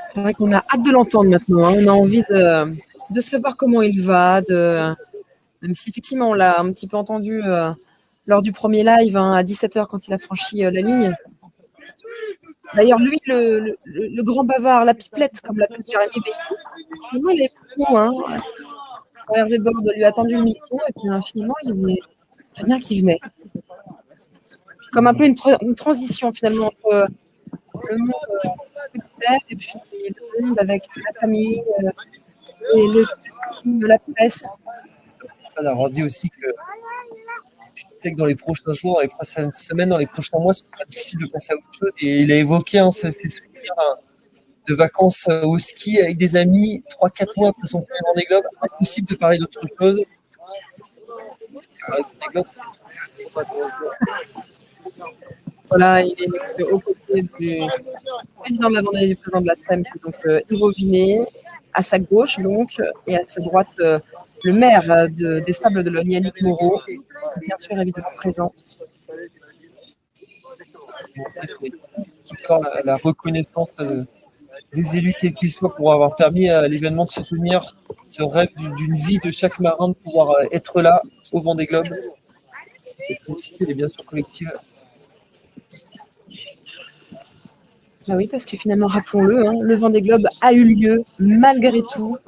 C'est vrai qu'on a hâte de l'entendre maintenant, hein. On a envie de savoir comment il va, même si effectivement on l'a un petit peu entendu lors du premier live, hein, à 17h quand il a franchi la ligne. D'ailleurs, lui, le grand bavard, la pipelette, comme l'appelle Jérémy Béou, il est fou, hein. Hervé Borde lui a tendu le micro et puis finalement, il n'y avait rien qui venait. Comme un peu une transition finalement entre le monde militaire et puis le monde avec la famille et la presse. On a dit aussi que je sais que dans les prochains jours, dans les prochaines semaines, dans les prochains mois, ce sera difficile de penser à autre chose. Et il a évoqué ses souvenirs de vacances au ski avec des amis, 3-4 mois après son premier Vendée Globe. Impossible de parler d'autre chose. Voilà, il est aux côtés du président de la Vendée et du président de la SEM, donc Yvo Vinet, à sa gauche donc, et à sa droite le maire des Sables d'Olonne, Yannick Moreau, bien sûr évidemment présent. La reconnaissance des élus quels qu'ils soient pour avoir permis à l'événement de se tenir, ce rêve d'une vie de chaque marin de pouvoir être là au Vendée Globe. Cette félicité est bien sûr collective. Ah oui, parce que finalement, rappelons-le, hein, le Vendée Globe a eu lieu malgré tout.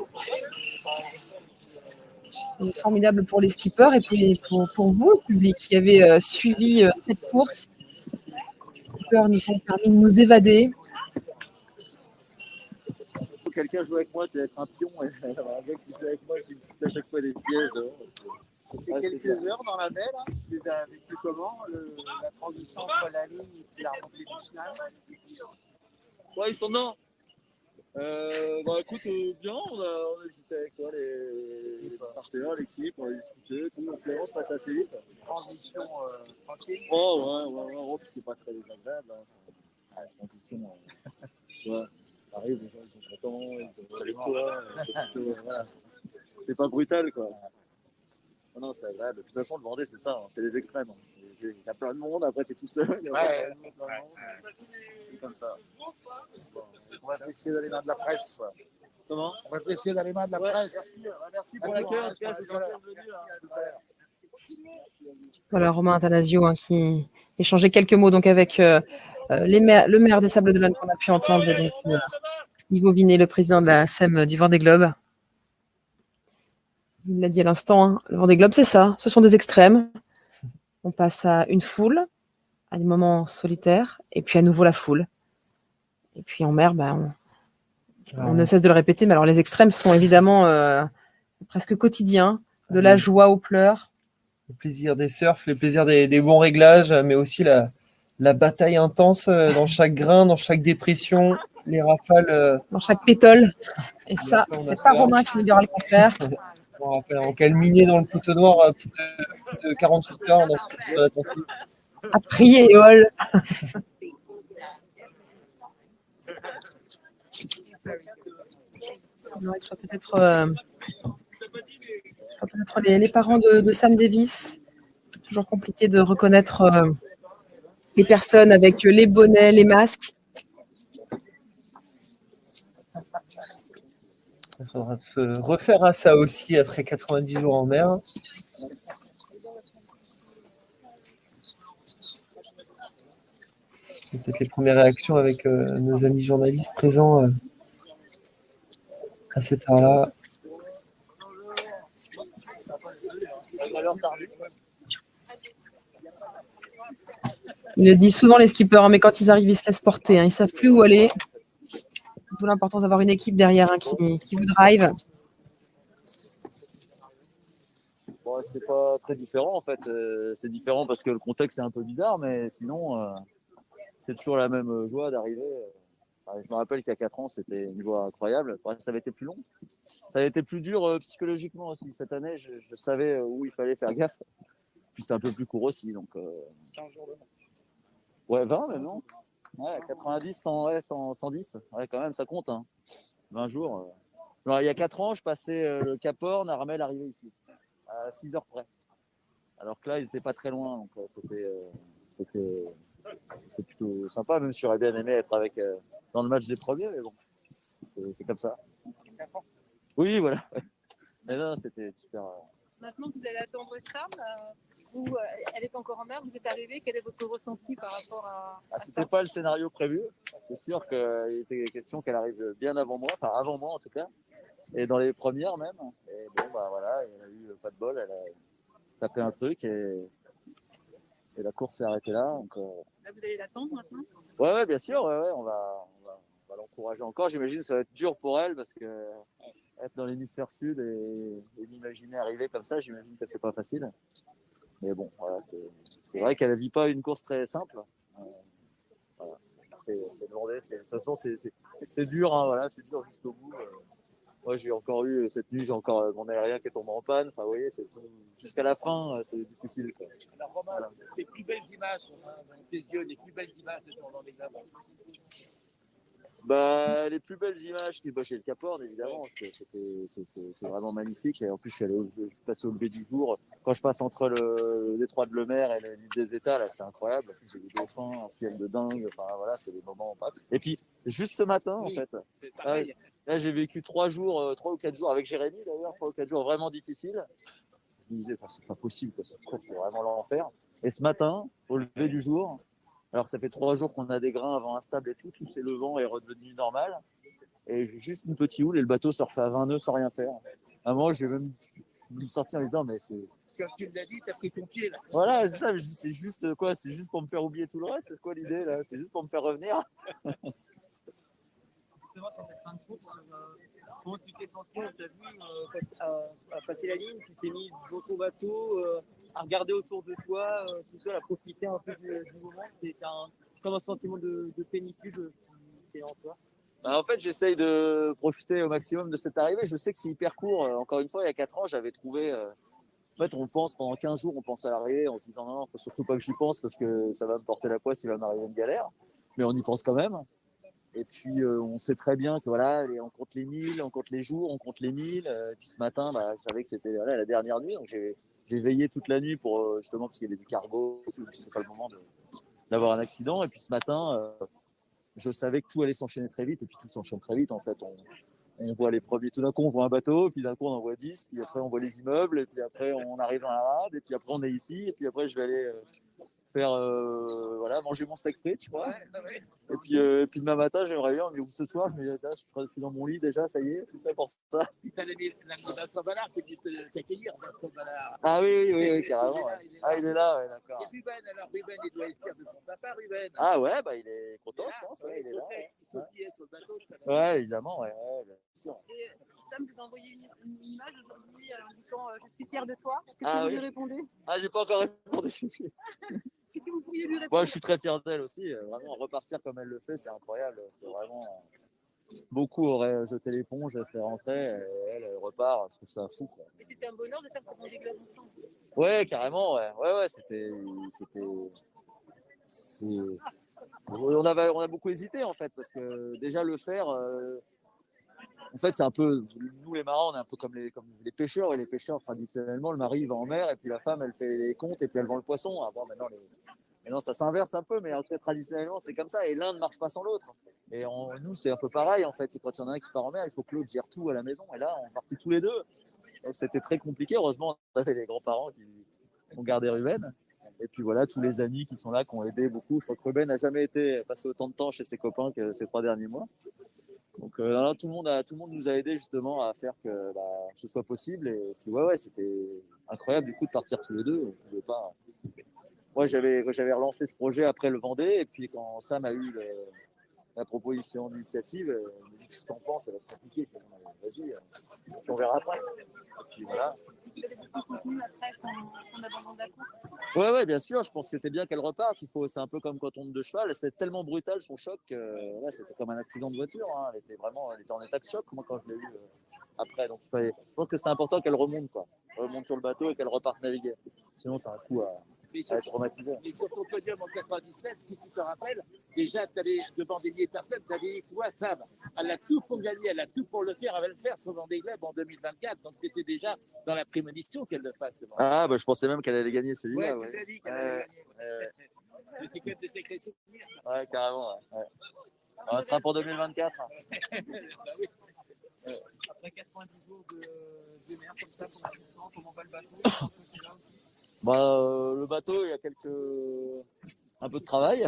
C'est formidable pour les skippers et puis pour vous, le public qui avez suivi cette course. Les skippers nous ont permis de nous évader. Quelqu'un joue avec moi, tu vas être un pion. Et un gars qui joue avec moi, je dis à chaque fois des pièges. C'est quelques heures dans la baie, là. Tu les as vécu comment, la transition entre la ligne et puis la remontée du final? Ouais, ils sont non. Écoute, bien, on a discuté avec toi, les partenaires, l'équipe, on a discuté, tout. Finalement, ça passe assez vite. Transition tranquille. Oh, puis c'est pas très désagréable. Hein. La transition, tu vois, ça arrive, les gens ils sont contents, ils sont avec toi, voilà. C'est pas brutal, quoi. Non, c'est agréable. De toute façon, le Vendée, c'est ça, hein, c'est les extrêmes. Hein. Il y a plein de monde, après, t'es tout seul. C'est comme ça. On va essayer d'aller dans de la presse. Comment? On va essayer d'aller dans de la presse. Merci pour l'accueil, en tout cas, c'est gentil de venir. Voilà, Romain Athanasio qui échangeait quelques mots donc avec le maire des Sables-d'Olonne qu'on a pu entendre, donc Yvo Vinet, le président de la SEM du Vendée Globe. Il l'a dit à l'instant, hein, le Vendée Globe, c'est ça, ce sont des extrêmes. On passe à une foule, à des moments solitaires, et puis à nouveau la foule. Et puis en mer, on ne cesse de le répéter, mais alors les extrêmes sont évidemment presque quotidiens, de la joie aux pleurs. Le plaisir des surfs, le plaisir des bons réglages, mais aussi la bataille intense dans chaque grain, dans chaque dépression, les rafales. Dans chaque pétole. Et ça, c'est pas Romain qui nous dira le contraire. On rappelle en calminé dans le poteau noir plus de 48 heures dans l'Atlantique. À prier, Éole. Peut-être les parents de Sam Davis. Toujours compliqué de reconnaître les personnes avec les bonnets, les masques. Il faudra se refaire à ça aussi après 90 jours en mer. Peut-être les premières réactions avec nos amis journalistes présents à cette heure-là. Il le dit souvent les skippers, hein, mais quand ils arrivent, ils se laissent porter. Hein, ils ne savent plus où aller. D'où l'importance d'avoir une équipe derrière qui vous drive. Bon, c'est pas très différent en fait. C'est différent parce que le contexte est un peu bizarre, mais sinon, c'est toujours la même joie d'arriver. Je me rappelle qu'il y a 4 ans, c'était une joie incroyable. Ça avait été plus long. Ça avait été plus dur psychologiquement aussi. Cette année, je savais où il fallait faire gaffe. Puis c'était un peu plus court aussi. Donc, 15 jours de mer. Ouais, 20 même, non? Ouais, 90, 100, ouais, 110. Ouais, quand même, ça compte. Hein. 20 jours. Alors, il y a 4 ans, je passais le Cap Horn, Armel arrivait ici, à 6 heures près. Alors que là, ils n'étaient pas très loin. Donc, c'était plutôt sympa, même si j'aurais bien aimé être avec dans le match des premiers, mais bon, c'est comme ça. Oui, voilà. Mais non, c'était super. Maintenant que vous allez attendre Sam, elle est encore en mer, vous êtes arrivé, quel est votre ressenti par rapport à C'était ça? pas le scénario prévu. C'est sûr qu'il était question qu'elle arrive bien avant moi, enfin avant moi en tout cas, et dans les premières même. Et bon, voilà, elle a eu pas de bol, elle a tapé un truc et la course s'est arrêtée là. Donc, Là, vous allez l'attendre maintenant? Ouais, bien sûr, ouais, on va l'encourager encore. J'imagine que ça va être dur pour elle parce que être dans l'hémisphère sud et m'imaginer arriver comme ça, j'imagine que c'est pas facile. Mais bon, voilà, c'est vrai qu'elle ne vit pas une course très simple. Voilà, c'est lourd, de toute façon, c'est dur, hein, voilà, c'est dur jusqu'au bout. Moi, j'ai encore eu cette nuit, j'ai encore mon aérien qui est tombé en panne. Enfin, vous voyez, jusqu'à la fin, c'est difficile. Quoi. Alors, Romain, voilà. Les plus belles images, dans tes yeux, les plus belles images de ton Vendée Globe. Les plus belles images, c'était chez le Cap Horn, évidemment. C'est vraiment magnifique. Et en plus, je suis passé au lever du jour. Quand je passe entre le détroit de Lemaire et l'île des États, là, c'est incroyable. J'ai des dauphins, un ciel de dingue. Enfin, voilà, c'est des moments. Et puis, juste ce matin, en fait, là, j'ai vécu 3 ou 4 jours avec Jérémy, d'ailleurs, 3 ou 4 jours vraiment difficiles. Je me disais, c'est pas possible, quoi. C'est vraiment l'enfer. Et ce matin, au lever du jour, alors ça fait 3 jours qu'on a des grains avant instables et tout c'est le vent est redevenu normal. Et juste une petite houle et le bateau surfe à 20 nœuds sans rien faire. À un moment, j'ai même sorti en disant, mais c'est... Comme tu l'as dit, t'as pris ton pied là. Voilà, c'est ça, je dis, c'est juste quoi? C'est juste pour me faire oublier tout le reste? C'est quoi l'idée là? C'est juste pour me faire revenir? Justement, sur cette fin de course, comment tu t'es senti? On t'a vu à passer la ligne, tu t'es mis dans ton bateau, à regarder autour de toi, tout seul, à profiter un peu du moment. C'est comme un sentiment de plénitude qui est en toi. En fait, j'essaye de profiter au maximum de cette arrivée. Je sais que c'est hyper court. Encore une fois, il y a 4 ans, j'avais trouvé... En fait, on pense pendant 15 jours, on pense à l'arrivée en se disant non, il ne faut surtout pas que j'y pense parce que ça va me porter la poisse, il va m'arriver une galère. Mais on y pense quand même. Et puis, on sait très bien que voilà, on compte les milles, on compte les jours, on compte les milles. Et puis ce matin, je savais que c'était la dernière nuit. Donc, j'ai j'ai veillé toute la nuit pour justement parce qu'il y avait du cargo, c'est pas le moment d'avoir un accident. Et puis ce matin, je savais que tout allait s'enchaîner très vite, et puis tout s'enchaîne très vite en fait. On voit les premiers, tout d'un coup on voit un bateau, puis d'un coup on en voit 10, puis après on voit les immeubles, et puis après on arrive dans la rade, et puis après on est ici, et puis après je vais aller faire voilà, manger mon steak frit, tu vois. Et puis demain matin, j'aimerais bien, mais ce soir, je me dis, je suis dans mon lit déjà, ça y est, tout ça pour ça. Tu as l'ami Vincent Ballard qui est venu t'accueillir, Vincent Ballard. Ah oui, carrément. Ouais. Il est là, ouais, d'accord. Et Ruben, alors Ruben, il doit être fier de son papa, Ruben. Ah ouais, bah il est content, je pense, ouais, il est là. Il sautillait sur le bateau. Ouais, évidemment, ouais, bien sûr. Et Sam vous a envoyé une image aujourd'hui en indiquant je suis fier de toi. Qu'est-ce Ah que vous oui. lui répondez? Ah, j'ai pas encore répondu. Qu'est-ce que vous pourriez lui répondre? Moi, je suis très fier d'elle aussi. Vraiment, repartir comme elle le fait, c'est incroyable. C'est vraiment. Beaucoup auraient jeté l'éponge, elle serait rentrée, et elle repart. Je trouve ça fou, quoi. Et c'était un bonheur de faire ce Vendée Globe ensemble. Ouais, carrément, ouais, on a beaucoup hésité en fait, parce que déjà le faire, en fait, c'est un peu, nous les marins, on est un peu comme les pêcheurs, et les pêcheurs traditionnellement, le mari va en mer et puis la femme elle fait les comptes et puis elle vend le poisson. Ah, bon, maintenant ça s'inverse un peu, mais en tout cas traditionnellement c'est comme ça, et l'un ne marche pas sans l'autre. Et nous c'est un peu pareil en fait, c'est quand il y en a un qui part en mer, il faut que l'autre gère tout à la maison, et là on partit tous les deux. Donc c'était très compliqué. Heureusement, on avait les grands-parents qui ont gardé Ruben. Et puis voilà, tous les amis qui sont là, qui ont aidé beaucoup. Je crois que Ruben n'a jamais été passé autant de temps chez ses copains que ces 3 derniers mois. Donc là, tout le monde nous a aidés justement à faire que ce soit possible. Et puis ouais, c'était incroyable du coup de partir tous les deux. On pouvait pas. Moi, j'avais relancé ce projet après le Vendée, et puis quand Sam a eu la proposition d'initiative, il m'a dit qu'est-ce que t'en penses, ça va être compliqué. Vas-y, on verra après. Et puis voilà. Vous avez beaucoup soutenu après son abandon de la course. Ouais, bien sûr, je pense que c'était bien qu'elle reparte. C'est un peu comme quand on monte de cheval. C'était tellement brutal son choc que c'était comme un accident de voiture. Hein. Elle était en état de choc, moi, quand je l'ai eu après. Donc je pense que c'était important qu'elle remonte, quoi. Remonte sur le bateau et qu'elle reparte naviguer. Sinon, c'est un coup à être traumatisé. Et sur ton podium en 97, si tu te rappelles, déjà, tu avais devant des milliers de personnes, tu avais dit, tu vois, Sam, elle a tout pour gagner, elle a tout pour le faire, elle va le faire sur Vendée Globe en 2024. Donc, tu étais déjà dans la prémonition qu'elle le fasse. Ah, je pensais même qu'elle allait gagner celui-là. Ouais, tu l'as dit qu'elle allait gagner. Mais c'est quand même des sacrés souvenirs, ça. Ouais, carrément. Ouais. Ça sera pour 2024. Bah oui. Après 90 jours de mer comme ça, comment va le bateau? Le bateau, il y a un peu de travail,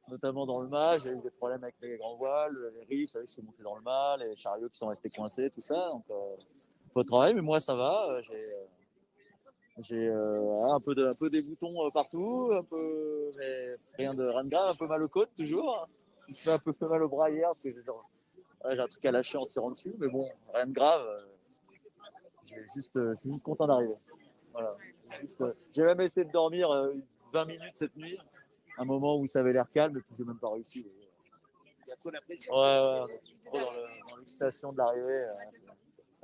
notamment dans le mât. J'ai eu des problèmes avec les grands voiles, les rives, je suis monté dans le mât, les chariots qui sont restés coincés, tout ça. Donc, un peu de travail, mais moi ça va. J'ai un peu des boutons partout, mais rien de grave, un peu mal aux côtes toujours. Je me fais un peu mal au bras hier parce que j'ai un truc à lâcher en tirant dessus, mais bon, rien de grave. Je suis juste content d'arriver. Voilà. J'ai même essayé de dormir 20 minutes cette nuit, un moment où ça avait l'air calme, et puis j'ai même pas réussi. Il y a trop la pression. Ouais, on est trop dans l'excitation de l'arrivée.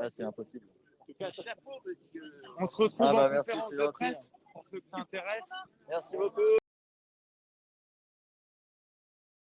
C'est impossible. Chapeau, monsieur. On se retrouve en merci, conférence c'est de gentil. presse pour ceux que ça intéresse. Merci beaucoup.